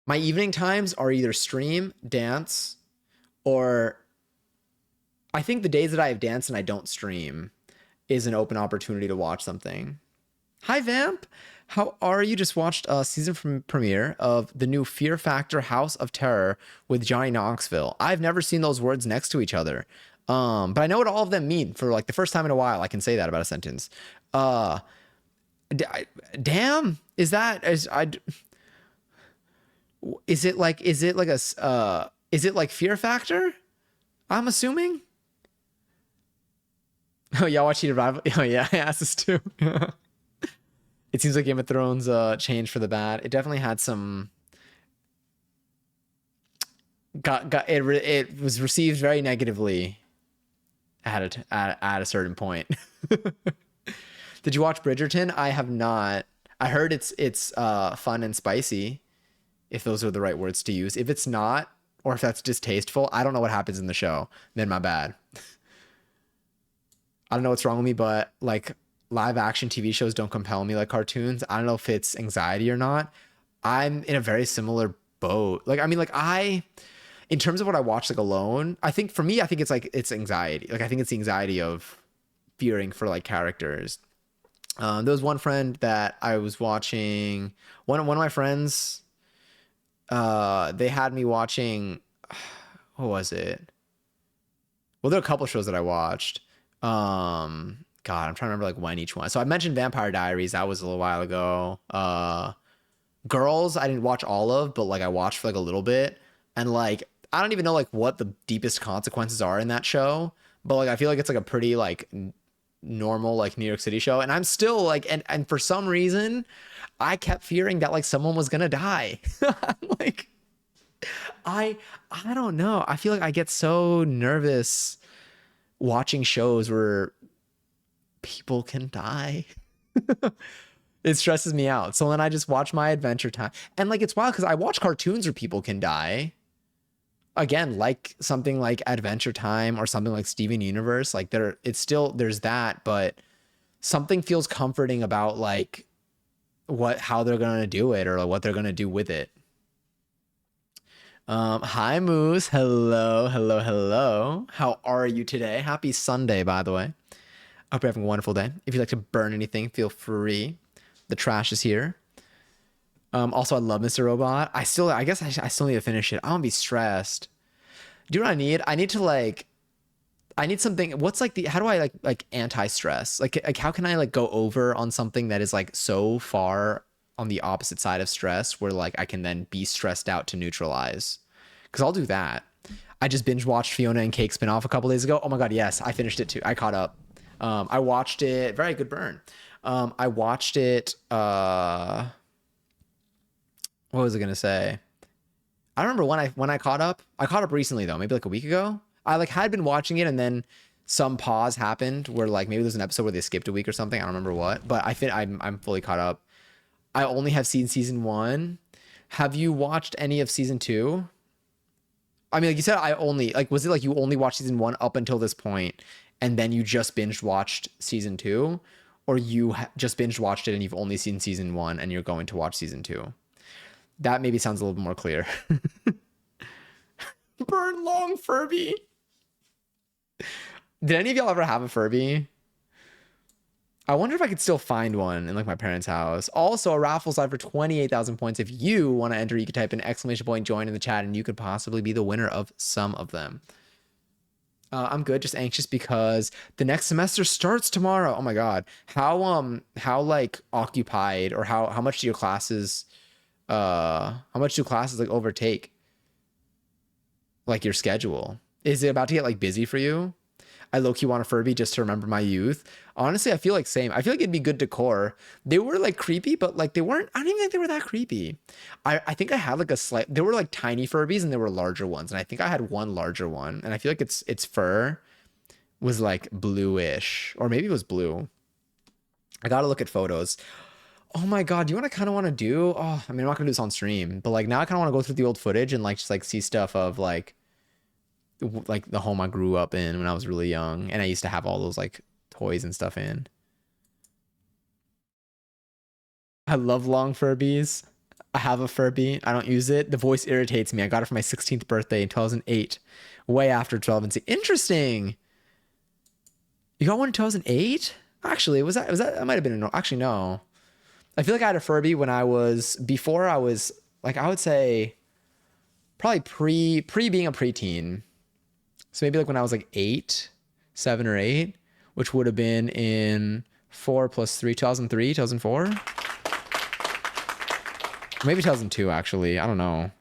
My evening times are either stream, dance, or I think the days that I have dance and I don't stream is an open opportunity to watch something. Hi Vamp, how are you? Just watched a season premiere of the new Fear Factor House of Terror with Johnny Knoxville. I've never seen those words next to each other. But I know what all of them mean for like the first time in a while. I can say that about a sentence. Uh, damn, is it like Fear Factor? I'm assuming. Oh, y'all watch Heated Rival? Oh yeah, I asked this too. It seems like Game of Thrones changed for the bad. It definitely had some it was received very negatively at a certain point. Did you watch Bridgerton? I have not. I heard it's fun and spicy, if those are the right words to use. If it's not, or if that's distasteful, I don't know what happens in the show. Then my bad. I don't know what's wrong with me, but like live action TV shows don't compel me like cartoons. I don't know if it's anxiety or not. I'm in a very similar boat. Like, I mean, like in terms of what I watch like alone, I think for me, I think it's like it's anxiety. Like I think it's the anxiety of fearing for like characters. There was one friend that I was watching. One of my friends, they had me watching. What was it? Well, there are a couple shows that I watched. God, I'm trying to remember like when each one. So I mentioned Vampire Diaries. That was a little while ago. Girls, I didn't watch all of, but like I watched for like a little bit, and like I don't even know like what the deepest consequences are in that show, but like I feel like it's like a pretty like normal like New York City show, and I'm still like, and for some reason, I kept fearing that like someone was gonna die. Like I I don't know. I feel like I get so nervous watching shows where people can die. It stresses me out. So then I just watch my Adventure Time. And like it's wild because I watch cartoons where people can die. Again, like something like Adventure Time or something like Steven Universe. Like it's still there's that, but something feels comforting about like how they're gonna do it or like what they're gonna do with it. Hi Moose. Hello, hello, hello. How are you today? Happy Sunday, by the way. I hope you're having a wonderful day. If you'd like to burn anything, feel free. The trash is here. Also, I love Mr. Robot. I guess I still need to finish it. I don't be stressed. Do you know what I need? I need something. What's like how do I like anti-stress? Like how can I like go over on something that is like so far on the opposite side of stress where like I can then be stressed out to neutralize? Because I'll do that. I just binge watched Fiona and Cake spinoff a couple days ago. Oh my god, yes, I finished it too. I caught up. I watched it. Very good burn. I watched it. What was I gonna say? I don't remember when I caught up. I caught up recently though, maybe like a week ago. I like had been watching it and then some pause happened where like maybe there's an episode where they skipped a week or something. I don't remember what, but I'm fully caught up. I only have seen season 1. Have you watched any of season 2? I mean, like you said, I only like was it like you only watched season 1 up until this point, and then you just binge watched season 2, or you just binge watched it and you've only seen season 1 and you're going to watch season 2? That maybe sounds a little bit more clear. Burn long Furby. Did any of y'all ever have a Furby? I wonder if I could still find one in like my parents' house. Also, a raffle's live for 28,000 points. If you want to enter, you could type in exclamation point join in the chat and you could possibly be the winner of some of them. I'm good, just anxious because the next semester starts tomorrow. Oh my god. How like occupied or how much do your classes how much do classes like overtake like your schedule? Is it about to get like busy for you? I low-key want a Furby just to remember my youth. Honestly, I feel like same. I feel like it'd be good decor. They were like creepy, but like they weren't, I don't even think they were that creepy. I think I had like a slight, there were like tiny Furbies and there were larger ones. And I think I had one larger one. And I feel like its fur was like bluish, or maybe it was blue. I gotta look at photos. Oh my god, do you want to do? Oh, I mean, I'm not gonna do this on stream, but like now I kind of want to go through the old footage and like just like see stuff of like the home I grew up in when I was really young, and I used to have all those like toys and stuff in. I love long Furbies. I have a Furby. I don't use it. The voice irritates me. I got it for my 16th birthday in 2008, way after 12 and 6. Interesting. You got one in 2008? Actually, that might have been actually no. I feel like I had a Furby when I was before I was like I would say probably pre being a preteen. So maybe like when I was like 8, 7 or 8, which would have been in 4 plus 3, 2003, 2004. Maybe 2002 actually. I don't know.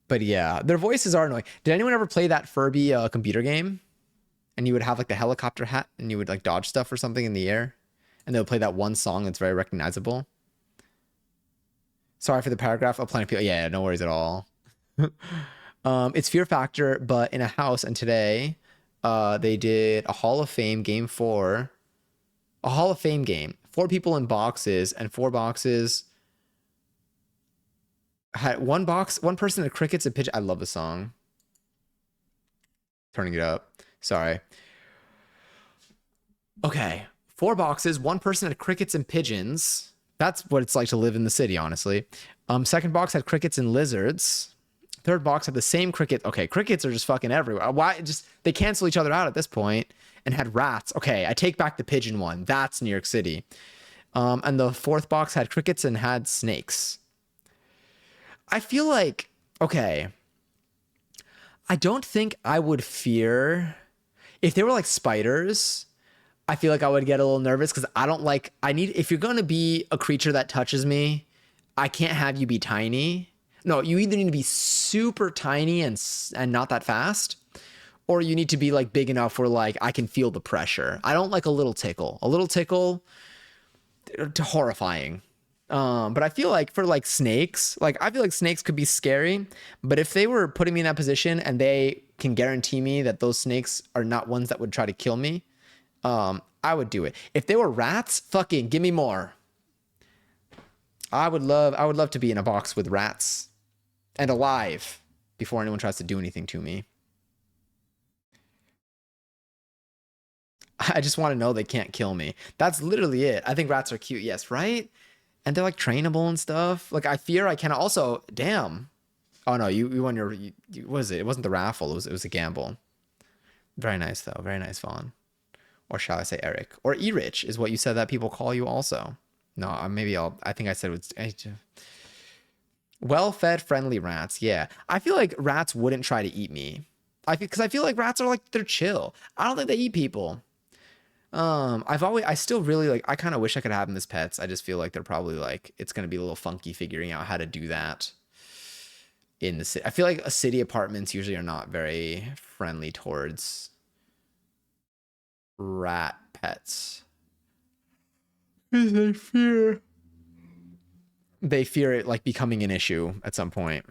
But yeah, their voices are annoying. Did anyone ever play that Furby computer game? and you would have like the helicopter hat and you would like dodge stuff or something in the air, and they would play that one song that's very recognizable. Sorry for the paragraph. Applying people. Yeah, no worries at all. It's Fear Factor, but in a house. And today, they did a Hall of Fame game 4, a Hall of Fame game. 4 people in boxes, and 4 boxes had one box. One person had crickets and pigeons. I love the song. Turning it up. Sorry. Okay, 4 boxes. One person had crickets and pigeons. That's what it's like to live in the city, honestly. Second box had crickets and lizards. Third box had the same cricket. Okay, crickets are just fucking everywhere. Why? Just they cancel each other out at this point. And had rats. Okay, I take back the pigeon one. That's New York City. And the 4th box had crickets and had snakes. I feel like, okay, I don't think I would fear if they were like spiders. I feel like I would get a little nervous because I don't like, if you're going to be a creature that touches me, I can't have you be tiny. No, you either need to be super tiny and not that fast, or you need to be like big enough where like I can feel the pressure. I don't like a little tickle. A little tickle, horrifying. But I feel like for like snakes, like I feel like snakes could be scary, but if they were putting me in that position and they can guarantee me that those snakes are not ones that would try to kill me, I would do it. If they were rats, fucking give me more. I would love to be in a box with rats and alive before anyone tries to do anything to me. I just want to know they can't kill me. That's literally it. I think rats are cute. Yes, right? And they're like trainable and stuff. Like I fear I can also, damn. Oh no, you won your, what was it? It wasn't the raffle. It was a gamble. Very nice though. Very nice, Vaughn. Or shall I say Eric? Or E-Rich is what you said that people call you also. No, I think I said it was, well-fed, friendly rats. Yeah. I feel like rats wouldn't try to eat me. Because I feel like rats are like, they're chill. I don't think they eat people. I still really like, I kind of wish I could have them as pets. I just feel like they're probably like, it's going to be a little funky figuring out how to do that in the city. I feel like city apartments usually are not very friendly towards rat pets. They fear it like becoming an issue at some point.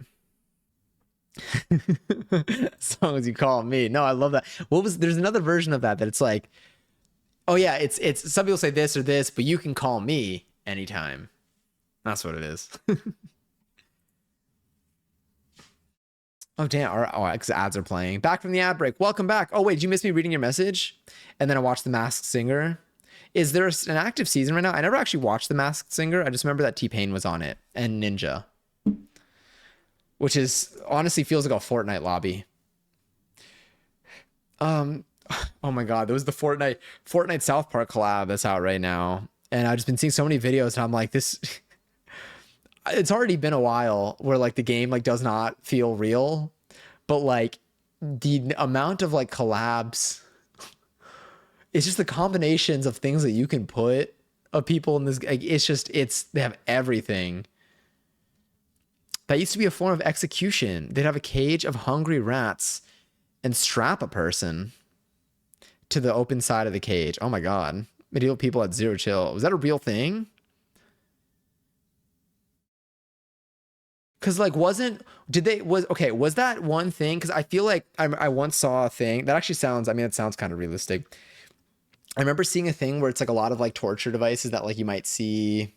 As long as you call me. No, I love that. There's another version of that it's like, oh yeah, it's some people say this or this, but you can call me anytime. That's what it is. Oh damn! Because ads are playing. Back from the ad break. Welcome back. Oh wait, did you miss me reading your message? And then I watched The Masked Singer. Is there an active season right now? I never actually watched The Masked Singer. I just remember that T-Pain was on it and Ninja, which is honestly feels like a Fortnite lobby. Oh my god, there was the Fortnite South Park collab that's out right now, and I've just been seeing so many videos, and I'm like, this. It's already been a while where like the game like does not feel real, but like the amount of like collabs, it's just the combinations of things that you can put of people in this. Like, they have everything. That used to be a form of execution. They'd have a cage of hungry rats and strap a person to the open side of the cage. Oh my god. Medieval people had zero chill. Was that a real thing? Because like was that one thing? Because I feel like I once saw a thing that actually sounds, it sounds kind of realistic. I remember seeing a thing where it's like a lot of like torture devices that like you might see,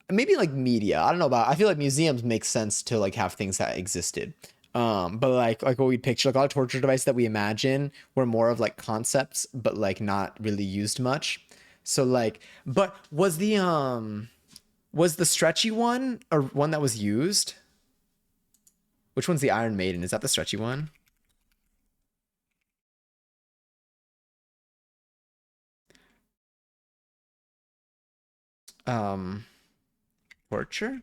maybe like media. I don't know I feel like museums make sense to like have things that existed. But like what we picture, like a lot of torture devices that we imagine were more of like concepts, but like not really used much. So like, but was the stretchy one or one that was used? Which one's the Iron Maiden? Is that the stretchy one? Torture?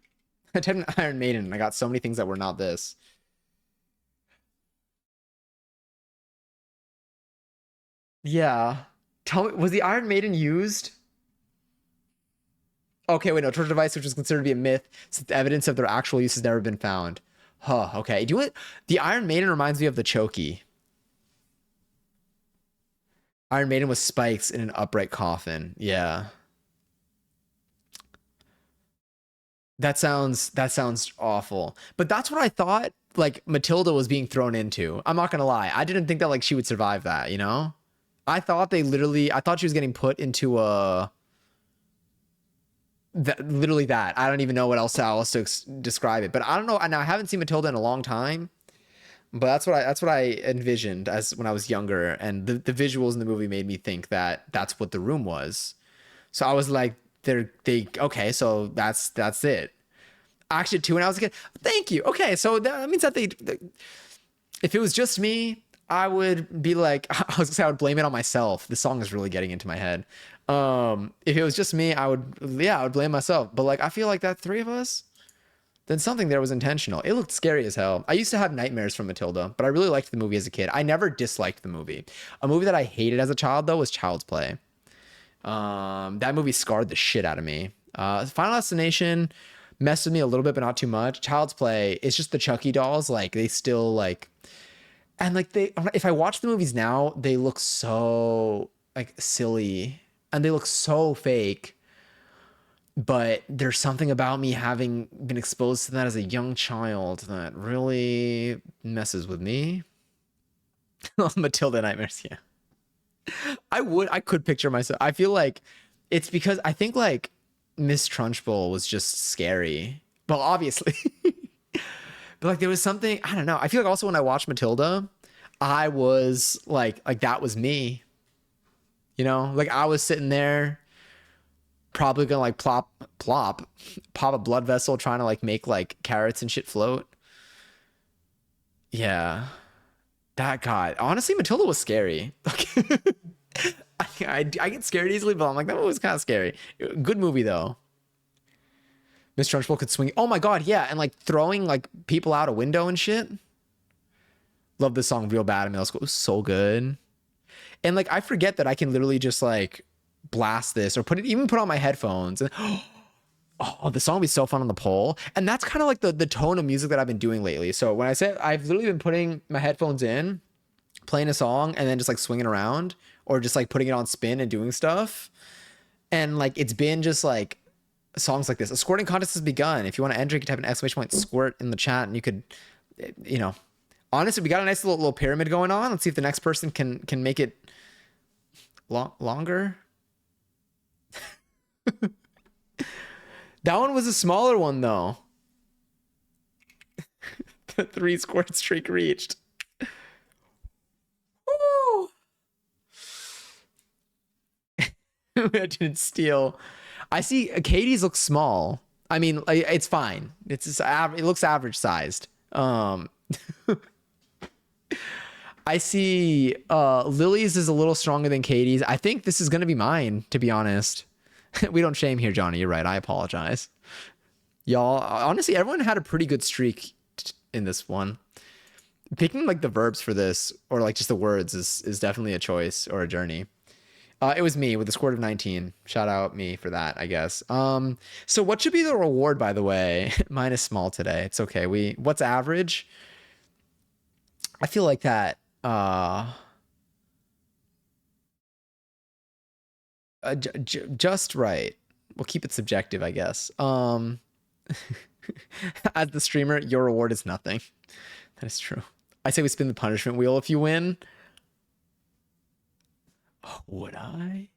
I typed in Iron Maiden and I got so many things that were not this. Yeah. Tell me, was the Iron Maiden used? Okay, wait, no. Torture device, which is considered to be a myth, since the evidence of their actual use has never been found. Huh, okay. The Iron Maiden reminds me of the Chokey. Iron Maiden with spikes in an upright coffin. Yeah. That sounds awful. But that's what I thought like Matilda was being thrown into. I'm not gonna lie. I didn't think that like she would survive that, you know? I thought she was getting put into a literally that. I don't even know what else to describe it. But I don't know. And I haven't seen Matilda in a long time. But that's what I envisioned as when I was younger, and the visuals in the movie made me think that that's what the room was. So I was like, they okay, so that's it. Actually, too, when I was a kid. Thank you. Okay, so that means that if it was just me, I would be like, I was gonna say I would blame it on myself. The song is really getting into my head. If it was just me, I would blame myself. But like, I feel like that three of us, then something there was intentional. It looked scary as hell. I used to have nightmares from Matilda, but I really liked the movie as a kid. I never disliked the movie. A movie that I hated as a child though was Child's Play. That movie scarred the shit out of me. Final Destination messed with me a little bit, but not too much. Child's Play, it's just the Chucky dolls. Like they still like, and like if I watch the movies now, they look so like silly and they look so fake. But there's something about me having been exposed to that as a young child that really messes with me. Matilda nightmares, yeah. I could picture myself. I feel like it's because I think like Miss Trunchbull was just scary. Well, obviously. But like there was something, I don't know. I feel like also when I watched Matilda, I was like that was me. You know? Like I was sitting there probably gonna like pop a blood vessel trying to like make like carrots and shit float. Yeah. That God. Honestly, Matilda was scary. I get scared easily, but I'm like, that was kind of scary. Good movie though. Miss Trunchbull could swing. Oh my God, yeah, and like throwing like people out a window and shit. Love this song real bad in middle school. It was so good. And like I forget that I can literally just like blast this or put on my headphones and oh, the song would be so fun on the pole. And that's kind of like the tone of music that I've been doing lately. So when I say I've literally been putting my headphones in, playing a song, and then just like swinging around or just like putting it on spin and doing stuff. And like it's been just like songs like this. A squirting contest has begun. If you want to enter, you can type an exclamation point squirt in the chat and you could, you know, honestly, we got a nice little pyramid going on. Let's see if the next person can make it longer. That one was a smaller one though. The 3 squirt streak reached. Woo! I didn't steal. I see Katie's looks small. I mean, it's fine. It's just, it looks average sized. I see Lily's is a little stronger than Katie's. I think this is gonna be mine, to be honest. We don't shame here, Johnny. You're right. I apologize. Y'all, honestly, everyone had a pretty good streak in this one. Picking like the verbs for this or like just the words is definitely a choice or a journey. It was me with a score of 19. Shout out me for that, I guess. So what should be the reward, by the way? Mine is small today. It's okay. What's average? I feel like that. Just right. We'll keep it subjective, I guess. As the streamer, your reward is nothing. That is true. I say we spin the punishment wheel if you win. Oh, would I?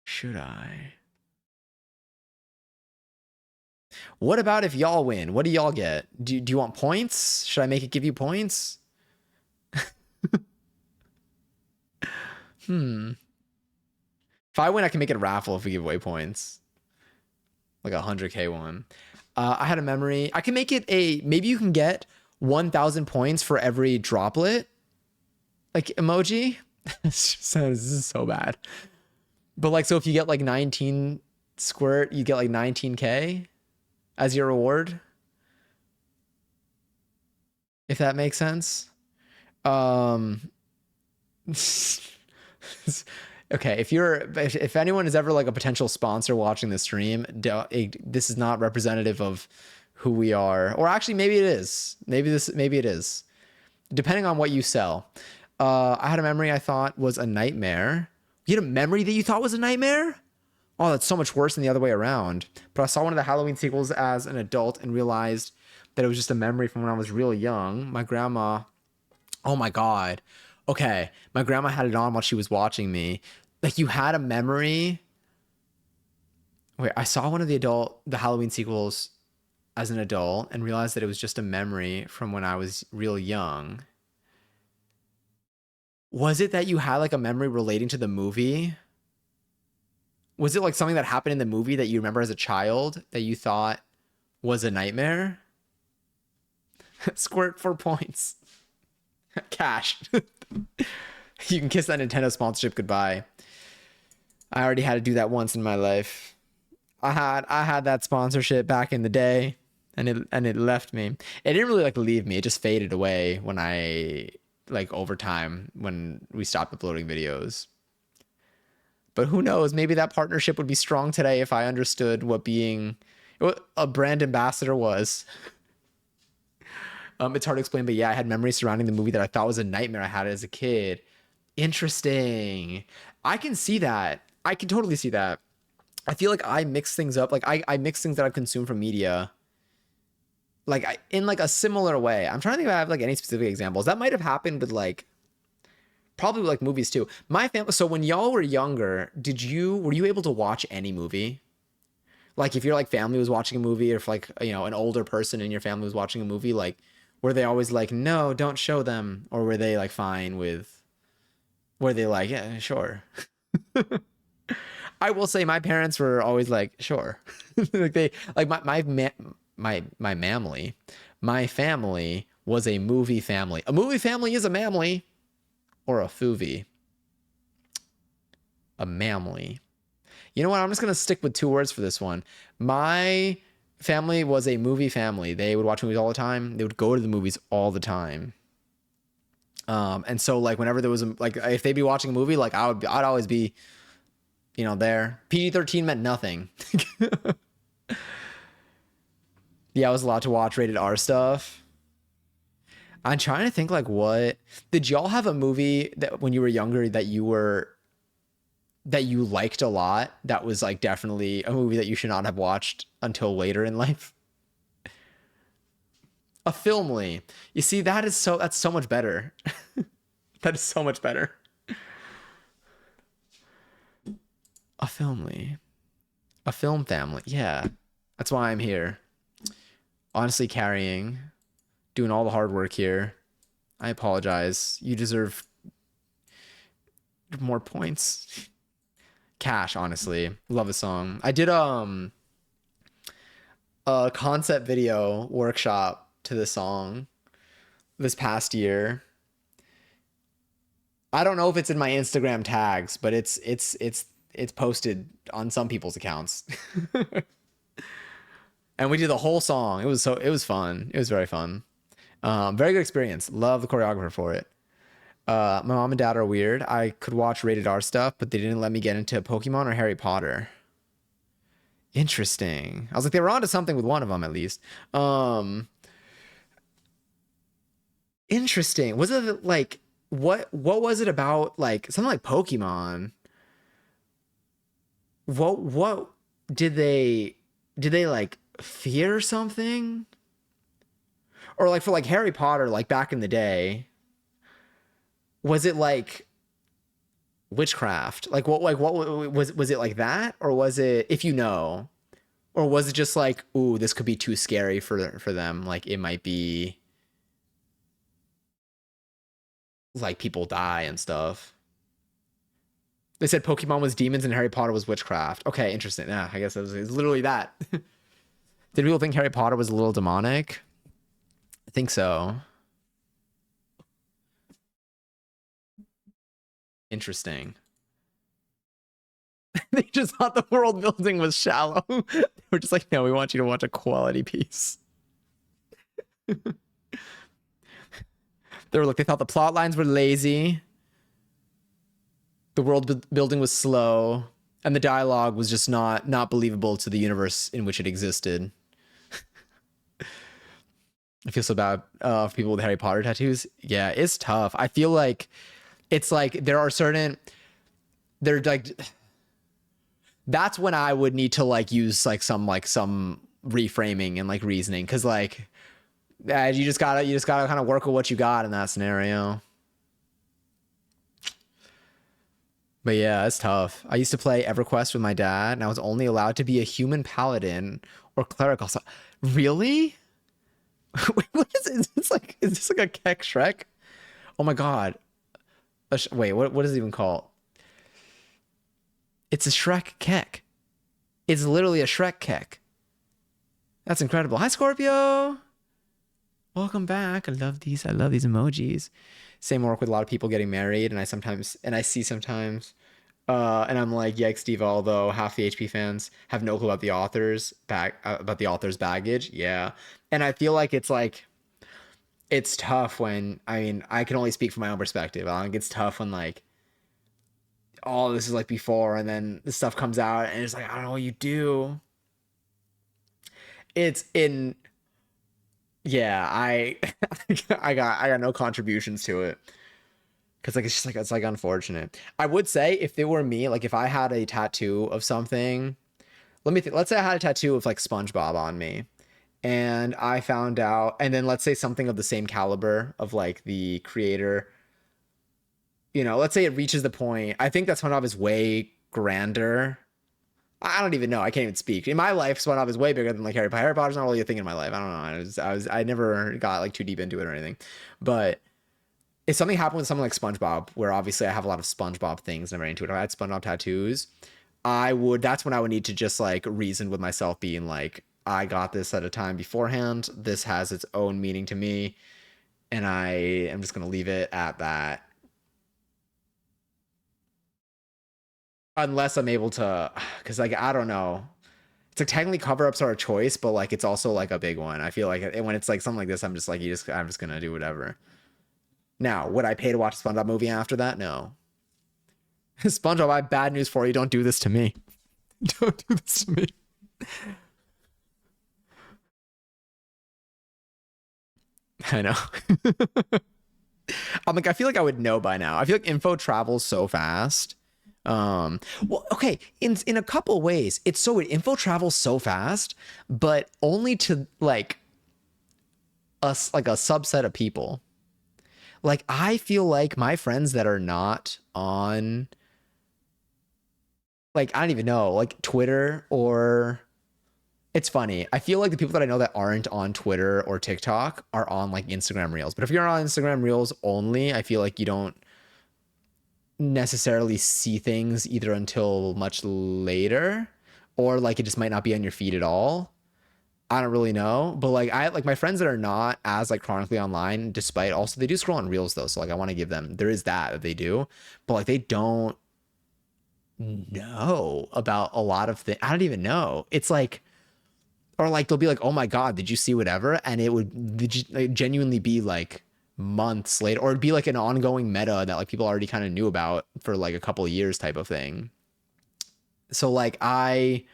Should I? What about if y'all win? What do y'all get? Do you want points? Should I make it give you points? If I win, I can make it a raffle if we give away points. Like a 100K one. I had a memory. I can make it maybe you can get 1,000 points for every droplet. Like emoji. This is so bad. But like, so if you get like 19 squirt, you get like 19K as your reward. If that makes sense. Okay, if anyone is ever like a potential sponsor watching the stream, this is not representative of who we are, or actually maybe it is. Maybe it is, depending on what you sell. I had a memory I thought was a nightmare. You had a memory that you thought was a nightmare? Oh, that's so much worse than the other way around. But I saw one of the Halloween sequels as an adult and realized that it was just a memory from when I was real young. My grandma, oh my God. Okay. My grandma had it on while she was watching me. Like, you had a memory. Wait, I saw one of the Halloween sequels as an adult and realized that it was just a memory from when I was real young. Was it that you had like a memory relating to the movie? Was it like something that happened in the movie that you remember as a child that you thought was a nightmare? Squirt 4 points. Cash. You can kiss that Nintendo sponsorship goodbye. I already had to do that once in my life. I had that sponsorship back in the day, and it left me. It didn't really like leave me. It just faded away when I like over time when we stopped uploading videos. But who knows? Maybe that partnership would be strong today if I understood what being a brand ambassador was. It's hard to explain, but yeah, I had memories surrounding the movie that I thought was a nightmare I had as a kid. Interesting. I can see that. I can totally see that. I feel like I mix things up. Like I mix things that I've consumed from media. Like in like a similar way. I'm trying to think if I have like any specific examples. That might have happened with like probably like movies too. My family. So when y'all were younger, were you able to watch any movie? Like if your like family was watching a movie, or if like an older person in your family was watching a movie, like were they always like, no, don't show them, or were they like fine with? Were they like, yeah, sure? I will say my parents were always like, sure. Like they like my family. My family was a movie family. A movie family is a mamily or a foovie. A mamily. You know what? I'm just going to stick with 2 words for this one. My family was a movie family. They would watch movies all the time. They would go to the movies all the time. And so like whenever there was like if they'd be watching a movie, like I'd always be there. PG-13 meant nothing. Yeah, I was allowed to watch rated R stuff. I'm trying to think like what did y'all have a movie that when you were younger that you liked a lot that was like definitely a movie that you should not have watched until later in life? A filmly. You see, that's so much better. That is so much better. A filmly. A film family. Yeah. That's why I'm here. Honestly doing all the hard work here. I apologize. You deserve more points. Cash, honestly. Love the song. I did a concept video workshop to the song this past year. I don't know if it's in my Instagram tags, but it's posted on some people's accounts. And we did the whole song. It was fun. It was very fun. Very good experience. Love the choreographer for it. My mom and dad are weird. I could watch rated R stuff, but they didn't let me get into Pokemon or Harry Potter. Interesting. I was like, they were onto something with one of them at least. Interesting. Was it like what was it about like something like Pokemon? What did they like fear something? Or like for like Harry Potter, like back in the day, was it like witchcraft? Like what was it like that? Or was it, if you know, or was it just like, ooh, this could be too scary for them? Like it might be like people die and stuff. They said Pokemon was demons and Harry Potter was witchcraft. Okay, interesting. Yeah, I guess it was literally that. Did people think Harry Potter was a little demonic? I think so. Interesting. They just thought the world building was shallow. They were just like, no, we want you to watch a quality piece. They thought the plot lines were lazy. The world building was slow. And the dialogue was just not believable to the universe in which it existed. I feel so bad for people with Harry Potter tattoos. Yeah, it's tough. I feel like it's like there are certain they're like, that's when I would need to like use some reframing and like reasoning, because like you just gotta kind of work with what you got in that scenario. But yeah, it's tough. I used to play EverQuest with my dad, and I was only allowed to be a human paladin or cleric. Also, really? What is it? Is this like a Keck Shrek? Oh my god! Wait, what is it even called? It's a Shrek Keck. It's literally a Shrek Keck. That's incredible. Hi, Scorpio. Welcome back. I love these. I love these emojis. Same work with a lot of people getting married, and I see sometimes, and I'm like, yikes, Steve. Although half the HP fans have no clue about the author's baggage. Yeah, and I feel like it's tough when, I mean, I can only speak from my own perspective. I think it's tough when like all this is like before, and then the stuff comes out, and it's like, I don't know what you do. It's in Yeah, I got no contributions to it, because like it's like unfortunate. I would say if it were me, like if I had a tattoo of something, let me think. Let's say I had a tattoo of like SpongeBob on me, and I found out, and then let's say something of the same caliber of like the creator. Let's say it reaches the point. I think that SpongeBob is way grander. I don't even know. I can't even speak. In my life, SpongeBob is way bigger than like Harry Potter. Harry Potter's not really a thing in my life. I don't know. I never got like too deep into it or anything. But if something happened with something like SpongeBob, where obviously I have a lot of SpongeBob things and I'm very into it, if I had SpongeBob tattoos, that's when I would need to just like reason with myself, being like, I got this at a time beforehand. This has its own meaning to me, and I am just gonna leave it at that. Unless I'm able to, because like I don't know. It's like technically cover-ups are a choice, but like it's also like a big one. I feel like when it's like something like this, I'm just like, I'm just gonna do whatever. Now, would I pay to watch a SpongeBob movie after that? No. SpongeBob, I have bad news for you. Don't do this to me. Don't do this to me. I know. I'm like, I feel like I would know by now. I feel like info travels so fast. Well, okay, in a couple ways, it's so weird. Info travels so fast, but only to like us, like a subset of people. Like I feel like my friends that are not on, like, I don't even know, like Twitter, or it's funny. I feel like the people that I know that aren't on Twitter or TikTok are on like Instagram Reels. But if you're on Instagram Reels only, I feel like you don't necessarily see things either until much later, or like it just might not be on your feed at all. I don't really know, but like I like my friends that are not as like chronically online, despite also they do scroll on Reels though, so like I want to give them, there is that they do, but like they don't know about a lot of things. I don't even know. It's like, or like they'll be like, oh my god, did you see whatever? And it would like, genuinely be like months later, or it'd be like an ongoing meta that like people already kind of knew about for like a couple of years type of thing. So like I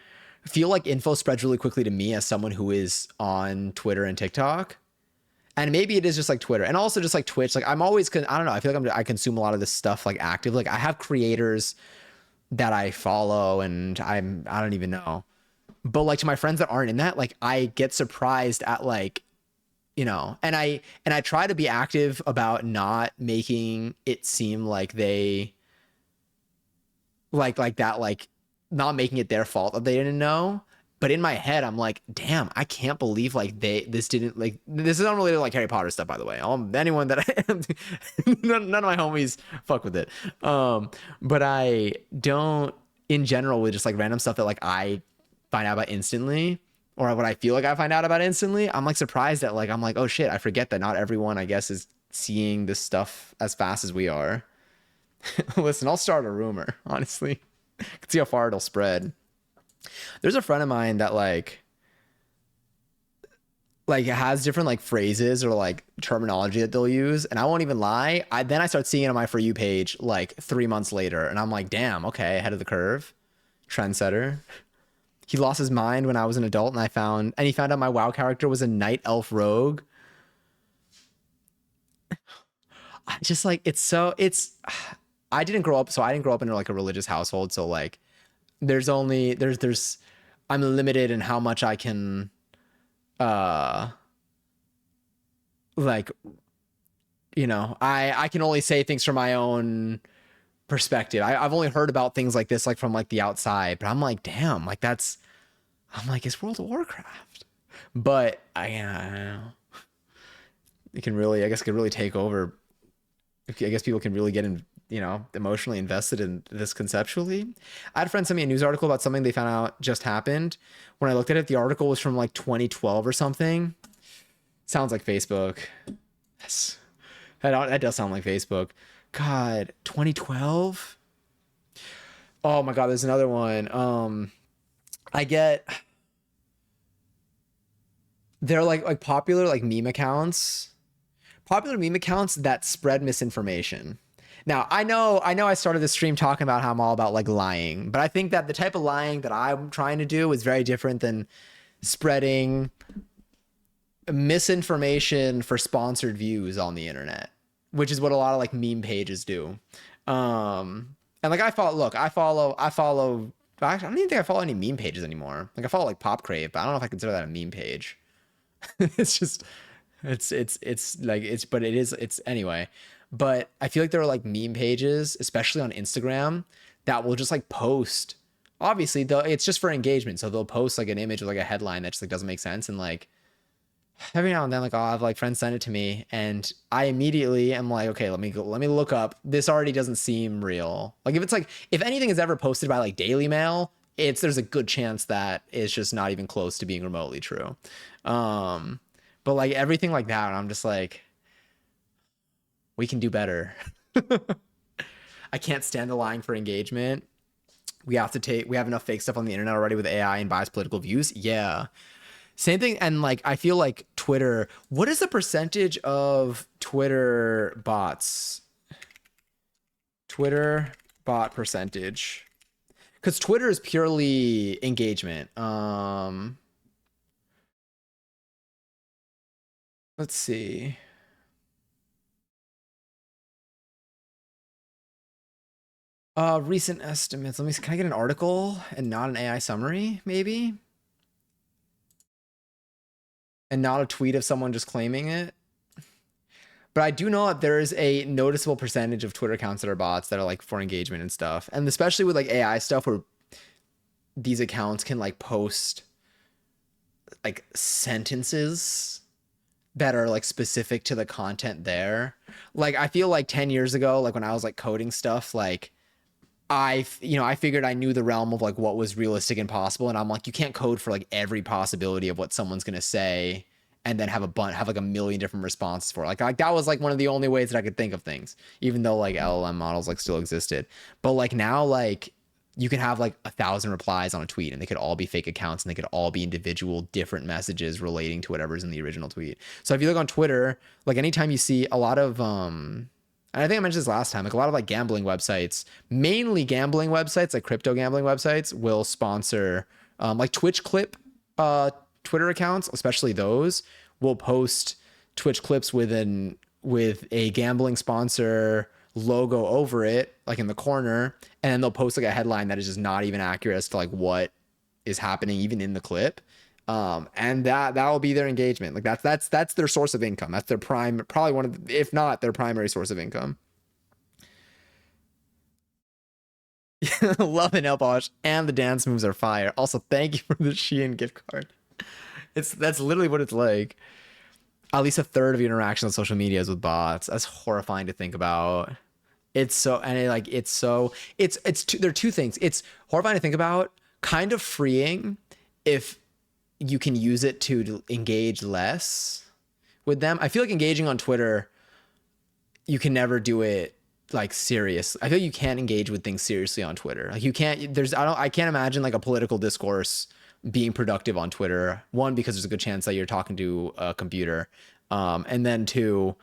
feel like info spreads really quickly to me as someone who is on Twitter and TikTok. And maybe it is just like Twitter and also just like Twitch. Like I'm always, I don't know. I feel like I consume a lot of this stuff like active. Like I have creators that I follow, and I don't even know. But like to my friends that aren't in that, like I get surprised at like, and I try to be active about not making it seem like they like that, like not making it their fault that they didn't know. But in my head, I'm like, damn, I can't believe like this didn't, like, this is unrelated to like Harry Potter stuff, by the way. Anyone that none of my homies fuck with it. But I don't, in general, with just like random stuff that like I find out about instantly, or what I feel like I find out about instantly, I'm like surprised that like I'm like, oh shit, I forget that not everyone, I guess, is seeing this stuff as fast as we are. Listen, I'll start a rumor, honestly. See how far it'll spread. There's a friend of mine that like has different like phrases or like terminology that they'll use, and I won't even lie. Then I start seeing it on my For You page like 3 months later, and I'm like, damn, okay, ahead of the curve, trendsetter. He lost his mind when I was an adult, and he found out my WoW character was a night elf rogue. I just like it's I didn't grow up, so I didn't grow up in like a religious household. So like there's I'm limited in how much I can uh like I can only say things from my own perspective. I've only heard about things like this like from like the outside, but I'm like, damn, like I'm like, it's World of Warcraft. But I don't know. It can really, I guess, it can really take over. I guess people can really get in, emotionally invested in this conceptually. I had a friend send me a news article about something they found out just happened. When I looked at it, the article was from like 2012 or something. Sounds like Facebook. Yes. That does sound like Facebook. God, 2012? Oh my God, there's another one. I get they're like popular like meme accounts. Popular meme accounts that spread misinformation. Now, I started this stream talking about how I'm all about like lying, but I think that the type of lying that I'm trying to do is very different than spreading misinformation for sponsored views on the internet, which is what a lot of like meme pages do. And like I follow I don't even think I follow any meme pages anymore. Like I follow like Pop Crave, but I don't know if I consider that a meme page. It's just it's like but it is it's anyway. But I feel like there are like meme pages, especially on Instagram, that will just like post. Obviously, though, it's just for engagement, so they'll post like an image with like a headline that just like doesn't make sense, and like every now and then, like I'll have like friends send it to me, and I immediately am like, okay, let me look up. This already doesn't seem real. Like if anything is ever posted by like Daily Mail, there's a good chance that it's just not even close to being remotely true. Um, but like everything like that, I'm just like, we can do better. I can't stand the lying for engagement. We have enough fake stuff on the internet already with AI and biased political views. Yeah. Same thing. And like, I feel like Twitter, what is the percentage of Twitter bots? Twitter bot percentage. Because Twitter is purely engagement. Let's see. Recent estimates. Let me see. Can I get an article and not an AI summary, maybe? And not a tweet of someone just claiming it? But I do know that there is a noticeable percentage of Twitter accounts that are bots that are like for engagement and stuff. And especially with like AI stuff where these accounts can like post like sentences that are like specific to the content there. Like I feel like 10 years ago, like when I was like coding stuff, like I figured I knew the realm of like what was realistic and possible, and I'm like, you can't code for like every possibility of what someone's gonna say, and then have like a million different responses for it. Like that was like one of the only ways that I could think of things, even though like LLM models like still existed. But like now, like you can have like 1,000 replies on a tweet, and they could all be fake accounts, and they could all be individual different messages relating to whatever's in the original tweet. So if you look on Twitter, like anytime you see a lot of and I think I mentioned this last time, like a lot of like gambling websites, mainly gambling websites, like crypto gambling websites, will sponsor like Twitch clip Twitter accounts, especially those, will post Twitch clips with a gambling sponsor logo over it, like in the corner, and then they'll post like a headline that is just not even accurate as to like what is happening even in the clip. And that will be their engagement. Like that's their source of income. That's their probably one of if not their primary source of income. Love and nail polish and the dance moves are fire. Also, thank you for the Shein gift card. That's literally what it's like. At least a third of your interactions on social media is with bots. That's horrifying to think about. It's so and it, like it's so it's two, there are two things. It's horrifying to think about, kind of freeing if you can use it to engage less with them. I feel like engaging on Twitter, you can never do it like serious. I feel like you can't engage with things seriously on Twitter. Like you can't, I can't imagine like a political discourse being productive on Twitter. One, because there's a good chance that you're talking to a computer. And then two,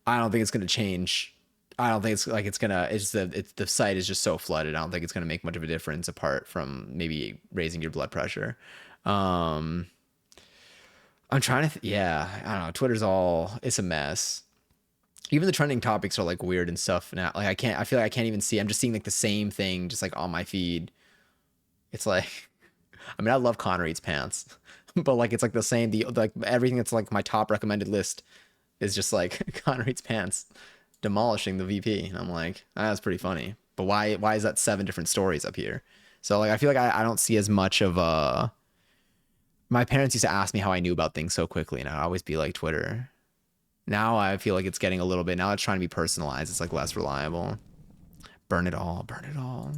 I don't think it's going to change. I don't think the site is just so flooded. I don't think it's going to make much of a difference apart from maybe raising your blood pressure. I'm trying to, yeah, I don't know. It's a mess. Even the trending topics are like weird and stuff now. Like I feel like I can't even see. I'm just seeing like the same thing just like on my feed. It's like, I mean, I love Connor Eats Pants, but like it's like the same. The like everything that's like my top recommended list is just like Connor Eats Pants demolishing the VP. And I'm like, that's pretty funny. But why is that 7 different stories up here? So like I feel like I don't see as much of my parents used to ask me how I knew about things so quickly, and I'd always be like Twitter. Now I feel like it's getting a little bit, now it's trying to be personalized. It's like less reliable. Burn it all, burn it all.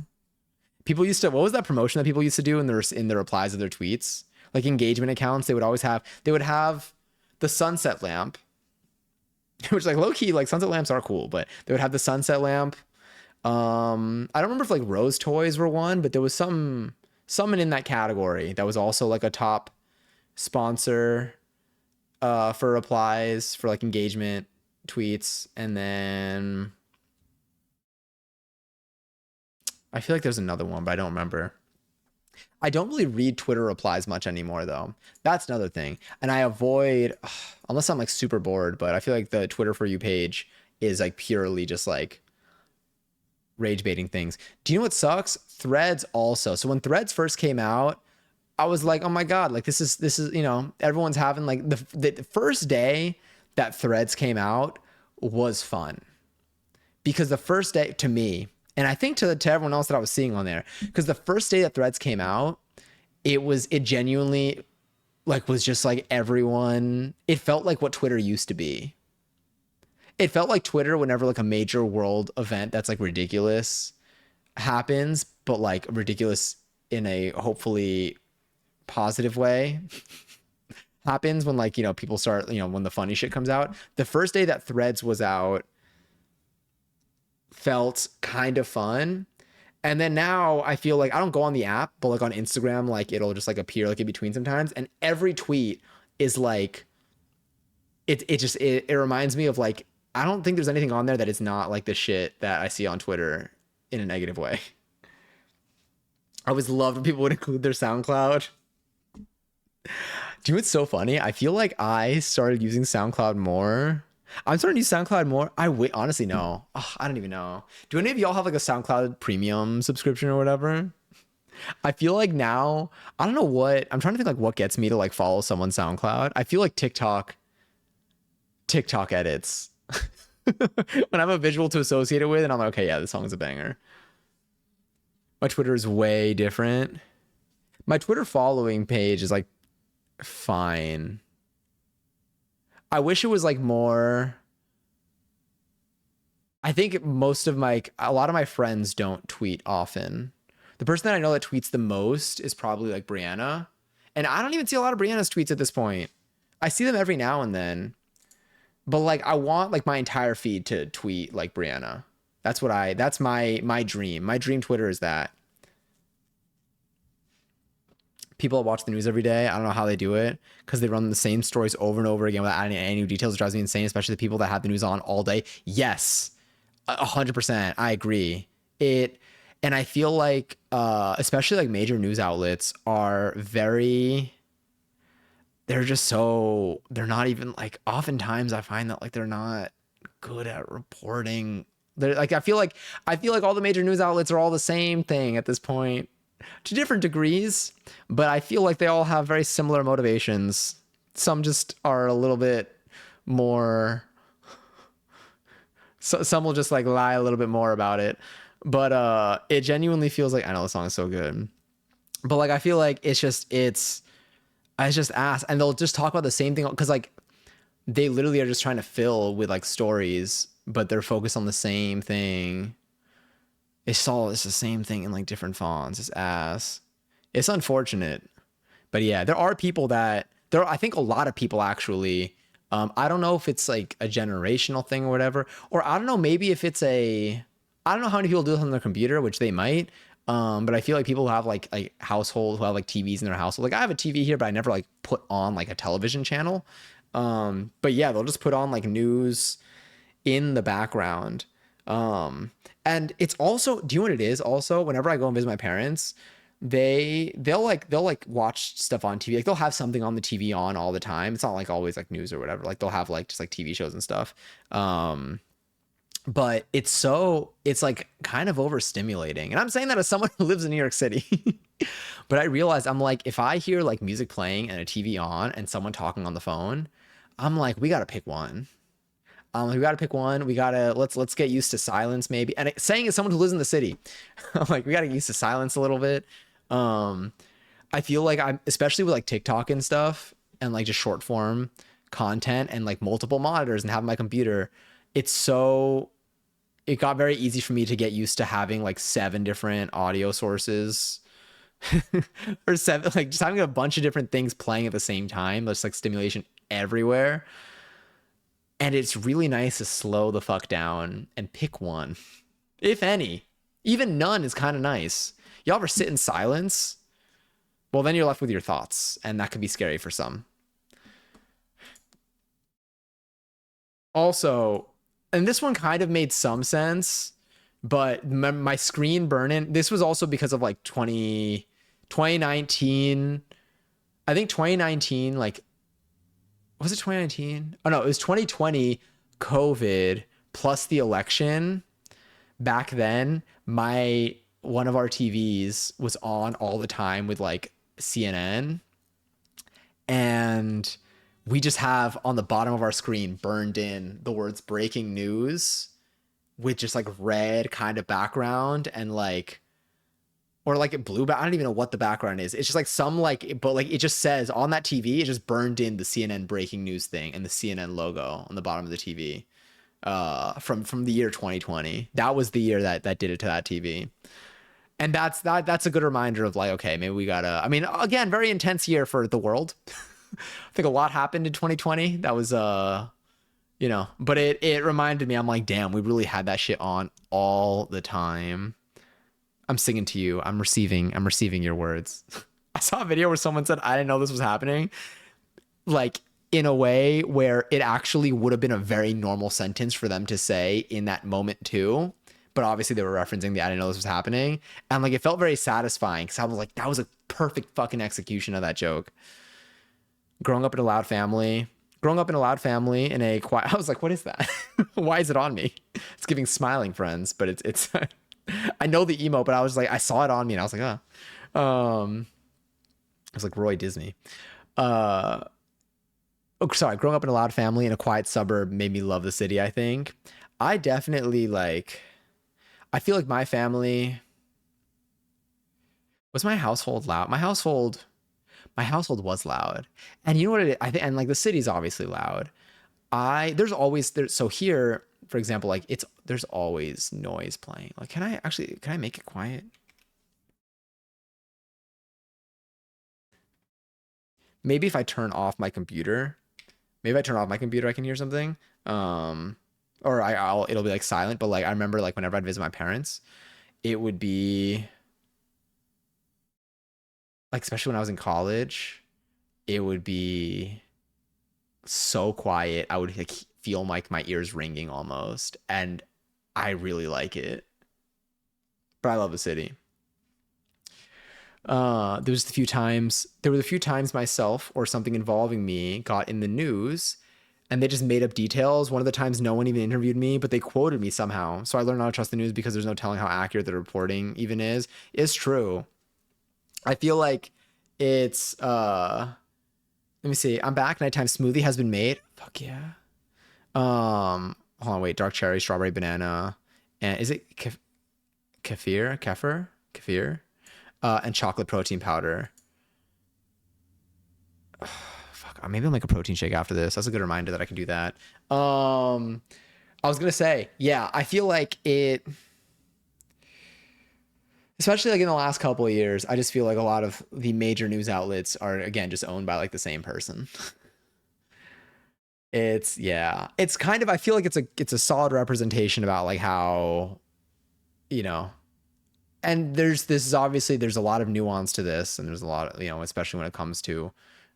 People used to, what was that promotion that people used to do in their replies of their tweets? Like engagement accounts, they would have the sunset lamp, which like low key, like sunset lamps are cool, but they would have the sunset lamp. I don't remember if like Rose toys were one, but there was someone in that category that was also like a top sponsor for replies for like engagement tweets. And then I feel like there's another one, but I don't remember. I don't really read Twitter replies much anymore though. That's another thing. And I avoid, unless I'm like super bored, but I feel like the Twitter For You page is like purely just like rage baiting things. Do you know what sucks? Threads also. So when Threads first came out, I was like, oh my God, like this is, you know, everyone's having like the first day that Threads came out was fun. Because the first day to me, and I think to everyone else that I was seeing on there, because the first day that Threads came out, it genuinely like was just like everyone, it felt like what Twitter used to be. It felt like Twitter whenever like a major world event that's like ridiculous happens, but like ridiculous in a hopefully positive way happens when like, you know, people start, you know, when the funny shit comes out. The first day that Threads was out felt kind of fun. And then now I feel like I don't go on the app, but like on Instagram, like it'll just like appear like in between sometimes. And every tweet is like, it reminds me of like, I don't think there's anything on there that is not like the shit that I see on Twitter in a negative way. I always loved when people would include their SoundCloud. Do you know what's so funny? I feel like I started using SoundCloud more. I'm starting to use SoundCloud more. Honestly, no. Ugh, I don't even know. Do any of y'all have like a SoundCloud premium subscription or whatever? I feel like now, I don't know what, I'm trying to think like what gets me to like follow someone's SoundCloud. I feel like TikTok edits. When I have a visual to associate it with, and I'm like, okay, yeah, this song's a banger. My Twitter is way different. My Twitter following page is like fine. I wish it was like more. I think a lot of my friends don't tweet often. The person that I know that tweets the most is probably like Brianna. And I don't even see a lot of Brianna's tweets at this point. I see them every now and then. But like I want like my entire feed to tweet like Brianna. That's my dream. My dream Twitter is that. People that watch the news every day, I don't know how they do it because they run the same stories over and over again without adding any new details. It drives me insane, especially the people that have the news on all day. Yes, 100%. I agree. And I feel like, especially like major news outlets are they're not even like, oftentimes I find that like they're not good at reporting. They're like, I feel like all the major news outlets are all the same thing at this point to different degrees, but I feel like they all have very similar motivations. Some just are a little bit more, so some will just like lie a little bit more about it, but it genuinely feels like, I know the song is so good, but like I feel like I just ask, and they'll just talk about the same thing because like they literally are just trying to fill with like stories, but they're focused on the same thing. It's the same thing in like different fonts. It's ass. It's unfortunate, but yeah, I think a lot of people actually. I don't know if it's like a generational thing or whatever, or I don't know, maybe if it's I don't know how many people do this on their computer, which they might. But I feel like people who have like household who have like TVs in their household. Like I have a TV here, but I never like put on like a television channel. But yeah, they'll just put on like news in the background. And it's also, do you know what it is? Also, whenever I go and visit my parents, they'll watch stuff on TV. Like they'll have something on the TV on all the time. It's not like always like news or whatever. Like they'll have like just like TV shows and stuff. But it's like kind of overstimulating. And I'm saying that as someone who lives in New York City. But I realized I'm like, if I hear like music playing and a TV on and someone talking on the phone, I'm like, we gotta pick one. We gotta pick one. We gotta let's get used to silence maybe. And saying as someone who lives in the city, I'm like, we gotta get used to silence a little bit. Um, I feel like I'm especially with like TikTok and stuff and like just short form content and like multiple monitors and having my computer. It's so it got very easy for me to get used to having like 7 different audio sources or 7 like just having a bunch of different things playing at the same time. There's like stimulation everywhere. And it's really nice to slow the fuck down and pick one, if any. Even none is kind of nice. Y'all ever sit in silence? Well, then you're left with your thoughts, and that can be scary for some. Also, and this one kind of made some sense, but my screen burning, this was also because of like 2019. I think 2019, like, was it 2019? Oh no, it was 2020 COVID plus the election. Back then, my one of our TVs was on all the time with like CNN, and we just have on the bottom of our screen burned in the words breaking news with just like red kind of background and like or like it blue, but I don't even know what the background is. It's just like some like, but like it just says on that TV, it just burned in the CNN breaking news thing and the CNN logo on the bottom of the TV. From the year 2020. That was the year that did it to that TV. And that's a good reminder of like, okay, maybe we gotta. I mean, again, very intense year for the world. I think a lot happened in 2020. That was but it reminded me. I'm like, damn, we really had that shit on all the time. I'm singing to you. I'm receiving your words. I saw a video where someone said, I didn't know this was happening. Like in a way where it actually would have been a very normal sentence for them to say in that moment too. But obviously they were referencing the I didn't know this was happening. And like it felt very satisfying because I was like, that was a perfect fucking execution of that joke. Growing up in a loud family in a quiet, I was like, what is that? Why is it on me? It's giving smiling friends, but it's I know the emo, but I was like, I saw it on me and I was like, I was like Roy Disney. Growing up in a loud family in a quiet suburb made me love the city, I think. I definitely I feel like my family was my household loud. My household was loud. And you know what I think, and like the city's obviously loud. So here, for example, like there's always noise playing. Like, can I make it quiet? Maybe if I turn off my computer, I can hear something. Or it'll be like silent, but like I remember like whenever I'd visit my parents, it would be like, especially when I was in college, it would be so quiet. I would like feel like my ears ringing almost. And I really like it. But I love the city. There were a few times myself or something involving me got in the news and they just made up details. One of the times no one even interviewed me, but they quoted me somehow. So I learned not to trust the news because there's no telling how accurate the reporting even is. It's true. I feel like it's let me see. I'm back. Nighttime smoothie has been made. Fuck yeah. Hold on, wait. Dark cherry, strawberry, banana, and is it kefir, and chocolate protein powder. Fuck. Maybe I'll make a protein shake after this. That's a good reminder that I can do that. I was gonna say, yeah. I feel like it. Especially like in the last couple of years, I just feel like a lot of the major news outlets are again just owned by like the same person. It's kind of I feel like it's a solid representation about like how, you know, and there's a lot of nuance to this, and there's a lot of, especially when it comes to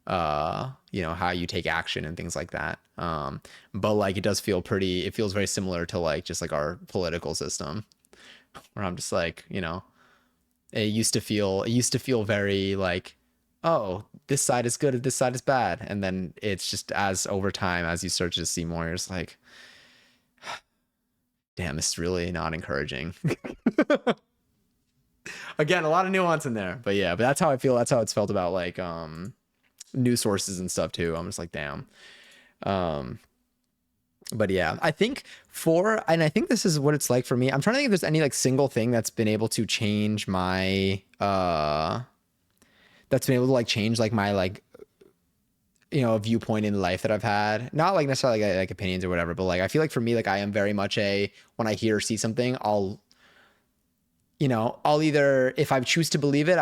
how you take action and things like that. But like it feels very similar to like just like our political system, where I'm just like, It used to feel very like, oh, this side is good, this side is bad. And then it's just as over time, as you start to see more, it's like, damn, this is really not encouraging. Again, a lot of nuance in there, but yeah, but that's how I feel. That's how it's felt about like news sources and stuff too. I'm just like, damn. Um, but yeah, I think and I think this is what it's like for me. I'm trying to think if there's any like single thing that's been able to change my that's been able to like change like my like viewpoint in life that I've had. Not like necessarily like opinions or whatever, but like I feel like for me, like I am very much when I hear or see something, I'll either, if I choose to believe it,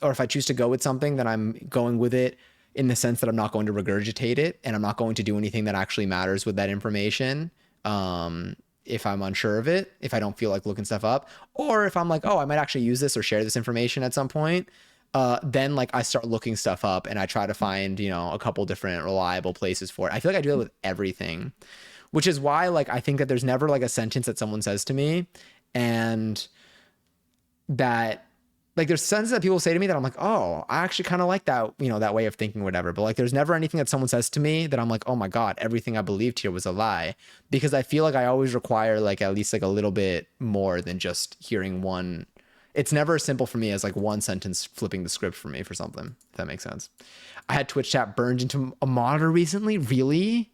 or if I choose to go with something, then I'm going with it in the sense that I'm not going to regurgitate it and I'm not going to do anything that actually matters with that information. If I'm unsure of it, if I don't feel like looking stuff up, or if I'm like, oh, I might actually use this or share this information at some point, then like I start looking stuff up and I try to find, a couple different reliable places for it. I feel like I do that with everything, which is why like I think that there's never like a sentence that someone says to me and that like there's sentences that people say to me that I'm like, oh, I actually kind of like that, that way of thinking or whatever. But like there's never anything that someone says to me that I'm like, oh my God, everything I believed here was a lie. Because I feel like I always require like at least like a little bit more than just hearing one. It's never as simple for me as like one sentence flipping the script for me for something, if that makes sense. I had Twitch chat burned into a monitor recently. Really?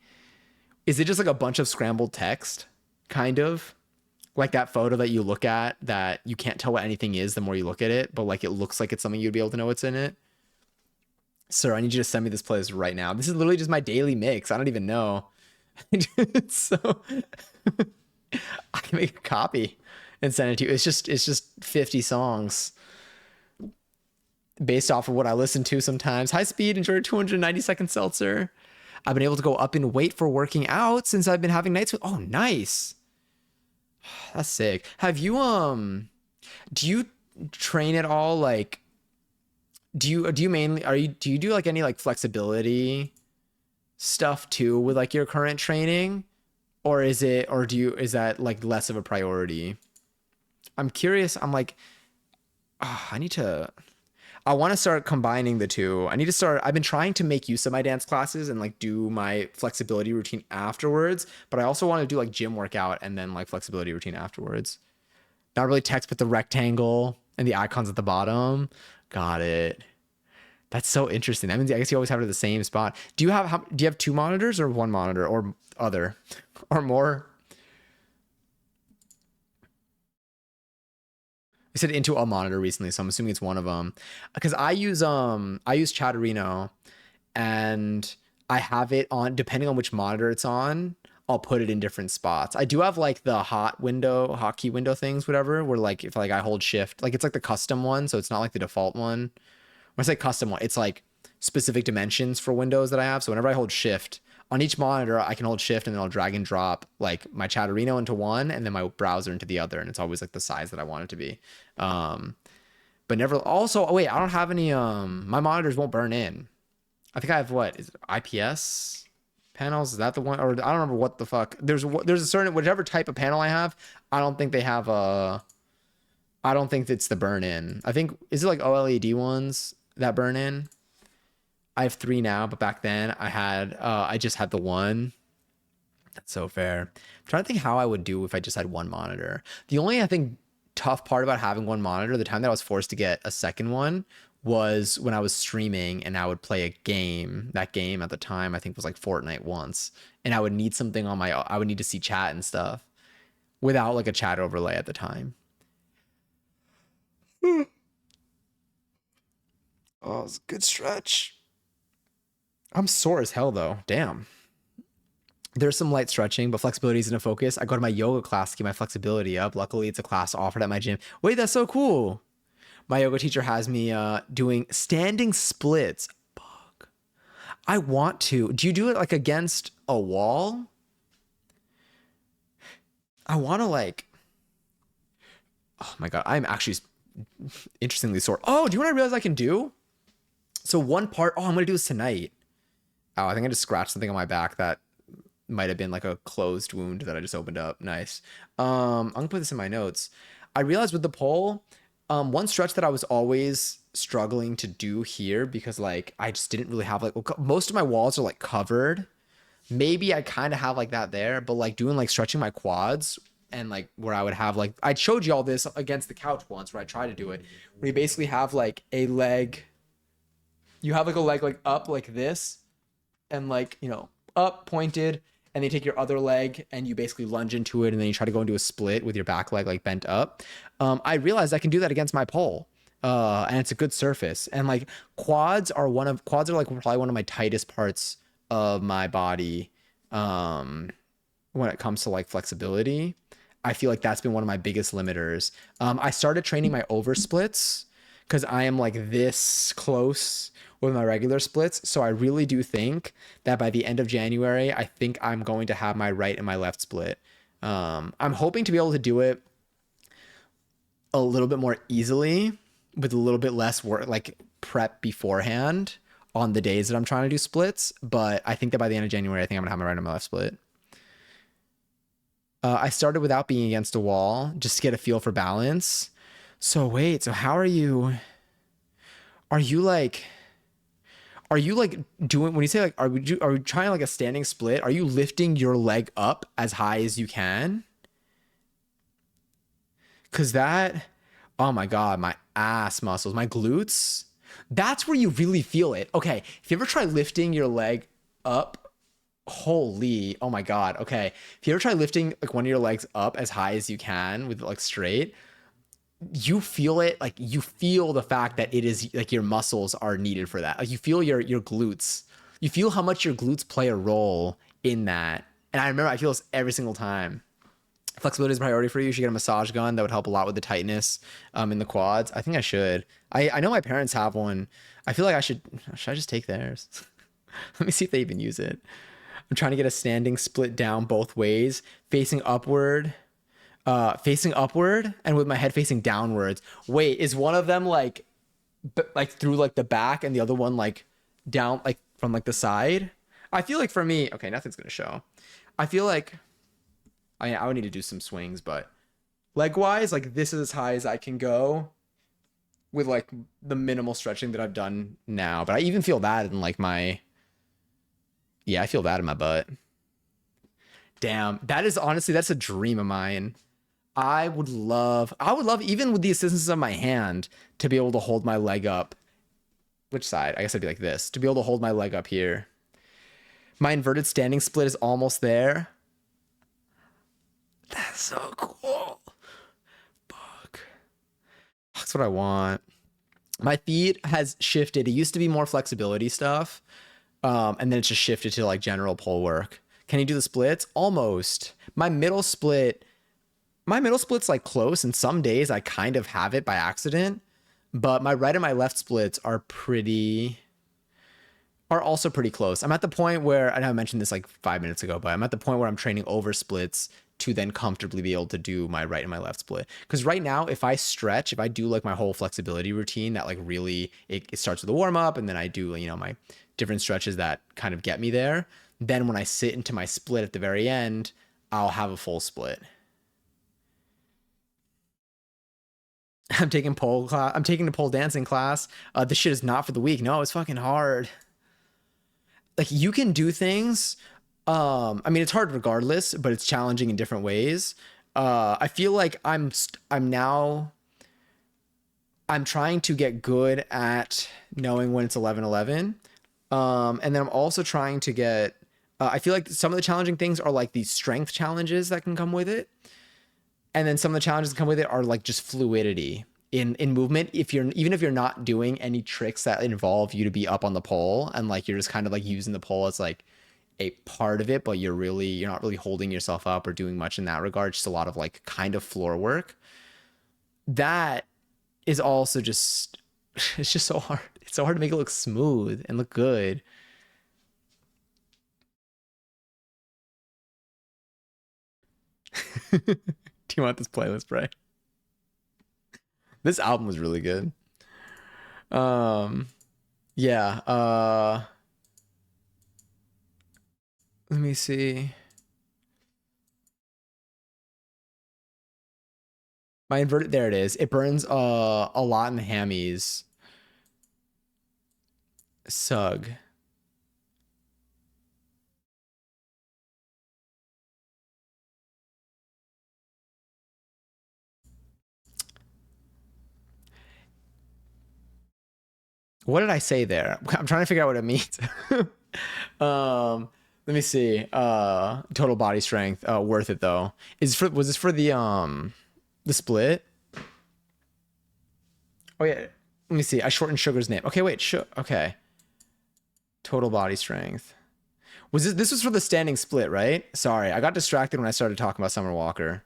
Is it just like a bunch of scrambled text? Kind of like that photo that you look at that you can't tell what anything is the more you look at it, but like it looks like it's something you'd be able to know what's in it. Sir, I need you to send me this playlist right now. This is literally just my daily mix. I don't even know. So I can make a copy and send it to you. It's just 50 songs based off of what I listen to sometimes. High speed, enjoy a 290-second seltzer. I've been able to go up in weight for working out since I've been having nights with. Oh, nice. That's sick. Have you do you train at all? Like do you mainly do you do like any like flexibility stuff too with like your current training? Or is that like less of a priority? I'm curious. I'm like, I want to start combining the two. I've been trying to make use of my dance classes and like do my flexibility routine afterwards, but I also want to do like gym workout and then like flexibility routine afterwards. Not really text, but the rectangle and the icons at the bottom. Got it. That's so interesting. That means I guess you always have it at the same spot. Do you have two monitors or one monitor or other or more? I said into a monitor recently, so I'm assuming it's one of them. Because I use Chatterino, and I have it on depending on which monitor it's on. I'll put it in different spots. I do have like the hotkey window things, whatever. Where like if like I hold shift, like it's like the custom one, so it's not like the default one. When I say custom one, it's like specific dimensions for windows that I have. So whenever I hold shift on each monitor, I can hold shift and then I'll drag and drop like my Chatterino into one and then my browser into the other. And it's always like the size that I want it to be. But never also, oh wait, I don't have any, my monitors won't burn in. I think I have is it IPS panels? Is that the one? Or I don't remember what the fuck. There's a certain, whichever type of panel I have, I don't think I don't think it's the burn in. I think, is it like OLED ones that burn in? I have 3 now, but back then I just had the one. That's so fair. I'm trying to think how I would do if I just had one monitor. The only, I think, tough part about having one monitor, the time that I was forced to get a second one, was when I was streaming and I would play a game. That game at the time, I think, was like Fortnite once. And I would need something I would need to see chat and stuff without like a chat overlay at the time. Oh, it's a good stretch. I'm sore as hell though. Damn. There's some light stretching, but flexibility isn't a focus. I go to my yoga class to get my flexibility up. Luckily, it's a class offered at my gym. Wait, that's so cool. My yoga teacher has me doing standing splits. Fuck. I want to. Do you do it like against a wall? I want to like. Oh my God. I'm actually interestingly sore. Oh, do you know what I realize I can do? So one part. Oh, I'm going to do this tonight. Oh, I think I just scratched something on my back that might have been like a closed wound that I just opened up. Nice. I'm gonna put this in my notes. I realized with the pole, One stretch that I was always struggling to do here because like I just didn't really have like most of my walls are like covered. Maybe I kind of have like that there, but like doing like stretching my quads and like where I would have like I showed you all this against the couch once where I tried to do it, where you basically have like a leg, you have like a leg like up like this and like, you know, up pointed, and then you take your other leg and you basically lunge into it, and then you try to go into a split with your back leg like bent up. I realized I can do that against my pole. And it's a good surface. And like quads are like probably one of my tightest parts of my body. When it comes to like flexibility, I feel like that's been one of my biggest limiters. I started training my over splits because I am like this close with my regular splits. So I really do think that by the end of January, I think I'm going to have my right and my left split. I'm hoping to be able to do it a little bit more easily with a little bit less work, like prep beforehand on the days that I'm trying to do splits. But I think that by the end of January, I think I'm gonna have my right and my left split. I started without being against a wall just to get a feel for balance. So wait, so how are you? Are you like? Are you like doing when you say like are we trying like a standing split? Are you lifting your leg up as high as you can? Cause that, oh my god, my ass muscles, my glutes, that's where you really feel it. Okay, if you ever try lifting your leg up, holy, oh my god. Okay, if you ever try lifting like one of your legs up as high as you can with like straight, you feel it, like you feel the fact that it is like your muscles are needed for that. Like you feel your glutes. You feel how much your glutes play a role in that. And I remember I feel this every single time. Flexibility is a priority for you. You should get a massage gun. That would help a lot with the tightness in the quads. I think I should. I know my parents have one. I feel like I should I just take theirs? Let me see if they even use it. I'm trying to get a standing split down both ways, facing upward and with my head facing downwards. Wait, is one of them like through like the back and the other one like down like from like the side? I feel like for me, okay, nothing's gonna show. I feel like I would need to do some swings, but leg wise, like this is as high as I can go with like the minimal stretching that I've done now. But I even feel that in like my, yeah, I feel that in my butt. Damn, that is honestly, that's a dream of mine. I would love, even with the assistance of my hand, to be able to hold my leg up. Which side? I guess I'd be like this, to be able to hold my leg up here. My inverted standing split is almost there. That's so cool. Fuck. That's what I want. My feet has shifted. It used to be more flexibility stuff. And then it's just shifted to like general pull work. Can you do the splits? Almost. My middle split's like close, and some days I kind of have it by accident. But my right and my left splits are also pretty close. I'm at the point where I know I mentioned this like 5 minutes ago, but I'm at the point where I'm training over splits to then comfortably be able to do my right and my left split. Because right now, if I stretch, if I do like my whole flexibility routine, that like really it starts with a warm up, and then I do my different stretches that kind of get me there. Then when I sit into my split at the very end, I'll have a full split. I'm taking pole class. I'm taking the pole dancing class. This shit is not for the weak. No, it's fucking hard. Like you can do things. I mean, it's hard regardless, but it's challenging in different ways. I feel like I'm trying to get good at knowing when it's 11:11. And then I'm also trying to get. I feel like some of the challenging things are like these strength challenges that can come with it, and then some of the challenges that come with it are like just fluidity in movement. Even if you're not doing any tricks that involve you to be up on the pole, and like you're just kind of like using the pole as like a part of it, but you're not really holding yourself up or doing much in that regard. Just a lot of like kind of floor work. That is also just it's just so hard. It's so hard to make it look smooth and look good. Do you want this playlist, Bray? This album was really good. Um, yeah. Let me see. My inverted, there it is. It burns a lot in the hammies. Sug. What did I say there? I'm trying to figure out what it means. Let me see. Total body strength. Worth it though. Was this for the split? Oh yeah. Let me see. I shortened Sugar's name. Okay, wait. Okay. Total body strength. Was this was for the standing split, right? Sorry, I got distracted when I started talking about Summer Walker.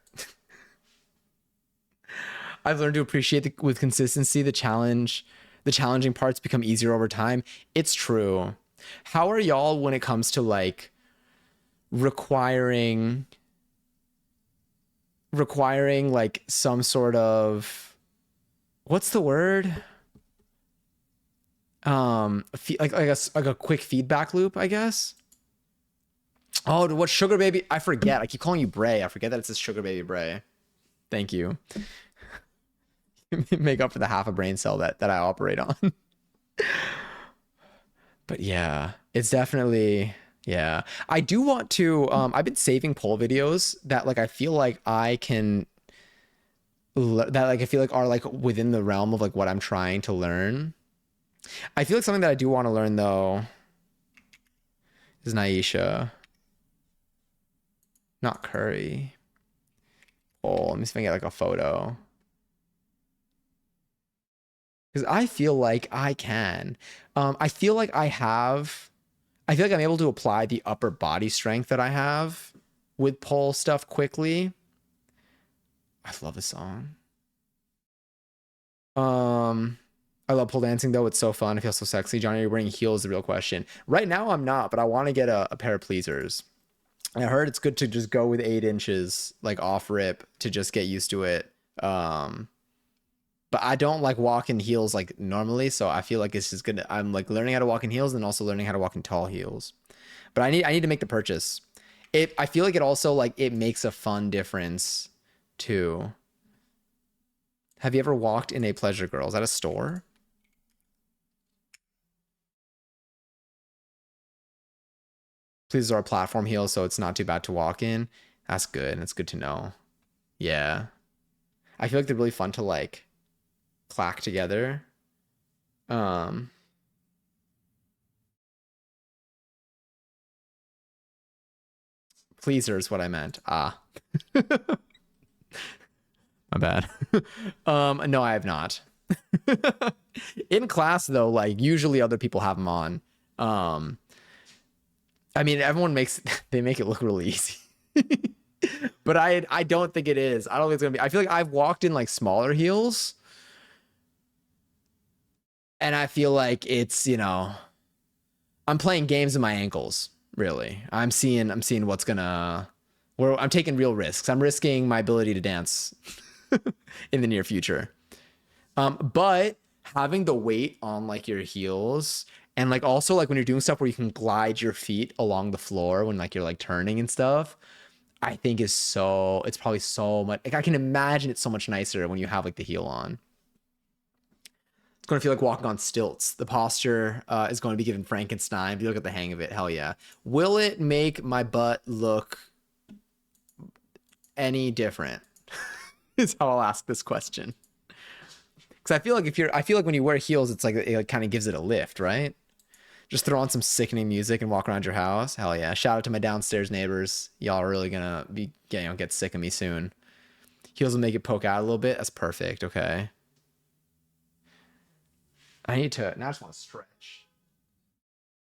I've learned to appreciate with consistency the challenging parts become easier over time. It's true. How are y'all when it comes to like requiring like some sort of, what's the word? Like a quick feedback loop, I guess. Oh, what Sugar Baby? I forget. I keep calling you Bray. I forget that it says Sugar Baby Bray. Thank you. Make up for the half a brain cell that I operate on. But yeah, it's definitely, yeah. I do want to I've been saving poll videos that like I feel like I can that like I feel like are like within the realm of like what I'm trying to learn. I feel like something that I do want to learn though is Naisha, not Curry. Oh, let me see if I can get like a photo. Because I feel like I can. I feel like I feel like I'm able to apply the upper body strength that I have with pole stuff quickly. I love this song. I love pole dancing though. It's so fun. It feels so sexy. Johnny, are you wearing heels? Is the real question. Right now I'm not, but I want to get a pair of pleasers. I heard it's good to just go with 8 inches, like off rip, to just get used to it. But I don't like walk in heels like normally, so I feel like this is good. I'm like learning how to walk in heels and also learning how to walk in tall heels. But I need to make the purchase. I feel like it also like it makes a fun difference too. Have you ever walked in a Pleasure Girl? Is that a store? Please are a platform heel, so it's not too bad to walk in. That's good. That's good to know. Yeah. I feel like they're really fun to like clack together. Um, Pleaser is what I meant. Ah. My bad. No, I have not. In class though, like usually other people have them on. Um, I mean, everyone makes they make it look really easy. But I don't think it is. I don't think it's gonna be. I feel like I've walked in like smaller heels, and I feel like it's, I'm playing games with my ankles, really. I'm seeing what's gonna where I'm taking real risks. I'm risking my ability to dance in the near future. But having the weight on like your heels and like also like when you're doing stuff where you can glide your feet along the floor when like you're like turning and stuff, I think it's probably so much like I can imagine it's so much nicer when you have like the heel on. It's going to feel like walking on stilts. The posture is going to be given Frankenstein. If you look at the hang of it, hell yeah. Will it make my butt look any different? Is how I'll ask this question. Because I feel like I feel like when you wear heels, it's like it kind of gives it a lift, right? Just throw on some sickening music and walk around your house. Hell yeah. Shout out to my downstairs neighbors. Y'all are really gonna get sick of me soon. Heels will make it poke out a little bit. That's perfect. Okay. Now I just want to stretch.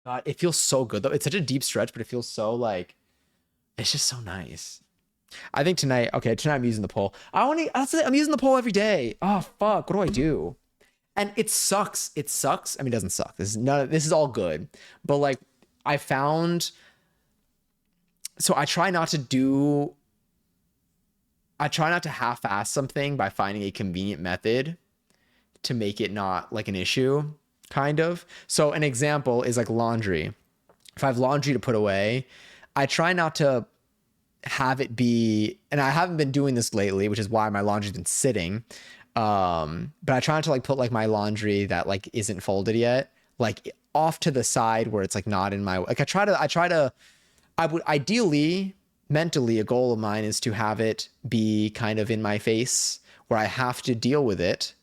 God, it feels so good though. It's such a deep stretch, but it feels so like it's just so nice. I think tonight, okay, tonight I'm using the pole. I'm using the pole every day. Oh fuck, what do I do? And it sucks. It sucks. I mean, it doesn't suck. This is all good. But like I found, so I try not to half-ass something by finding a convenient method to make it not like an issue, kind of. So an example is like laundry. If I have laundry to put away, I try not to have it be, and I haven't been doing this lately, which is why my laundry's been sitting. But I try not to like put like my laundry that like isn't folded yet, like off to the side where it's like not in my, like I would ideally, mentally, a goal of mine is to have it be kind of in my face where I have to deal with it,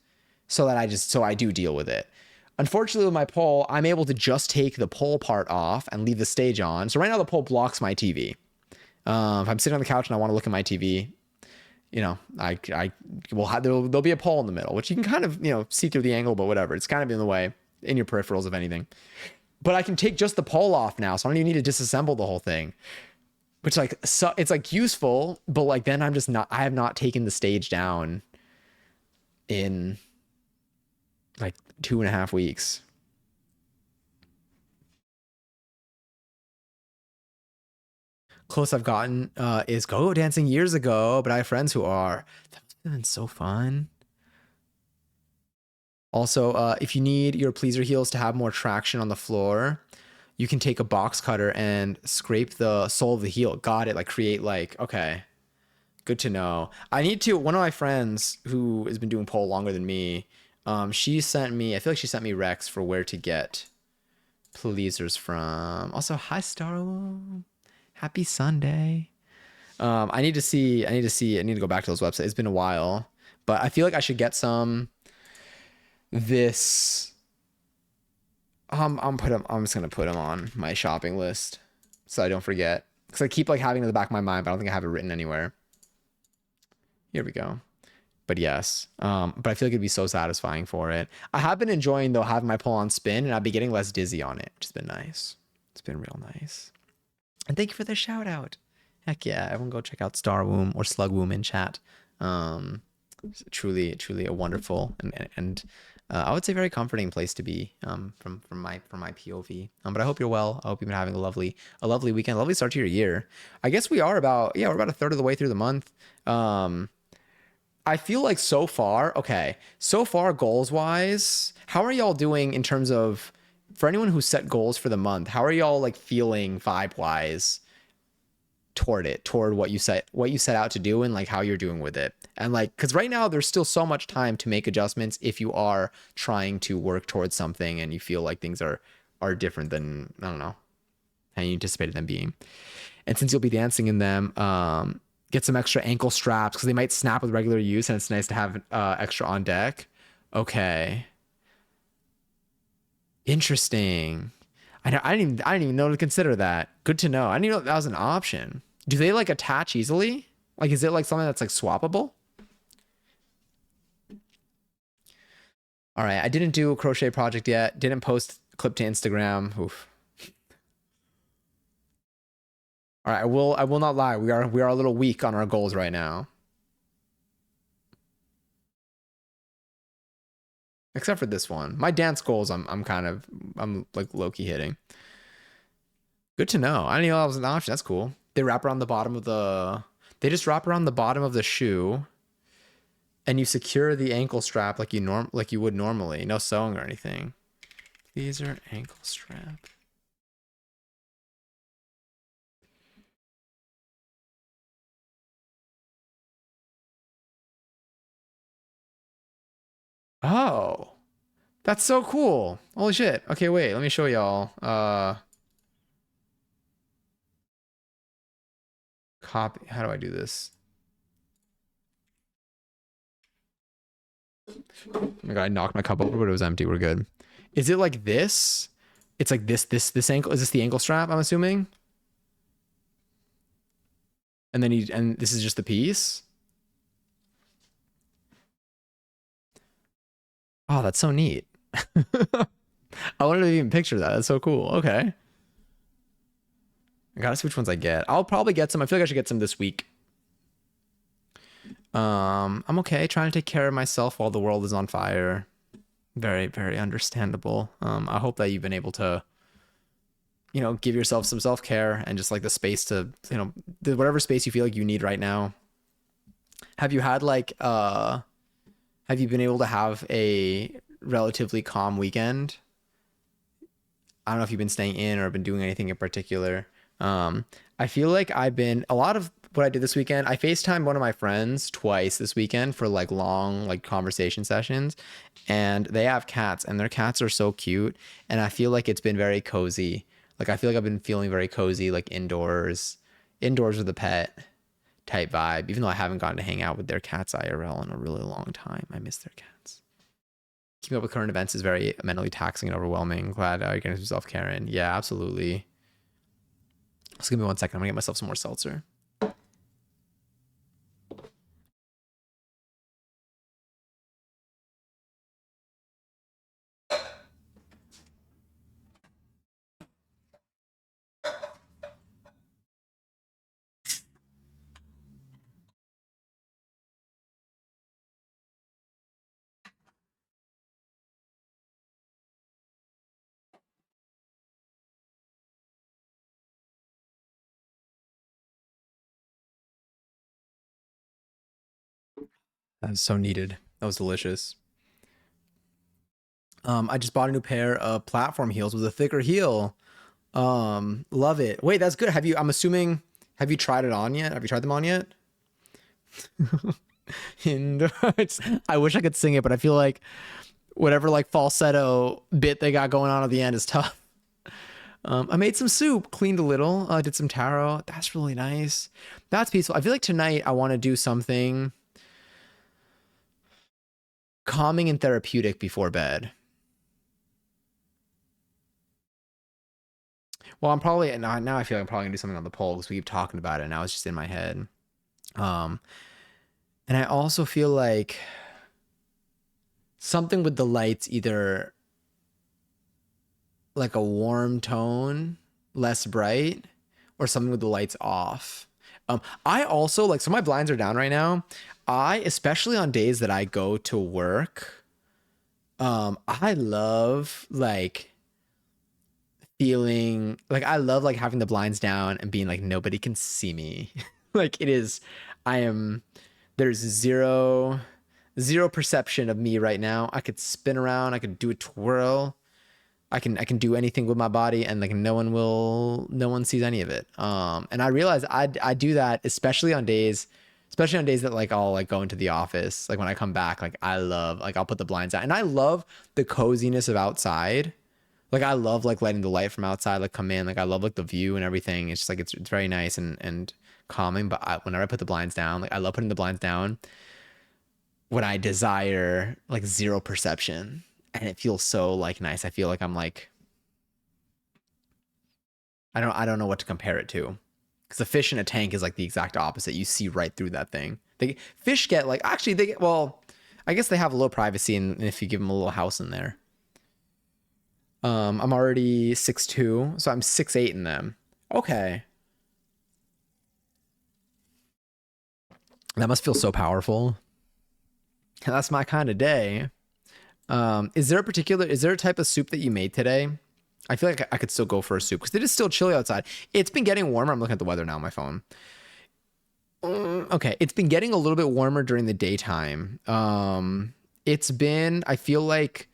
so I do deal with it. Unfortunately, with my pole, I'm able to just take the pole part off and leave the stage on. So right now the pole blocks my TV. If I'm sitting on the couch and I want to look at my TV, you know, I will have, there'll be a pole in the middle, which you can kind of, you know, see through the angle, but whatever. It's kind of in the way, in your peripherals, if anything. But I can take just the pole off now, so I don't even need to disassemble the whole thing. Which like, so it's like useful, but like then I have not taken the stage down in like 2.5 weeks. Close I've gotten is go-go dancing years ago, but I have friends who are. That must have been so fun. Also, if you need your pleaser heels to have more traction on the floor, you can take a box cutter and scrape the sole of the heel. Got it. Like create like, okay, good to know. I need to, one of my friends who has been doing pole longer than me, she sent me, I feel like she sent me recs for where to get pleasers from. Also, hi Star. Happy Sunday. I need to go back to those websites. It's been a while, but I feel like I should get some this. I'm just gonna put them on my shopping list so I don't forget. Because I keep like having it in the back of my mind, but I don't think I have it written anywhere. Here we go. But yes, but I feel like it'd be so satisfying for it. I have been enjoying though having my pole on spin, and I've been getting less dizzy on it, which has been nice. It's been real nice. And thank you for the shout out. Heck yeah, everyone go check out Star Womb or Slug Womb in chat. Truly a wonderful and I would say very comforting place to be from my POV. But I hope you're well. I hope you've been having a lovely weekend, a lovely start to your year. I guess we're about a third of the way through the month. I feel like so far goals wise, how are y'all doing in terms of, for anyone who set goals for the month, how are y'all like feeling vibe wise toward what you set out to do and like how you're doing with it? And like, because right now there's still so much time to make adjustments if you are trying to work towards something and you feel like things are different than, I don't know, how you anticipated them being. And since you'll be dancing in them, get some extra ankle straps because they might snap with regular use, and it's nice to have extra on deck. Okay, interesting. I didn't even know to consider that. Good to know. I didn't even know that was an option. Do they like attach easily? Like, is it like something that's like swappable? All right, I didn't do a crochet project yet. Didn't post clip to Instagram. Oof. All right, I will not lie. We are a little weak on our goals right now. Except for this one. My dance goals I'm like low-key hitting. Good to know. I didn't know that was an option. That's cool. They wrap around the bottom of the just wrap around the bottom of the shoe and you secure the ankle strap like you would normally. No sewing or anything. These are ankle strap. Oh, that's so cool. Holy shit. Okay, wait, let me show y'all. Copy. How do I do this? Oh my god, I knocked my cup over, but it was empty. We're good. Is it like this? It's like this ankle. Is this the ankle strap, I'm assuming? And then and this is just the piece? Oh, that's so neat. I wanted to even picture that. That's so cool. Okay. I gotta see which ones I get. I'll probably get some. I feel like I should get some this week. I'm okay trying to take care of myself while the world is on fire. Very, very understandable. I hope that you've been able to, you know, give yourself some self-care and just like the space to, you know, whatever space you feel like you need right now. Have you had like, have you been able to have a relatively calm weekend? I don't know if you've been staying in or been doing anything in particular. I feel like I've been, a lot of what I did this weekend. I FaceTimed one of my friends twice this weekend for like long like conversation sessions, and they have cats, and their cats are so cute, and I feel like it's been very cozy. Like I feel like I've been feeling very cozy, like indoors with a pet type vibe. Even though I haven't gotten to hang out with their cats IRL in a really long time, I miss their cats. Keeping up with current events is very mentally taxing and overwhelming. Glad you're getting some self care in. Yeah, absolutely. Just give me 1 second. I'm gonna get myself some more seltzer. That was so needed. That was delicious. I just bought a new pair of platform heels with a thicker heel. Love it. Wait, that's good. I'm assuming, have you tried it on yet? Have you tried them on yet? And I wish I could sing it, but I feel like whatever like falsetto bit they got going on at the end is tough. I made some soup, cleaned a little, did some taro. That's really nice. That's peaceful. I feel like tonight I want to do something calming and therapeutic before bed. Well, I'm probably now I feel like I'm probably gonna do something on the poll because we keep talking about it. And now it's just in my head. Um, and I also feel like something with the lights, either like a warm tone, less bright, or something with the lights off. I also like, so my blinds are down right now. Especially on days that I go to work, I love like feeling like I love like having the blinds down and being like nobody can see me. Like it is, I am. There's zero perception of me right now. I could spin around. I could do a twirl. I can do anything with my body, and like no one sees any of it. And I realize I do that especially on days that like I'll like go into the office. Like when I come back, like I love like I'll put the blinds out, and I love the coziness of outside. Like I love like letting the light from outside like come in. Like I love like the view and everything. It's just like it's very nice and calming. But whenever I put the blinds down, like I love putting the blinds down when I desire like zero perception, and it feels so like nice. I feel like I'm like I don't know what to compare it to, because a fish in a tank is like the exact opposite. You see right through that thing. Fish get like actually they get, well, I guess they have a little privacy, and if you give them a little house in there. I'm already 6'2", so I'm 6'8" in them. Okay. That must feel so powerful. That's my kind of day. Is there a type of soup that you made today? I feel like I could still go for a soup because it is still chilly outside. It's been getting warmer. I'm looking at the weather now on my phone. Okay, it's been getting a little bit warmer during the daytime. I feel like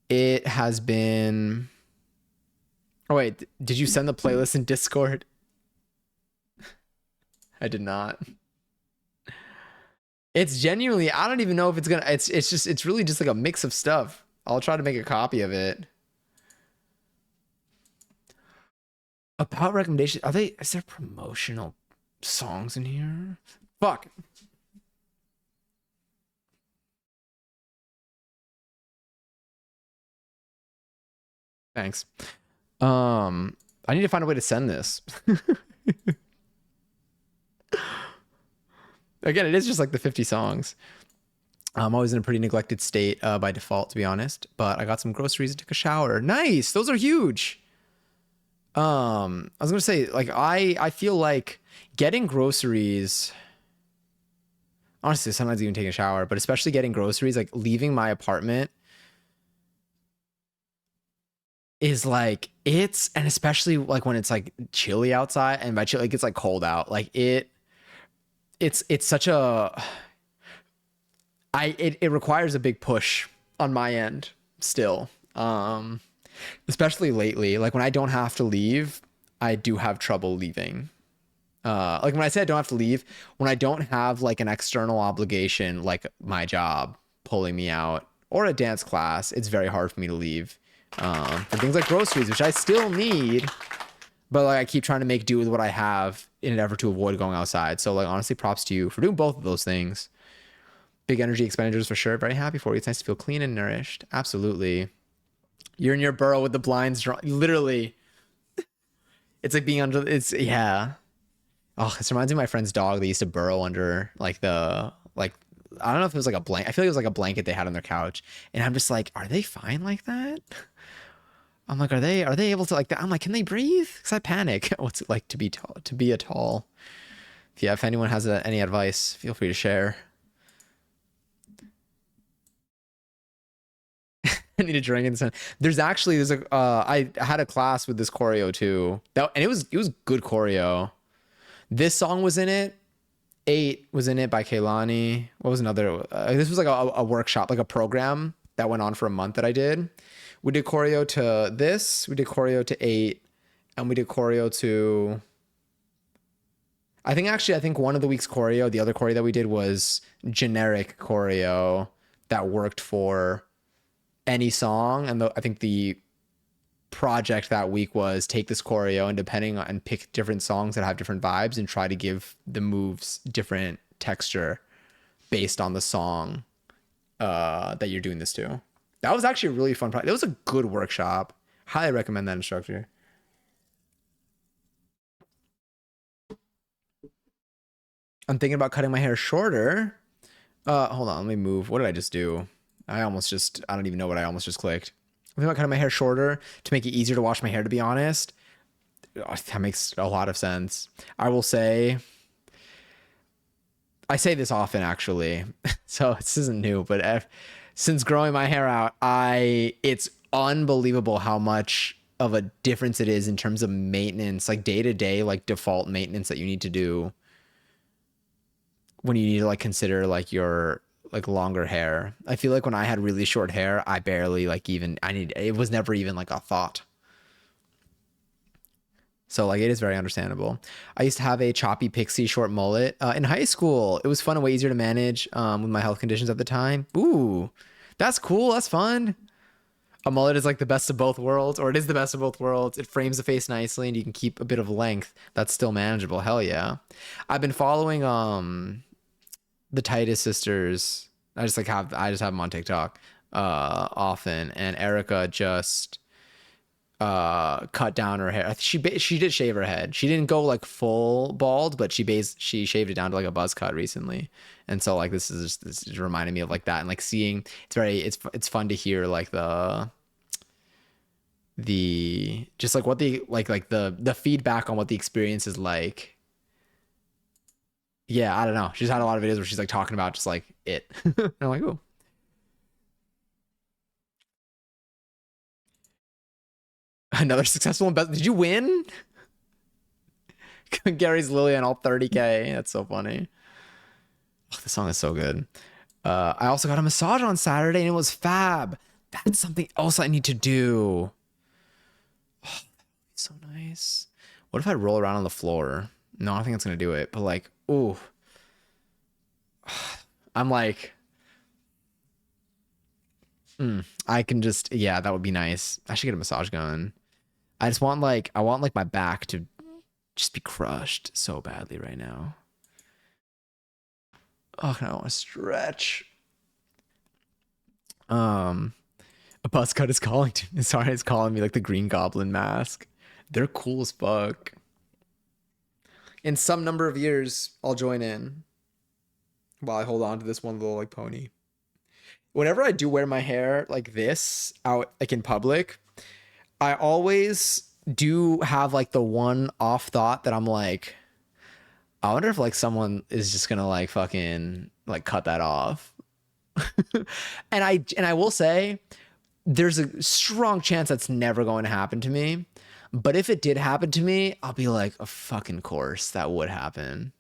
it has been. Oh wait, did you send the playlist in Discord? I did not. It's genuinely, I don't even know if it's gonna. It's really just like a mix of stuff. I'll try to make a copy of it. About recommendations, is there promotional songs in here? Fuck. Thanks. I need to find a way to send this. Again, it is just like the 50 songs. I'm always in a pretty neglected state by default, to be honest. But I got some groceries and took a shower. Nice. Those are huge. I was gonna say, like, I feel like getting groceries. Honestly, sometimes even taking a shower, but especially getting groceries, like leaving my apartment is like and especially like when it's like chilly outside, and by chilly, like it's like cold out. Like it's such a it requires a big push on my end still. Especially lately, like when I don't have to leave, I do have trouble leaving. Like when I say I don't have to leave, when I don't have like an external obligation, like my job pulling me out or a dance class, it's very hard for me to leave. For things like groceries, which I still need, but like I keep trying to make do with what I have in an effort to avoid going outside. So like honestly, props to you for doing both of those things. Big energy expenditures for sure. Very happy for you. It's nice to feel clean and nourished. Absolutely. You're in your burrow with the blinds drawn. Literally, it's like being under. It's yeah. Oh, this reminds me of my friend's dog. They used to burrow under like the like. I don't know if it was like a blanket. I feel like it was like a blanket they had on their couch, and I'm just like, are they fine like that? I'm like, are they able to like that? I'm like, can they breathe? Because I panic. What's it like to be tall? To be a tall. If anyone has any advice, feel free to share. I need a drink in the sun. There's a I had a class with this choreo too. And it was good choreo. This song was in it. 8 was in it by Kaylani. What was another? This was like a workshop, like a program that went on for a month that I did. We did choreo to this. We did choreo to 8, and we did choreo to. I think one of the week's choreo, the other choreo that we did was generic choreo that worked for any song, and I think the project that week was take this choreo and pick different songs that have different vibes and try to give the moves different texture based on the song that you're doing this to. That was actually a really fun project. It was a good workshop. Highly recommend that instructor. I'm thinking about cutting my hair shorter. Hold on, let me move. What did I just do? I don't even know what I almost just clicked. I'm thinking about cutting my hair shorter to make it easier to wash my hair, to be honest. That makes a lot of sense. I will say, I say this often actually, so this isn't new, but since growing my hair out, it's unbelievable how much of a difference it is in terms of maintenance, like day to day, like default maintenance that you need to do when you need to like consider like your like longer hair. I feel like when I had really short hair, I barely like it was never even like a thought. So like it is very understandable. I used to have a choppy pixie short mullet in high school. It was fun and way easier to manage with my health conditions at the time. Ooh, that's cool. That's fun. A mullet is like the best of both worlds, or it is the best of both worlds. It frames the face nicely and you can keep a bit of length that's still manageable. Hell yeah. I've been following the Titus sisters. I just have them on TikTok often, and Erica just cut down her hair. She did shave her head. She didn't go like full bald, but she shaved it down to like a buzz cut recently. And so like this is reminding me of like that, and like seeing it's fun to hear like the just like what the like the feedback on what the experience is like. Yeah, I don't know. She's had a lot of videos where she's like talking about just like it. And I'm like, oh, another successful investment. Did you win? Gary's Lily on all 30K. That's so funny. Oh, this song is so good. I also got a massage on Saturday and it was fab. That's something else I need to do. Oh, so nice. What if I roll around on the floor? No, I don't think that's gonna do it. But like, ooh, I'm like, I can just, yeah, that would be nice. I should get a massage gun. I want like my back to just be crushed so badly right now. Oh, I want to stretch. A buzz cut is calling to me. Sorry, it's calling me like the Green Goblin mask. They're cool as fuck. In some number of years, I'll join in while I hold on to this one little like pony. Whenever I do wear my hair like this out like in public, I always do have like the one off thought that I'm like, I wonder if like someone is just gonna like fucking like cut that off. And I will say there's a strong chance that's never going to happen to me. But if it did happen to me, I'll be like, a fucking course that would happen.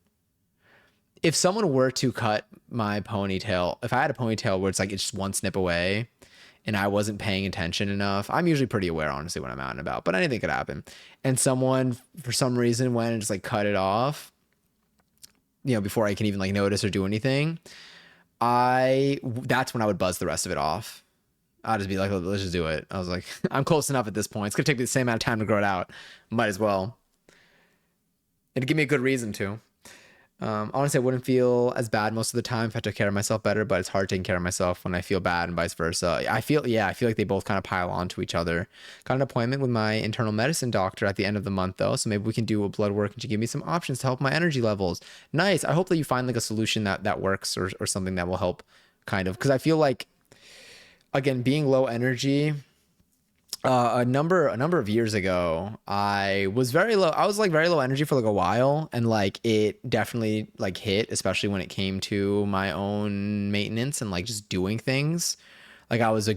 If someone were to cut my ponytail, if I had a ponytail where it's like it's just one snip away and I wasn't paying attention enough. I'm usually pretty aware, honestly, when I'm out and about, but anything could happen. And someone, for some reason, went and just like cut it off, before I can even like notice or do anything. That's when I would buzz the rest of it off. I'll just be like, let's just do it. I was like, I'm close enough at this point. It's gonna take me the same amount of time to grow it out. Might as well. It'd give me a good reason to. Honestly, I wouldn't feel as bad most of the time if I took care of myself better, but it's hard taking care of myself when I feel bad and vice versa. I feel like they both kind of pile on to each other. Got an appointment with my internal medicine doctor at the end of the month though, so maybe we can do a blood work and she give me some options to help my energy levels. Nice. I hope that you find like a solution that works or something that will help kind of, because I feel like, again, being low energy, a number of years ago, I was very low. I was like very low energy for like a while, and like it definitely like hit, especially when it came to my own maintenance and like just doing things. Like I was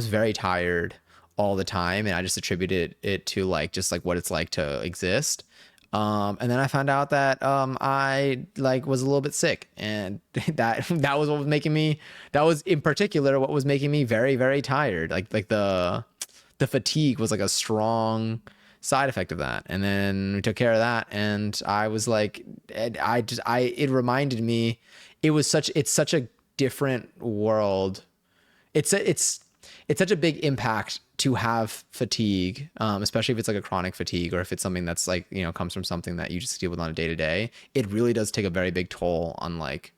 very tired all the time, and I just attributed it to like just like what it's like to exist. And then I found out that I like was a little bit sick, and that was what was making me. That was in particular what was making me very very tired. Like the fatigue was like a strong side effect of that. And then we took care of that, and I was like, it reminded me, it's such a different world. It's such a big impact to have fatigue, especially if it's like a chronic fatigue, or if it's something that's like, comes from something that you just deal with on a day to day. It really does take a very big toll on like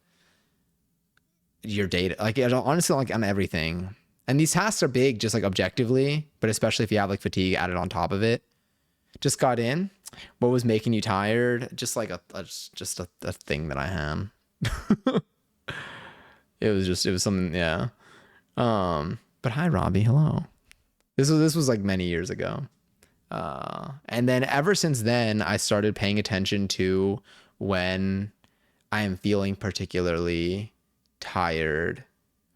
your data, like honestly, like on everything. And these tasks are big, just like objectively, but especially if you have like fatigue added on top of it. Just got in. What was making you tired? Just like a thing that I had. It was something, yeah. But hi, Robbie. Hello. This was like many years ago. And then ever since then, I started paying attention to when I am feeling particularly tired.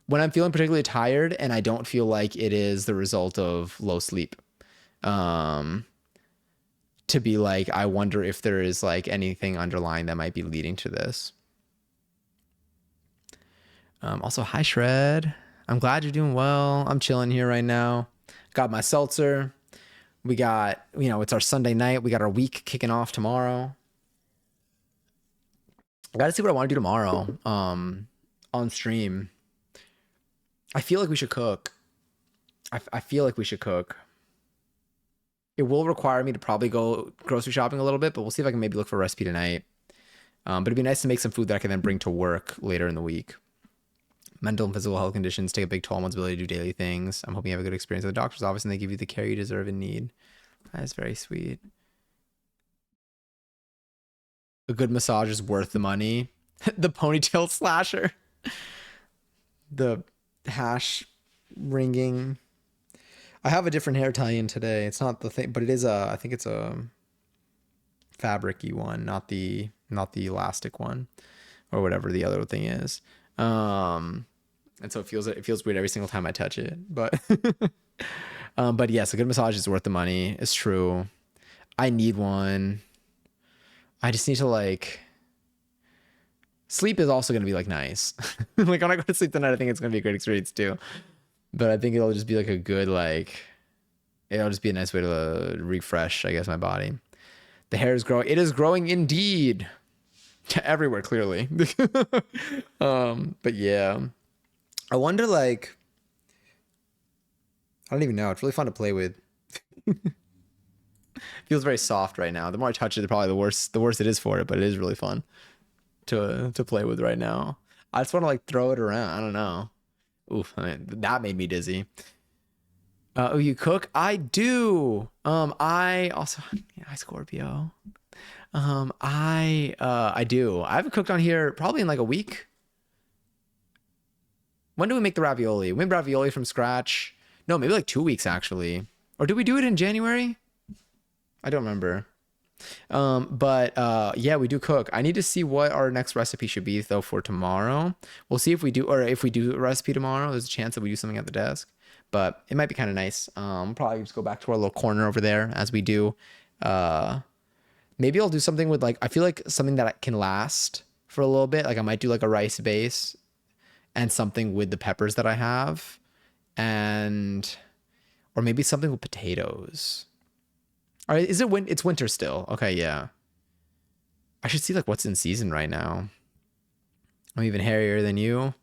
When I'm feeling particularly tired and I don't feel like it is the result of low sleep. To be like, I wonder if there is like anything underlying that might be leading to this. Also, hi, Shred. I'm glad you're doing well. I'm chilling here right now. Got my seltzer. We got, it's our Sunday night. We got our week kicking off tomorrow. I got to see what I want to do tomorrow on stream. I feel like we should cook. I feel like we should cook. It will require me to probably go grocery shopping a little bit, but we'll see if I can maybe look for a recipe tonight. But it'd be nice to make some food that I can then bring to work later in the week. Mental and physical health conditions take a big toll on one's ability to do daily things. I'm hoping you have a good experience at the doctor's office and they give you the care you deserve and need. That is very sweet. A good massage is worth the money. The ponytail slasher. The hash ringing. I have a different hair tie-in today. It's not the thing, but it is I think it's a fabric-y one, not the elastic one or whatever the other thing is. And so it feels weird every single time I touch it, but but yes, a good massage is worth the money. It's true. I need one. I just need to like sleep is also going to be like nice. Like when I go to sleep tonight, I think it's going to be a great experience too. But I think it'll just be like a good, like, it'll just be a nice way to refresh, I guess, my body. The hair is growing. It is growing indeed. Everywhere, clearly. But yeah. I wonder, like, I don't even know. It's really fun to play with. Feels very soft right now. The more I touch it, probably the worse it is for it, but it is really fun to play with right now. I just want to like throw it around. I don't know. Oof, I mean, that made me dizzy. Oh, you cook? I do. I also, yeah, hi Scorpio. I do. I haven't cooked on here probably in like a week. When do we make the ravioli? We made ravioli from scratch. No, maybe like 2 weeks actually. Or did we do it in January? I don't remember. But yeah, we do cook. I need to see what our next recipe should be though for tomorrow. We'll see if we do, or if we do a recipe tomorrow, there's a chance that we do something at the desk, but it might be kind of nice. Probably just go back to our little corner over there as we do. Maybe I'll do something with like, I feel like something that can last for a little bit. Like I might do like a rice base and something with the peppers that I have and or maybe something with potatoes. All right, is it it's winter still? Okay, yeah. I should see like what's in season right now. I'm even hairier than you.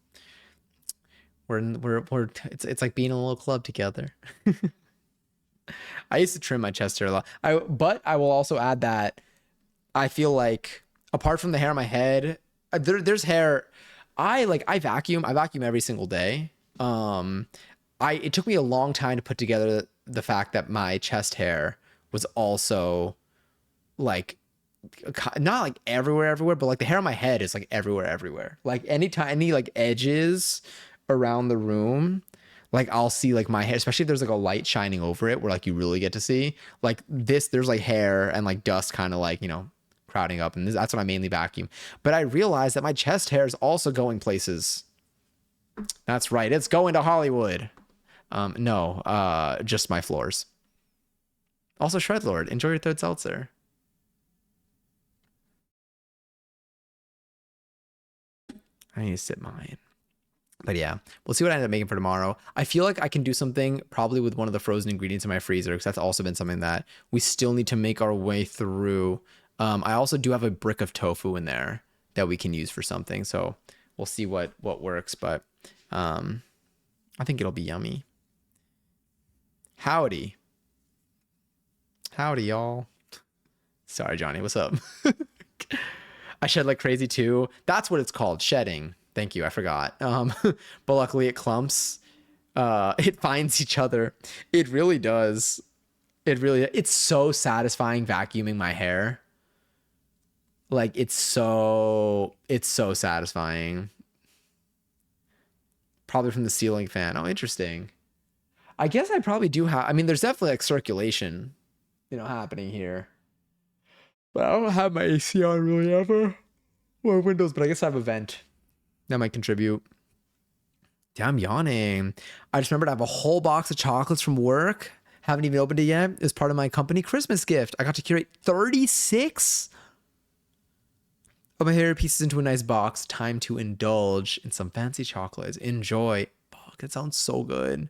We're it's like being in a little club together. I used to trim my chest hair a lot. But I will also add that I feel like apart from the hair on my head, there's hair. I vacuum. I vacuum every single day. It took me a long time to put together the fact that my chest hair was also like not like everywhere, but like the hair on my head is like everywhere. Like any like edges around the room, like I'll see like my hair, especially if there's like a light shining over it where like you really get to see like this, there's like hair and like dust kind of like, crowding up. And that's what I mainly vacuum. But I realized that my chest hair is also going places. That's right. It's going to Hollywood. No, just my floors. Also, Shredlord, enjoy your third seltzer. I need to sip mine. But yeah, we'll see what I end up making for tomorrow. I feel like I can do something probably with one of the frozen ingredients in my freezer because that's also been something that we still need to make our way through. I also do have a brick of tofu in there that we can use for something. So we'll see what works, but I think it'll be yummy. Howdy. Howdy, y'all. Sorry, Johnny. What's up? I shed like crazy too. That's what it's called, shedding. Thank you. I forgot. But luckily it clumps. It finds each other. It really does. It's so satisfying vacuuming my hair. Like it's so satisfying. Probably from the ceiling fan. Oh, interesting. I guess I probably do have, I mean, there's definitely like circulation, happening here. But I don't have my AC on really ever. Or windows, but I guess I have a vent. That might contribute. Damn, I'm yawning. I just remembered I have a whole box of chocolates from work. Haven't even opened it yet. It's part of my company Christmas gift. I got to curate 36 of my hair pieces into a nice box. Time to indulge in some fancy chocolates. Enjoy. Fuck, that sounds so good.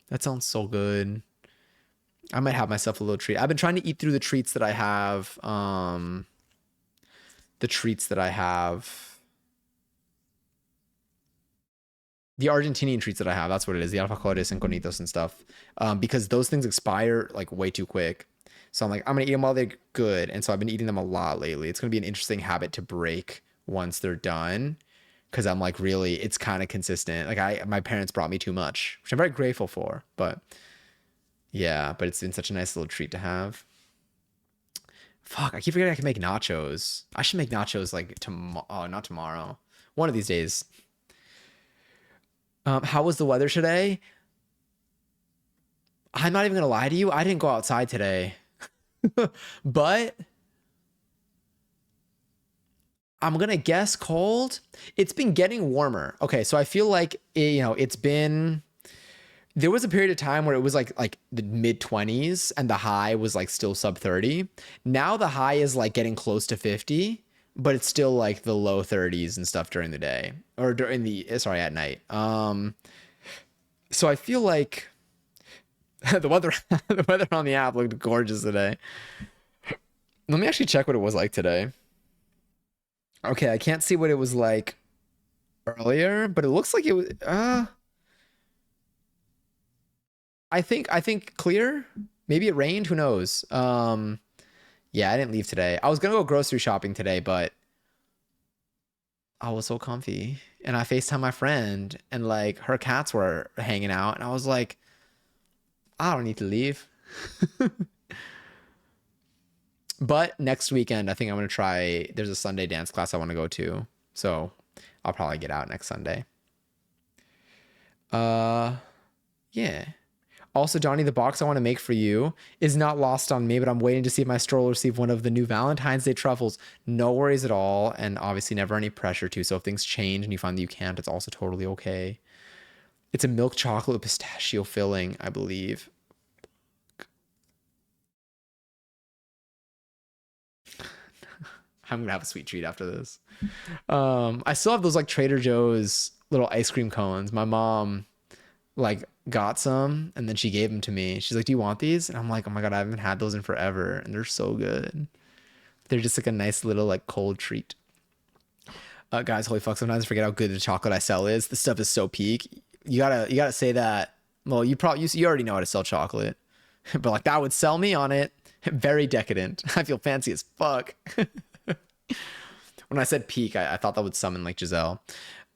That sounds so good. I might have myself a little treat. I've been trying to eat through the treats that I have. The Argentinian treats that I have, that's what it is. The alfajores and conitos and stuff. Because those things expire like way too quick. So I'm like, I'm going to eat them while they're good. And so I've been eating them a lot lately. It's going to be an interesting habit to break once they're done. Because I'm like, really, it's kind of consistent. Like my parents brought me too much, which I'm very grateful for. But yeah, but it's been such a nice little treat to have. Fuck, I keep forgetting I can make nachos. I should make nachos like tomorrow. Oh, not tomorrow. One of these days. How was the weather today? I'm not even gonna lie to you. I didn't go outside today, but I'm gonna guess cold. It's been getting warmer. Okay, so I feel like it's been. There was a period of time where it was like the mid 20s and the high was like still sub 30. Now the high is like getting close to 50, but it's still like the low 30s and stuff during the day or at night. So I feel like the weather on the app looked gorgeous today. Let me actually check what it was like today. Okay, I can't see what it was like earlier, but it looks like it was I think clear. Maybe it rained, who knows. Yeah, I didn't leave today. I was gonna go grocery shopping today, but I was so comfy. And I FaceTime my friend and like her cats were hanging out and I was like, I don't need to leave. But next weekend, I think I'm gonna try. There's a Sunday dance class I want to go to, so I'll probably get out next Sunday. Yeah. Also, Donnie, the box I want to make for you is not lost on me, but I'm waiting to see if my stroller receive one of the new Valentine's Day truffles. No worries at all, and obviously never any pressure to. So if things change and you find that you can't, it's also totally okay. It's a milk chocolate with pistachio filling, I believe. I'm gonna have a sweet treat after this. I still have those like Trader Joe's little ice cream cones. My mom like got some and then she gave them to me. She's like, "Do you want these?" And I'm like, "Oh my God, I haven't had those in forever." And they're so good. They're just like a nice little like cold treat. Guys, holy fuck, sometimes I forget how good the chocolate I sell is. This stuff is so peak. You gotta say that. Well, you already know how to sell chocolate. But like that would sell me on it. Very decadent. I feel fancy as fuck. When I said peak, I thought that would summon like Giselle.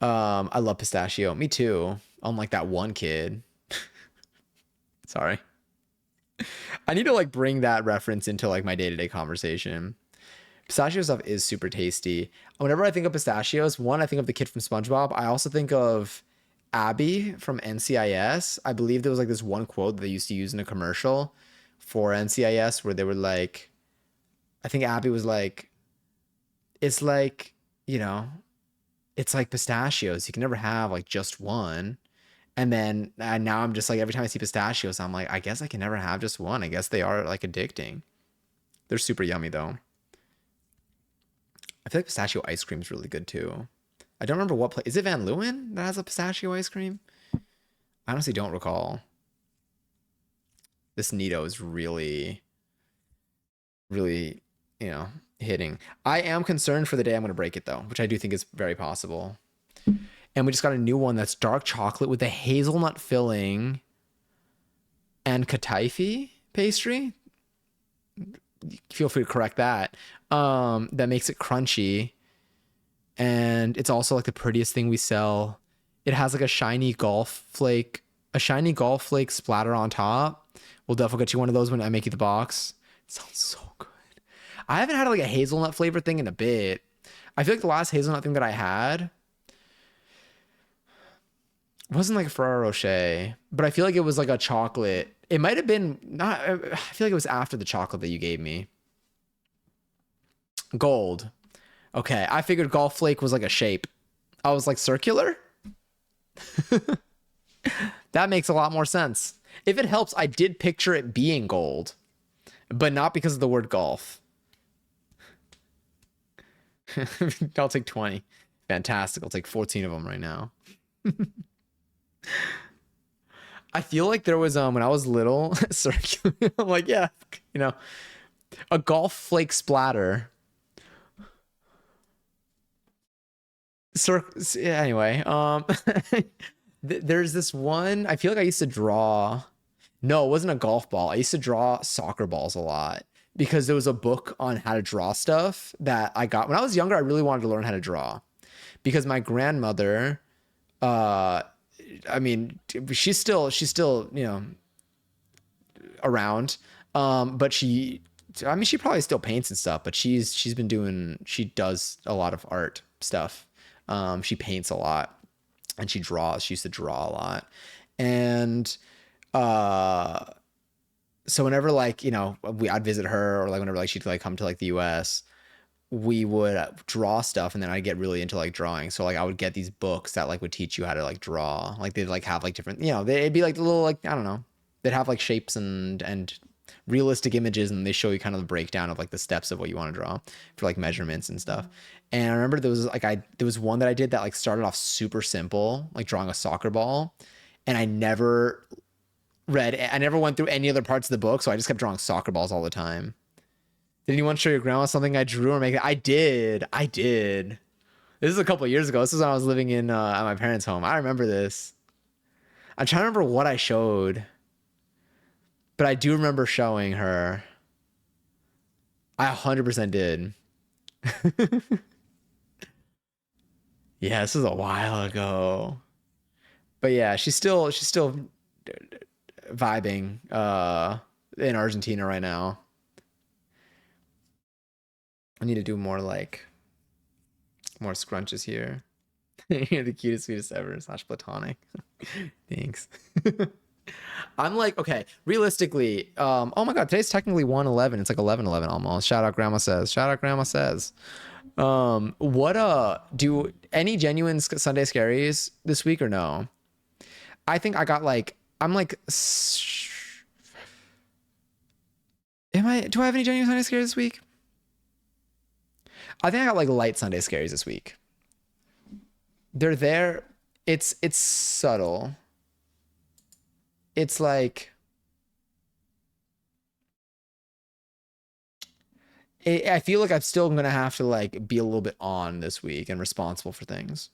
I love pistachio. Me too. Unlike that one kid. Sorry. I need to like bring that reference into like my day-to-day conversation. Pistachio stuff is super tasty. Whenever I think of pistachios, one, I think of the kid from SpongeBob. I also think of Abby from NCIS. I believe there was like this one quote that they used to use in a commercial for NCIS where they were like, I think Abby was like, it's like, you know, it's like pistachios. You can never have like just one. And then now I'm just like, every time I see pistachios, I'm like, I guess I can never have just one. I guess they are like addicting. They're super yummy though. I feel like pistachio ice cream is really good too. I don't remember what place. Is it Van Leeuwen that has a pistachio ice cream? I honestly don't recall. This Nito is really, really, hitting. I am concerned for the day I'm going to break it though, which I do think is very possible. And we just got a new one that's dark chocolate with a hazelnut filling and kataifi pastry. Feel free to correct that. That makes it crunchy. And it's also like the prettiest thing we sell. It has like a shiny golf flake splatter on top. We'll definitely get you one of those when I make you the box. It sounds so good. I haven't had like a hazelnut flavor thing in a bit. I feel like the last hazelnut thing that I had wasn't like a Ferrero Rocher, but I feel like it was like a chocolate. It might have been not. I feel like it was after the chocolate that you gave me. Gold. Okay, I figured golf flake was like a shape. I was like circular. That makes a lot more sense. If it helps, I did picture it being gold, but not because of the word golf. I'll take 20. Fantastic. I'll take 14 of them right now. I feel like there was when I was little, circular. I'm like, yeah, a golf flake splatter. Anyway, there's this one. I feel like I used to draw. No, it wasn't a golf ball. I used to draw soccer balls a lot because there was a book on how to draw stuff that I got when I was younger. I really wanted to learn how to draw because my grandmother, I mean, she's still, around. But she probably still paints and stuff, but she does a lot of art stuff. She paints a lot and she draws. She used to draw a lot. And, so whenever like, I'd visit her or like whenever like she'd like come to like the US, we would draw stuff and then I'd get really into like drawing. So like I would get these books that like would teach you how to like draw. Like they'd like have like different, it'd be like little like, I don't know. They'd have like shapes and realistic images and they show you kind of the breakdown of like the steps of what you want to draw for like measurements and stuff. And I remember there was one that I did that like started off super simple, like drawing a soccer ball. And I never went through any other parts of the book. So I just kept drawing soccer balls all the time. Did anyone show your grandma something I drew or make it? I did. This is a couple of years ago. This is when I was living in at my parents' home. I remember this. I'm trying to remember what I showed, but I do remember showing her. I 100% did. Yeah, this was a while ago. But yeah, she's still vibing in Argentina right now. I need to do more scrunches here. You're the cutest, sweetest ever, / platonic. Thanks. I'm like, okay, realistically, oh my God, today's technically 1/11. It's like 11/11 almost. Shout out Grandma Says. What do any genuine Sunday scaries this week or no? I think I got like, I'm like, do I have any genuine Sunday scaries this week? I think I got like light Sunday scaries this week. They're there. It's subtle. it's like I feel like I'm still gonna have to like be a little bit on this week and responsible for things.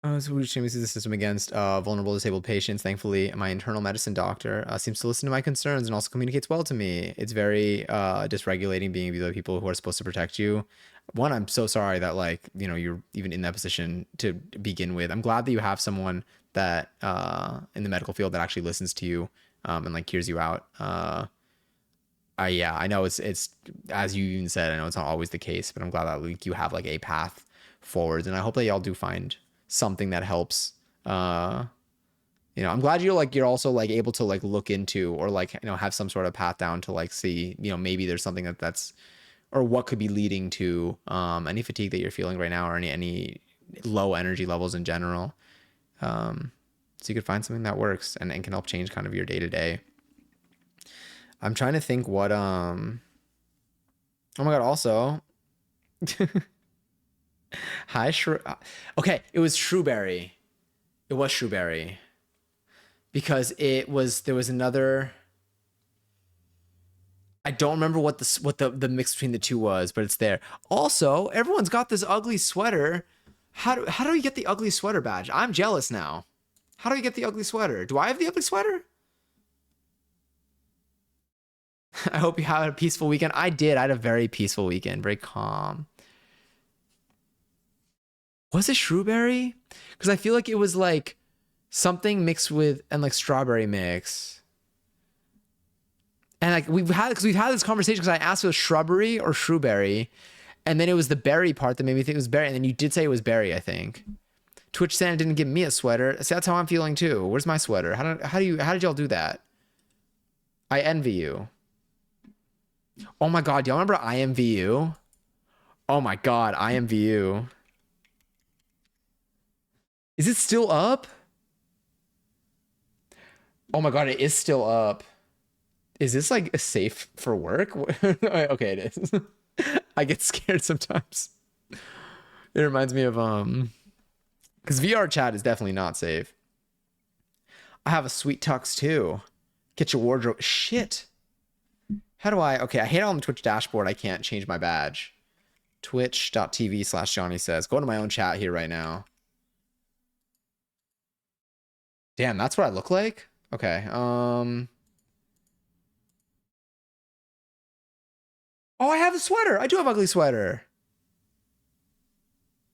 So we uses the system against vulnerable disabled patients. Thankfully, my internal medicine doctor seems to listen to my concerns and also communicates well to me. It's very dysregulating being the people who are supposed to protect you. One, I'm so sorry that like you're even in that position to begin with. I'm glad that you have someone that in the medical field that actually listens to you and like hears you out. Yeah, I know it's as you even said. I know it's not always the case, but I'm glad that like you have like a path forwards, and I hope that y'all do find something that helps. Uh, I'm glad you're also like able to like look into or like have some sort of path down to like see maybe there's something that's or what could be leading to any fatigue that you're feeling right now or any low energy levels in general. So you could find something that works and can help change kind of your day to day. I'm trying to think what oh my god, also hi okay, it was Shrewberry. It was Shrewberry. Because there was another I don't remember what the mix between the two was, but it's there. Also, everyone's got this ugly sweater. How do we get the ugly sweater badge? I'm jealous now. How do we get the ugly sweater? Do I have the ugly sweater? I hope you had a peaceful weekend. I did. I had a very peaceful weekend, very calm. Was it Shrewberry? Because I feel like it was like something mixed with and like strawberry mix. And like we've had this conversation because I asked if it was shrubbery or shrewberry, and then it was the berry part that made me think it was berry, and then you did say it was berry, I think. Twitch Santa didn't give me a sweater. See, that's how I'm feeling too. Where's my sweater? How did y'all do that? I envy you. Oh my god, do y'all remember IMVU? Oh my god, IMVU. Is it still up? Oh my god, it is still up. Is this like safe for work? Okay, it is. I get scared sometimes. It reminds me of because VR chat is definitely not safe. I have a sweet tux too. Get your wardrobe. Shit. How do I? Okay, I hate it on the Twitch dashboard. I can't change my badge. Twitch.tv/Johnny says. Go to my own chat here right now. Damn, that's what I look like? Okay. Oh, I have a sweater. I do have ugly sweater.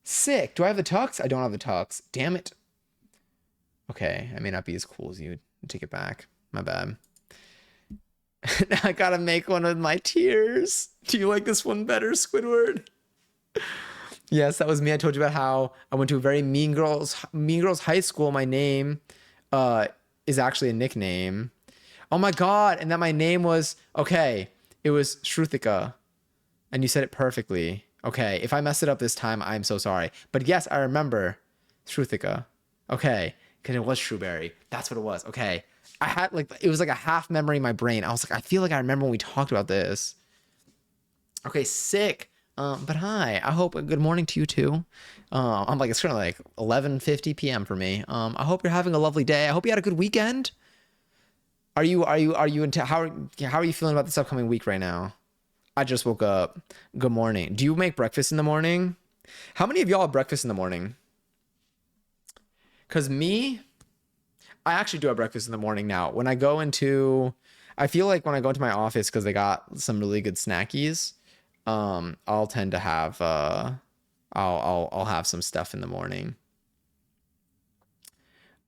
Sick. Do I have the tux? I don't have the tux. Damn it. Okay, I may not be as cool as you. Take it back. My bad. Now I gotta make one of my tears. Do you like this one better, Squidward? Yes, that was me. I told you about how I went to a very mean girls high school. My name is actually a nickname. Oh my god, and that my name was okay, it was Shruthika. And you said it perfectly. Okay, if I messed it up this time, I'm so sorry. But yes, I remember Shruthika. Okay, because it was Shrewberry. That's what it was. Okay. I had like it was like a half memory in my brain. I was like, I feel like I remember when we talked about this. Okay, sick. But hi. I hope good morning to you too. I'm like it's kind of like 11:50 p.m. for me. I hope you're having a lovely day. I hope you had a good weekend. Are you into how are you feeling about this upcoming week right now? I just woke up. Good morning. Do you make breakfast in the morning? How many of y'all have breakfast in the morning? Cause me, I actually do have breakfast in the morning now. I feel like when I go into my office because they got some really good snackies, I'll tend to have I'll have some stuff in the morning.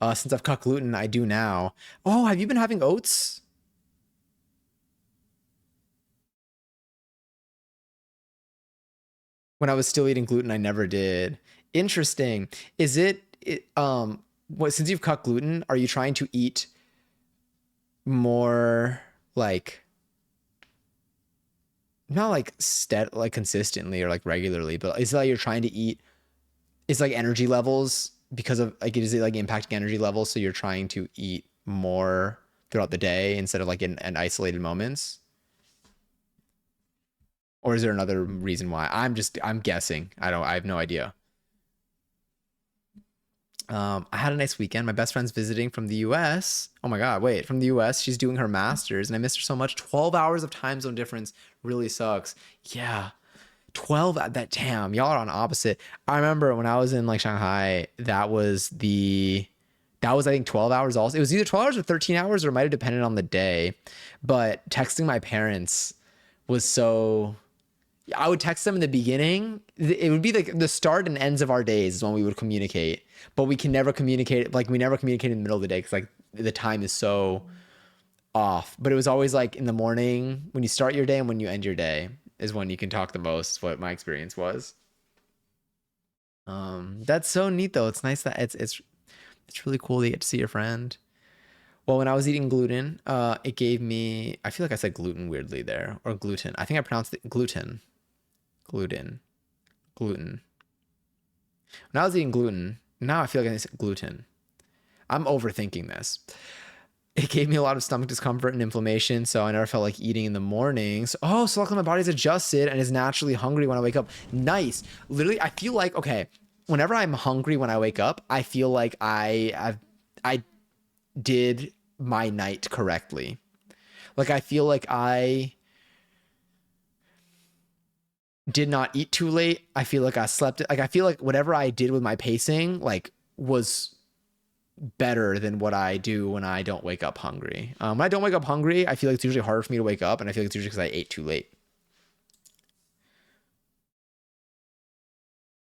Since I've cut gluten, I do now. Oh, have you been having oats? When I was still eating gluten, I never did. Interesting. What since you've cut gluten, are you trying to eat more like not like like consistently or like regularly, but is it like you're trying to eat is like energy levels because of like is it like impacting energy levels so you're trying to eat more throughout the day instead of like in isolated moments? Or is there another reason why? I'm guessing. I have no idea. I had a nice weekend. My best friend's visiting from the US. Oh my God, wait, from the US. She's doing her master's and I missed her so much. 12 hours of time zone difference really sucks. Yeah. 12 at that damn, y'all are on opposite. I remember when I was in like Shanghai, that was I think 12 hours also. It was either 12 hours or 13 hours or it might have depended on the day. But texting my parents was so I would text them in the beginning. It would be like the start and ends of our days is when we would communicate, but we can never communicate. Like we never communicate in the middle of the day because like the time is so off. But it was always like in the morning when you start your day and when you end your day is when you can talk the most. Is what my experience was. That's so neat though. It's nice that it's really cool to get to see your friend. Well, when I was eating gluten, it gave me. I feel like I said gluten weirdly there or gluten. I think I pronounced it gluten. Gluten. Gluten. When I was eating gluten, now I feel like I said gluten. I'm overthinking this. It gave me a lot of stomach discomfort and inflammation, so I never felt like eating in the mornings. Oh, so luckily my body's adjusted and is naturally hungry when I wake up. Nice. Literally, I feel like okay. Whenever I'm hungry when I wake up, I feel like I did my night correctly. Like I feel like I did not eat too late. I feel like I slept. Like I feel like whatever I did with my pacing, like was better than what I do when I don't wake up hungry. When I don't wake up hungry, I feel like it's usually harder for me to wake up, and I feel like it's usually because I ate too late.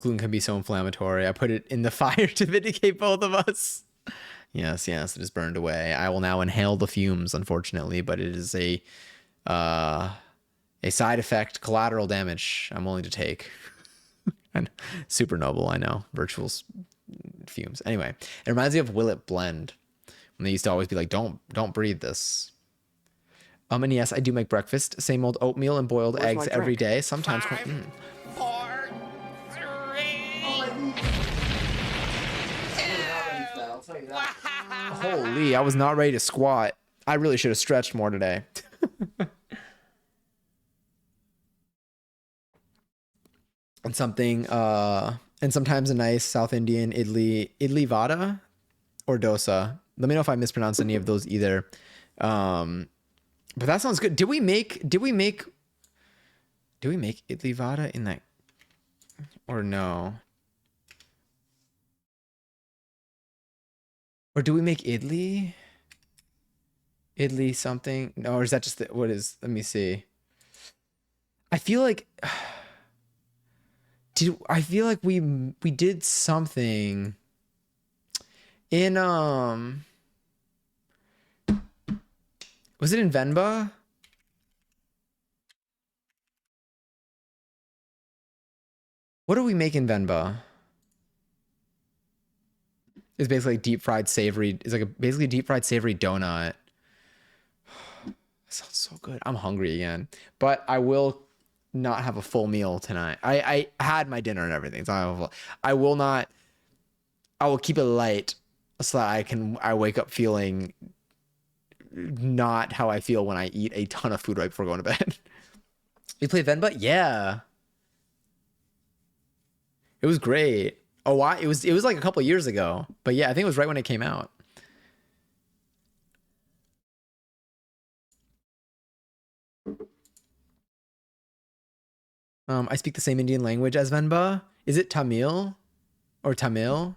Gluten can be so inflammatory. I put it in the fire to vindicate both of us. Yes, yes, it is burned away. I will now inhale the fumes, unfortunately, but it is uh, a side effect, collateral damage I'm willing to take. And super noble, I know. Virtual fumes. Anyway, it reminds me of Will It Blend when they used to always be like, "Don't breathe this." And yes, I do make breakfast. Same old oatmeal and boiled Where's eggs my every drink? day. Sometimes. 4, 3, Holy, I was not ready to squat. I really should have stretched more today. And sometimes a nice South Indian idli vada or dosa. Let me know if I mispronounced any of those either. But that sounds good. Did we make idli vada in that or no? Or do we make idli? Idli something? No, or is that just what is? Let me see. I feel like we did something in was it in Venba? What do we make in Venba? It's basically like deep fried savory. It's like basically deep fried savory donut. That sounds so good. I'm hungry again, but I will not have a full meal tonight. I had my dinner and everything, so I will not. I will keep it light so that I wake up feeling not how I feel when I eat a ton of food right before going to bed. You play Venba? Yeah, it was great. Oh, why? It was like a couple years ago, but yeah, I think it was right when it came out. I speak the same Indian language as Venba. Is it Tamil or Tamil?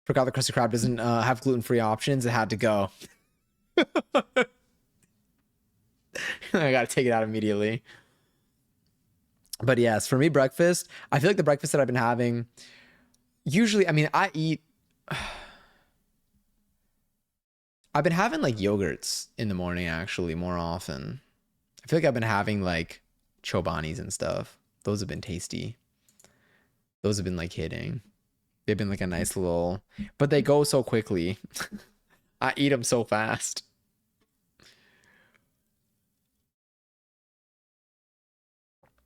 Forgot the Krusty Krab doesn't have gluten-free options. It had to go. I gotta take it out immediately. But yes, for me, breakfast. I feel like the breakfast that I've been having. Usually, I mean, I've been having like yogurts in the morning actually more often. I feel like I've been having like chobanis and stuff. Those have been tasty. Those have been like hitting. They've been like a nice little, but they go so quickly. I eat them so fast.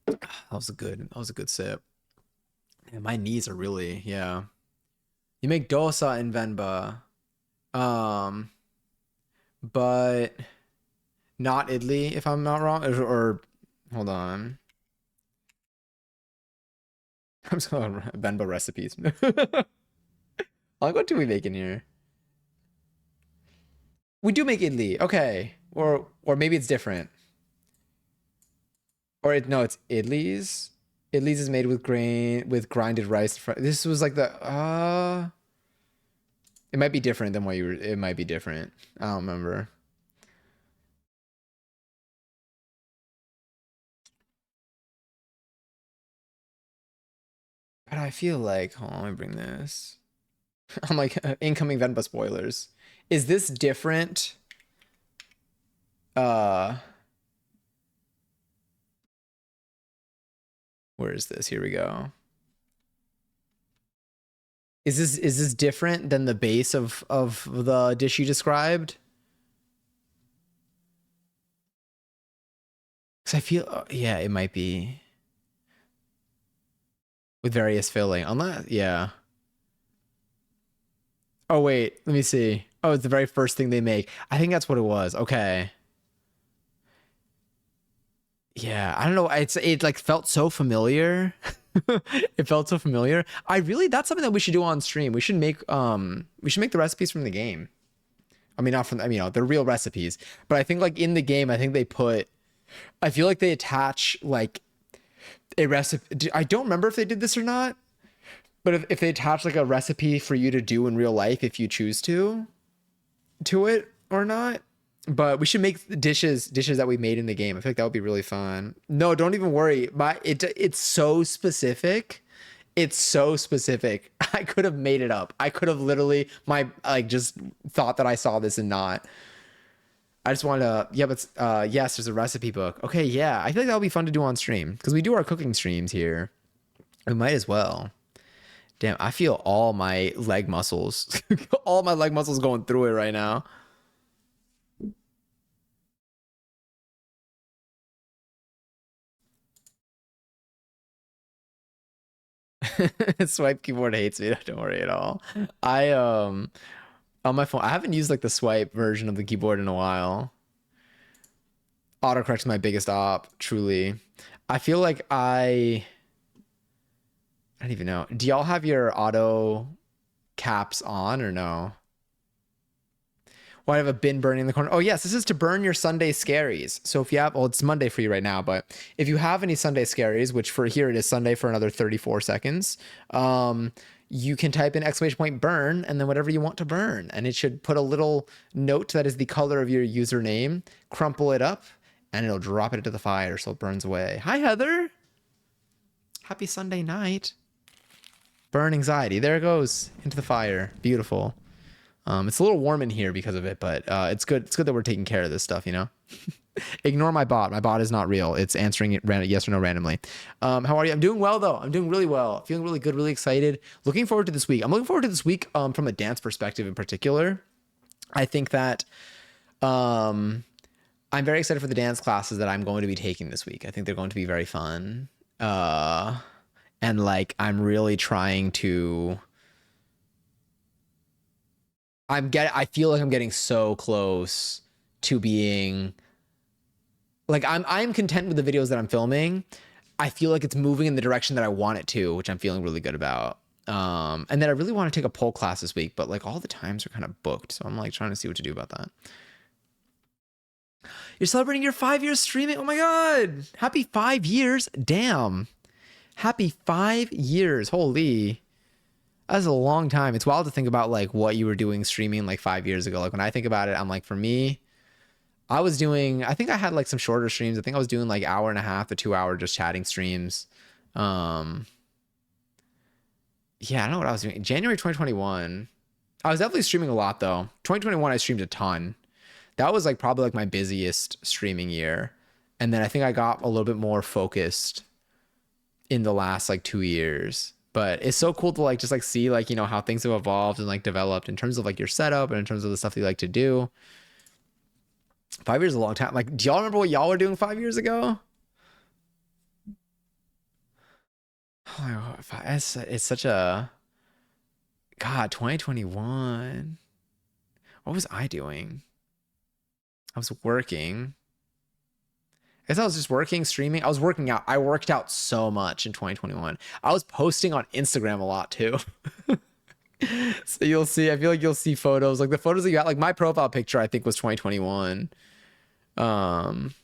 That was a good sip. Yeah, my knees are really, yeah. You make dosa in Venba. Um, but not idli, if I'm not wrong. Or hold on. I'm just going Venba recipes. Like, what do we make in here? We do make idli. Okay. Or maybe it's different. Or no, it's idlis. Idlis is made with grinded rice. This was like the it might be different than what you were. It might be different. I don't remember. But I feel like, hold on, let me bring this. I'm like incoming Venba spoilers. Is this different? Uh, where is this? Here we go. Is this different than the base of the dish you described? Because I feel, yeah, it might be with various filling. Unless, yeah. Oh wait, let me see. Oh, it's the very first thing they make. I think that's what it was. Okay. Yeah, I don't know. It like felt so familiar. It felt so familiar. That's something that we should do on stream. We should make the recipes from the game. I mean, not from, I mean, they're real recipes, but I think like in the game, I feel like they attach like a recipe. I don't remember if they did this or not, but if they attach like a recipe for you to do in real life, if you choose to it or not. But we should make dishes that we made in the game. I feel like that would be really fun. No, don't even worry. It's so specific. It's so specific. I could have made it up. I could have literally just thought that I saw this and not. I just want to, yeah, but yes, there's a recipe book. Okay, yeah. I feel like that'll be fun to do on stream because we do our cooking streams here. We might as well. Damn, I feel all my leg muscles, all my leg muscles going through it right now. Swipe keyboard hates me. Don't worry at all. I on my phone, I haven't used like the swipe version of the keyboard in a while. Autocorrect's my biggest op, truly. I feel like I don't even know. Do y'all have your auto caps on or no? Well, I have a bin burning in the corner. Oh, yes, this is to burn your Sunday scaries. So if you have, well, it's Monday for you right now, but if you have any Sunday scaries, which for here it is Sunday for another 34 seconds, you can type in !burn and then whatever you want to burn. And it should put a little note that is the color of your username, crumple it up, and it'll drop it into the fire so it burns away. Hi, Heather. Happy Sunday night. Burn anxiety. There it goes into the fire. Beautiful. It's a little warm in here because of it, but it's good. It's good that we're taking care of this stuff, you know? Ignore my bot. My bot is not real. It's answering it yes or no randomly. How are you? I'm doing well, though. I'm doing really well. Feeling really good, really excited. Looking forward to this week. I'm looking forward to this week from a dance perspective in particular. I think that I'm very excited for the dance classes that I'm going to be taking this week. I think they're going to be very fun. And like, I'm really trying to... I feel like I'm getting so close to being like I'm content with the videos that I'm filming. I feel like it's moving in the direction that I want it to, which I'm feeling really good about. And then I really want to take a pole class this week, but like all the times are kind of booked. So I'm like trying to see what to do about that. You're celebrating your 5 years streaming. Oh my God. Happy 5 years. Damn. Happy 5 years. Holy. That's a long time. It's wild to think about like what you were doing streaming like 5 years ago. Like when I think about it, I'm like, for me, I think I had like some shorter streams. I think I was doing like hour and a half to 2 hour just chatting streams. Yeah, I don't know what I was doing. January 2021. I was definitely streaming a lot though. 2021, I streamed a ton. That was like probably like my busiest streaming year. And then I think I got a little bit more focused in the last like 2 years. But it's so cool to like just like see like, you know, how things have evolved and like developed in terms of like your setup and in terms of the stuff you like to do. 5 years is a long time. Like, do y'all remember what y'all were doing 5 years ago? Oh my God, it's such a God, 2021. What was I doing? I was working. guess I was just working, streaming. I was working out. I worked out so much in 2021. I was posting on Instagram a lot too. So you'll see, I feel like you'll see photos, like the photos that you got, like my profile picture, I think was 2021. Um,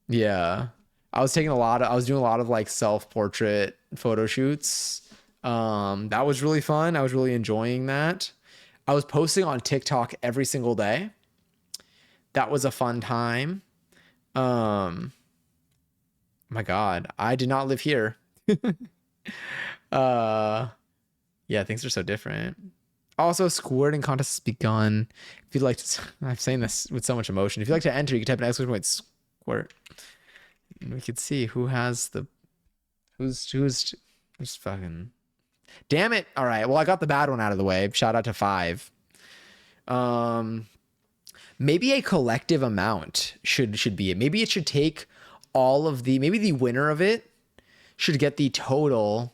yeah. I was doing a lot of like self-portrait photo shoots. That was really fun. I was really enjoying that. I was posting on TikTok every single day. That was a fun time. My God, I did not live here. uh, yeah, things are so different. Also, squirting contest has begun. If you'd like to, I'm saying this with so much emotion. If you'd like to enter, you can type an exclamation point squirt. And we could see who has the, who's fucking. Damn it! All right, well I got the bad one out of the way. Shout out to 5. Maybe a collective amount should be it. Maybe it should take all of the, maybe the winner of it should get the total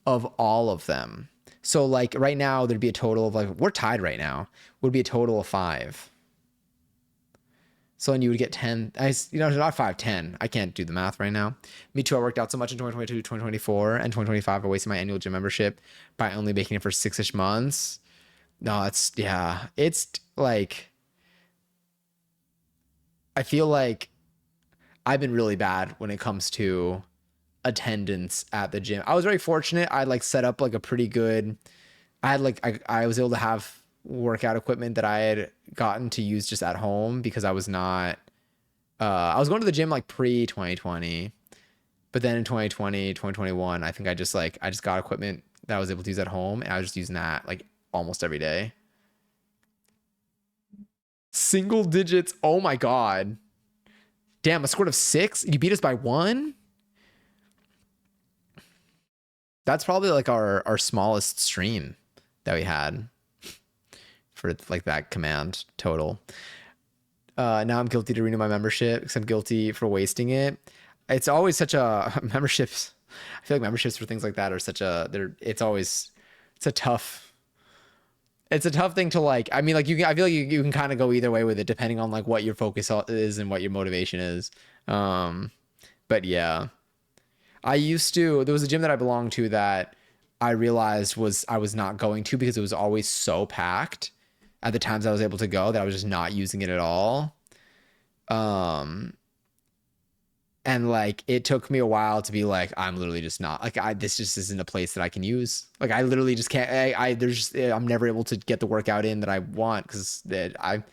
of all of them. So like right now there'd be a total of like, we're tied right now, would be a total of 5. So then you would get 10, not 5, 10. I can't do the math right now. Me too, I worked out so much in 2022, 2024, and 2025. I wasted my annual gym membership by only making it for 6-ish months. No, it's like, I feel like I've been really bad when it comes to attendance at the gym. I was very fortunate. I like set up like a pretty good, I had like, I was able to have workout equipment that I had gotten to use just at home because I was not, I was going to the gym like pre 2020, but then in 2020, 2021, I think I just got equipment that I was able to use at home and I was just using that like almost every day. Single digits. Oh my God. Damn, a score of 6? You beat us by 1? That's probably like our smallest stream that we had for like that command total. Now I'm guilty to renew my membership because I'm guilty for wasting it. It's always such a memberships. I feel like memberships for things like that are such a, it's a tough thing to like. I mean, like I feel like you can kind of go either way with it depending on like what your focus is and what your motivation is. But yeah, there was a gym that I belonged to that I realized I was not going to because it was always so packed at the times I was able to go that I was just not using it at all. And like it took me a while to be like, I'm literally just not like this just isn't a place that I can use. Like I literally just can't. I'm never able to get the workout in that I want because I'd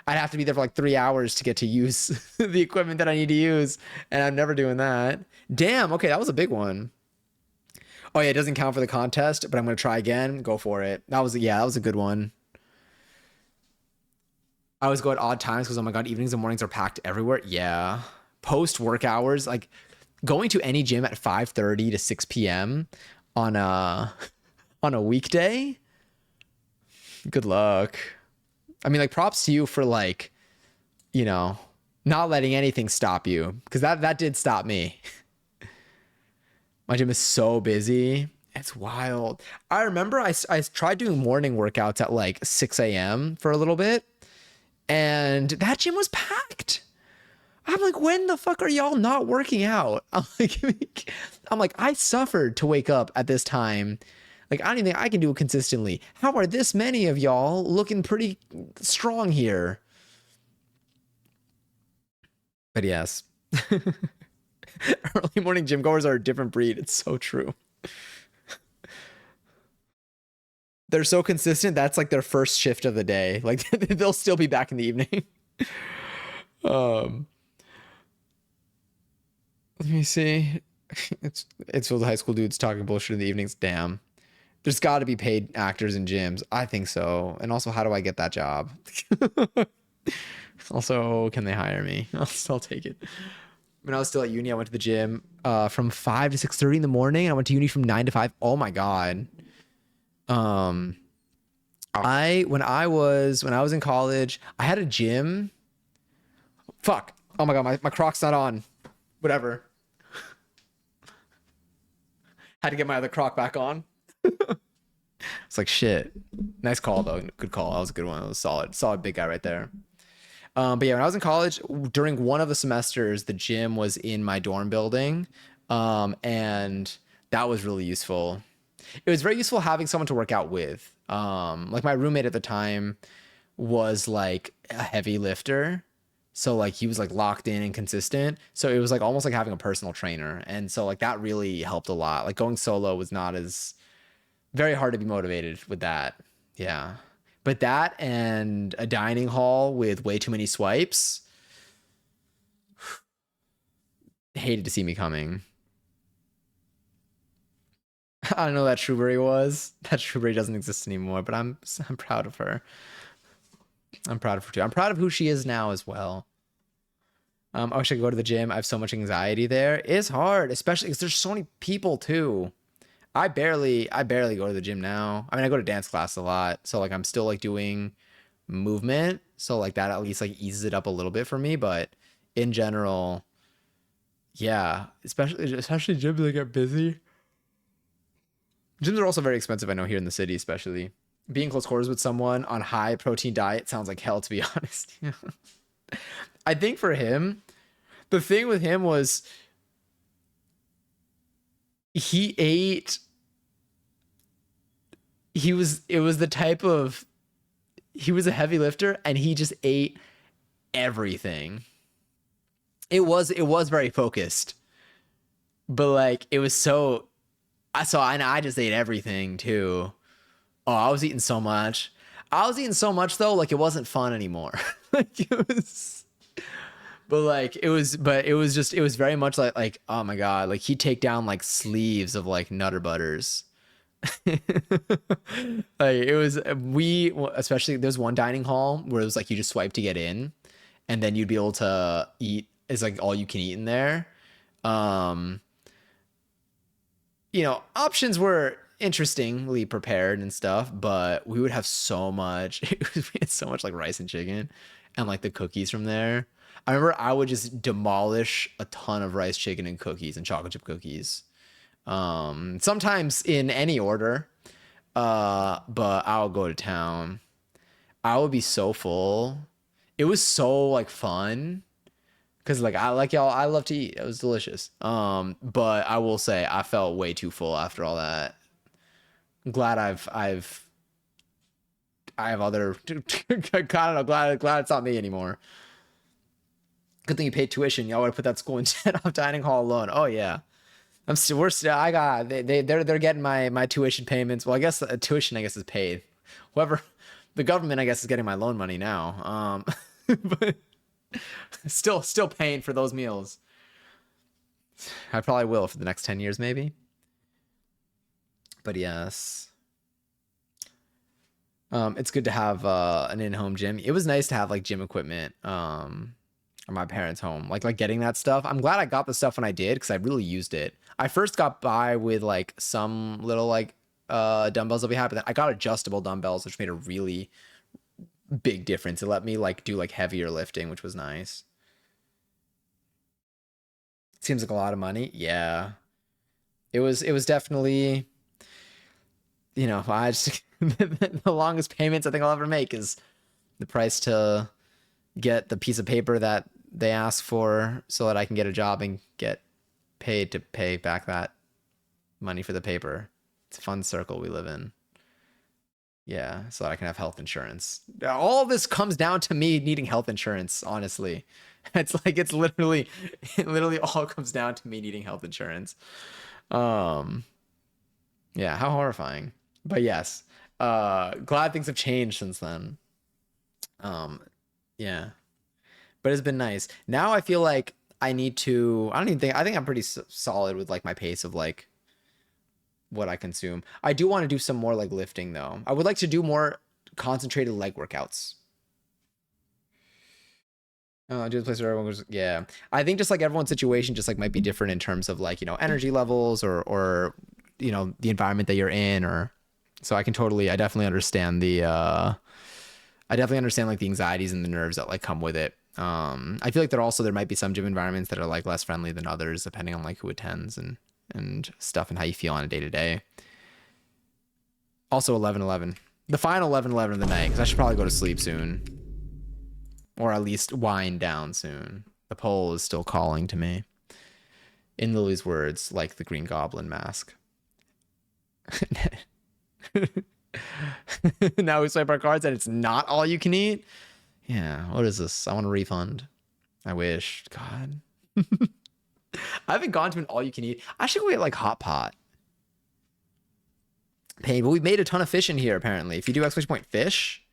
have to be there for like 3 hours to get to use the equipment that I need to use, and I'm never doing that. Damn. Okay, that was a big one. Oh yeah, it doesn't count for the contest, but I'm gonna try again. Go for it. That was a good one. I always go at odd times because oh my God, evenings and mornings are packed everywhere. Yeah. Post work hours, like going to any gym at 5:30 to 6 p.m. on a weekday. Good luck. I mean, like props to you for like, not letting anything stop you because that did stop me. My gym is so busy. It's wild. I remember I tried doing morning workouts at like 6 a.m. for a little bit, and that gym was packed. I'm like, when the fuck are y'all not working out? I'm like, I suffered to wake up at this time. Like, I don't even think I can do it consistently. How are this many of y'all looking pretty strong here? But yes. Early morning gym goers are a different breed. It's so true. They're so consistent. That's like their first shift of the day. Like they'll still be back in the evening. Let me see. It's filled with high school dudes talking bullshit in the evenings. Damn. There's got to be paid actors in gyms. I think so. And also, how do I get that job? Also, can they hire me? I'll take it. When I was still at uni, I went to the gym from 5 to 6:30 in the morning. I went to uni from 9 to 5. Oh my God. When I was in college, I had a gym. Fuck. Oh my God, my Croc's not on. Whatever. Had to get my other Croc back on. It's like shit. Nice call though. Good call. That was a good one. That was solid. Solid big guy right there. But yeah, when I was in college, during one of the semesters, the gym was in my dorm building. And that was really useful. It was very useful having someone to work out with. Like my roommate at the time was like a heavy lifter. So like he was like locked in and consistent. So it was like almost like having a personal trainer. And so like that really helped a lot. Like going solo was not as very hard to be motivated with that. Yeah. But that and a dining hall with way too many swipes, hated to see me coming. I don't know who that Trueberry was. That Trueberry doesn't exist anymore, but I'm proud of her. I'm proud of her too. I'm proud of who she is now as well. I wish I could go to the gym. I have so much anxiety there. It's hard, especially because there's so many people too. I barely go to the gym now. I mean, I go to dance class a lot, so like I'm still like doing movement, so like that at least like eases it up a little bit for me. But in general, yeah, especially gyms that get busy. Gyms are also very expensive. I know here in the city, especially being close quarters with someone on high protein diet sounds like hell, to be honest. I think for him, the thing with him was he ate. It was the type of he was a heavy lifter and he just ate everything. It was very focused, but like it was so I saw and I just ate everything too. Oh, I was eating so much. I was eating so much though, like it wasn't fun anymore. Like it was, but it was just, it was very much like, oh my God, like he'd take down like sleeves of like Nutter Butters. Like it was, especially there's one dining hall where it was like you just swipe to get in and then you'd be able to eat, it's like all you can eat in there. Um, Options were interestingly prepared and stuff, but we would have so much, we had so much like rice and chicken and like the cookies from there. I remember I would just demolish a ton of rice, chicken, and cookies and chocolate chip cookies. Sometimes in any order. But I'll go to town. I would be so full. It was so like fun. Cause like I like y'all, I love to eat. It was delicious. But I will say I felt way too full after all that. I'm glad I have other I don't know, glad it's not me anymore. Good thing you paid tuition. Y'all would have put that school instead of dining hall alone. Oh yeah. We're still I got they're getting my tuition payments. Well, I guess tuition is paid. Whoever the government I guess is getting my loan money now. But still paying for those meals. I probably will for the next 10 years maybe. But yes. It's good to have an in-home gym. It was nice to have like gym equipment at my parents' home. Like getting that stuff. I'm glad I got the stuff when I did because I really used it. I first got by with like some little like dumbbells that we had, but then I got adjustable dumbbells, which made a really big difference. It let me like do like heavier lifting, which was nice. Seems like a lot of money. Yeah. It was definitely, I just the longest payments I think I'll ever make is the price to get the piece of paper that they ask for so that I can get a job and get paid to pay back that money for the paper. It's a fun circle we live in. Yeah, so that I can have health insurance. All of this comes down to me needing health insurance, honestly. It's like it literally all comes down to me needing health insurance. Um yeah, how horrifying. But yes. Glad things have changed since then. Um yeah. But it's been nice. Now I feel like I think I'm pretty solid with like my pace of like what I consume. I do want to do some more like lifting though. I would like to do more concentrated leg workouts. Do the place where everyone goes, yeah. I think just like everyone's situation just like might be different in terms of like, energy levels or the environment that you're in or so I definitely understand like the anxieties and the nerves that like come with it. I feel like there might be some gym environments that are like less friendly than others, depending on like who attends and stuff and how you feel on a day to day. Also 11:11, the final 11:11 of the night, because I should probably go to sleep soon. or at least wind down soon. The pole is still calling to me. In Lily's words, like the Green Goblin mask. Now we swipe our cards and it's not all you can eat. Yeah, what is this? I want a refund. I wish. God. I haven't gone to an all you can eat. I should go get like hot pot. Pain, but we made a ton of fish in here apparently. If you do exclamation point fish,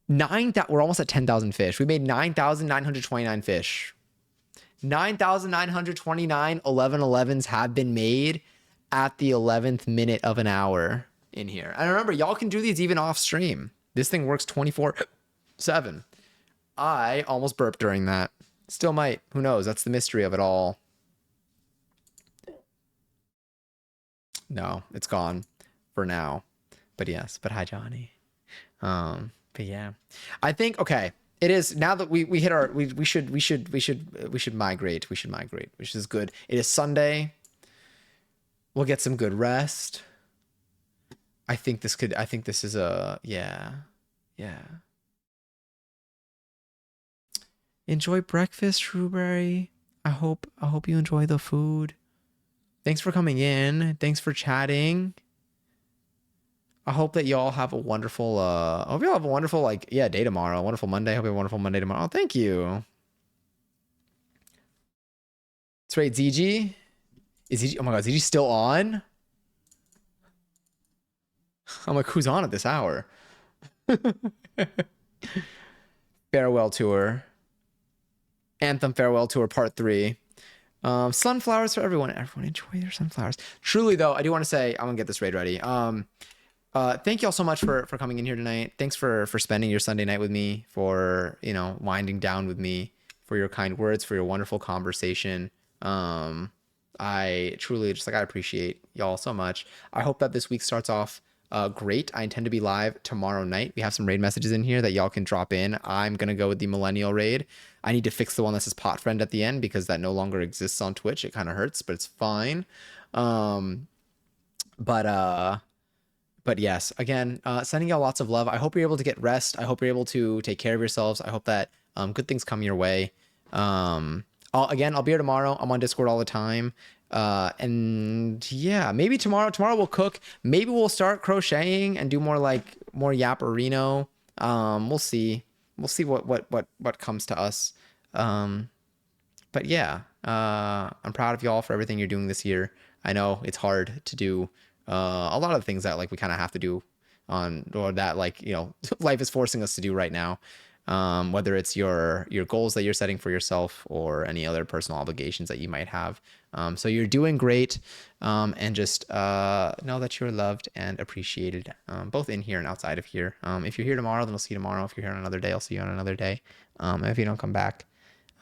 we're almost at 10,000 fish. We made 9,929 fish. 9,929 11/11s have been made at the 11th minute of an hour in here. And remember, y'all can do these even off stream. This thing works 24/7. I almost burped during that. Still might. Who knows? That's the mystery of it all. No, it's gone for now. But yes, but hi, Johnny. But yeah, I think, okay, it is now that we hit our, we should migrate. We should migrate, which is good. It is Sunday. We'll get some good rest. I think this is a, yeah. Enjoy breakfast, Shrewberry. I hope you enjoy the food. Thanks for coming in. Thanks for chatting. I hope that y'all have a wonderful, I hope y'all have a wonderful, day tomorrow. A wonderful Monday. I hope you have a wonderful Monday tomorrow. Oh, thank you. That's right, ZG. Is ZG, oh my God, ZG still on? I'm like, who's on at this hour? Farewell Tour. Anthem Farewell Tour Part 3. Sunflowers for everyone. Everyone enjoy their sunflowers. Truly, though, I do want to say, I'm going to get this raid ready. Thank y'all so much for coming in here tonight. Thanks for spending your Sunday night with me, for, winding down with me, for your kind words, for your wonderful conversation. I truly I appreciate y'all so much. I hope that this week starts off great. I intend to be live tomorrow night. We have some raid messages in here that y'all can drop in. I'm going to go with the Millennial raid. I need to fix the one that says pot friend at the end because that no longer exists on Twitch. It kind of hurts, but it's fine. But yes, again, sending y'all lots of love. I hope you're able to get rest. I hope you're able to take care of yourselves. I hope that good things come your way. I'll be here tomorrow. I'm on Discord all the time. And yeah, maybe tomorrow we'll cook. Maybe we'll start crocheting and do more Yaparino. We'll see. We'll see what comes to us. But yeah, I'm proud of y'all for everything you're doing this year. I know it's hard to do a lot of things that we kind of have to do or that life is forcing us to do right now. Whether it's your goals that you're setting for yourself or any other personal obligations that you might have. So you're doing great. And just know that you're loved and appreciated, both in here and outside of here. If you're here tomorrow, then I'll see you tomorrow. If you're here on another day, I'll see you on another day. And if you don't come back,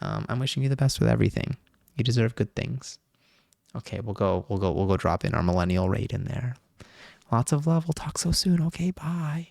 I'm wishing you the best with everything. You deserve good things. Okay, we'll go drop in our Millennial raid in there. Lots of love. We'll talk so soon. Okay, bye.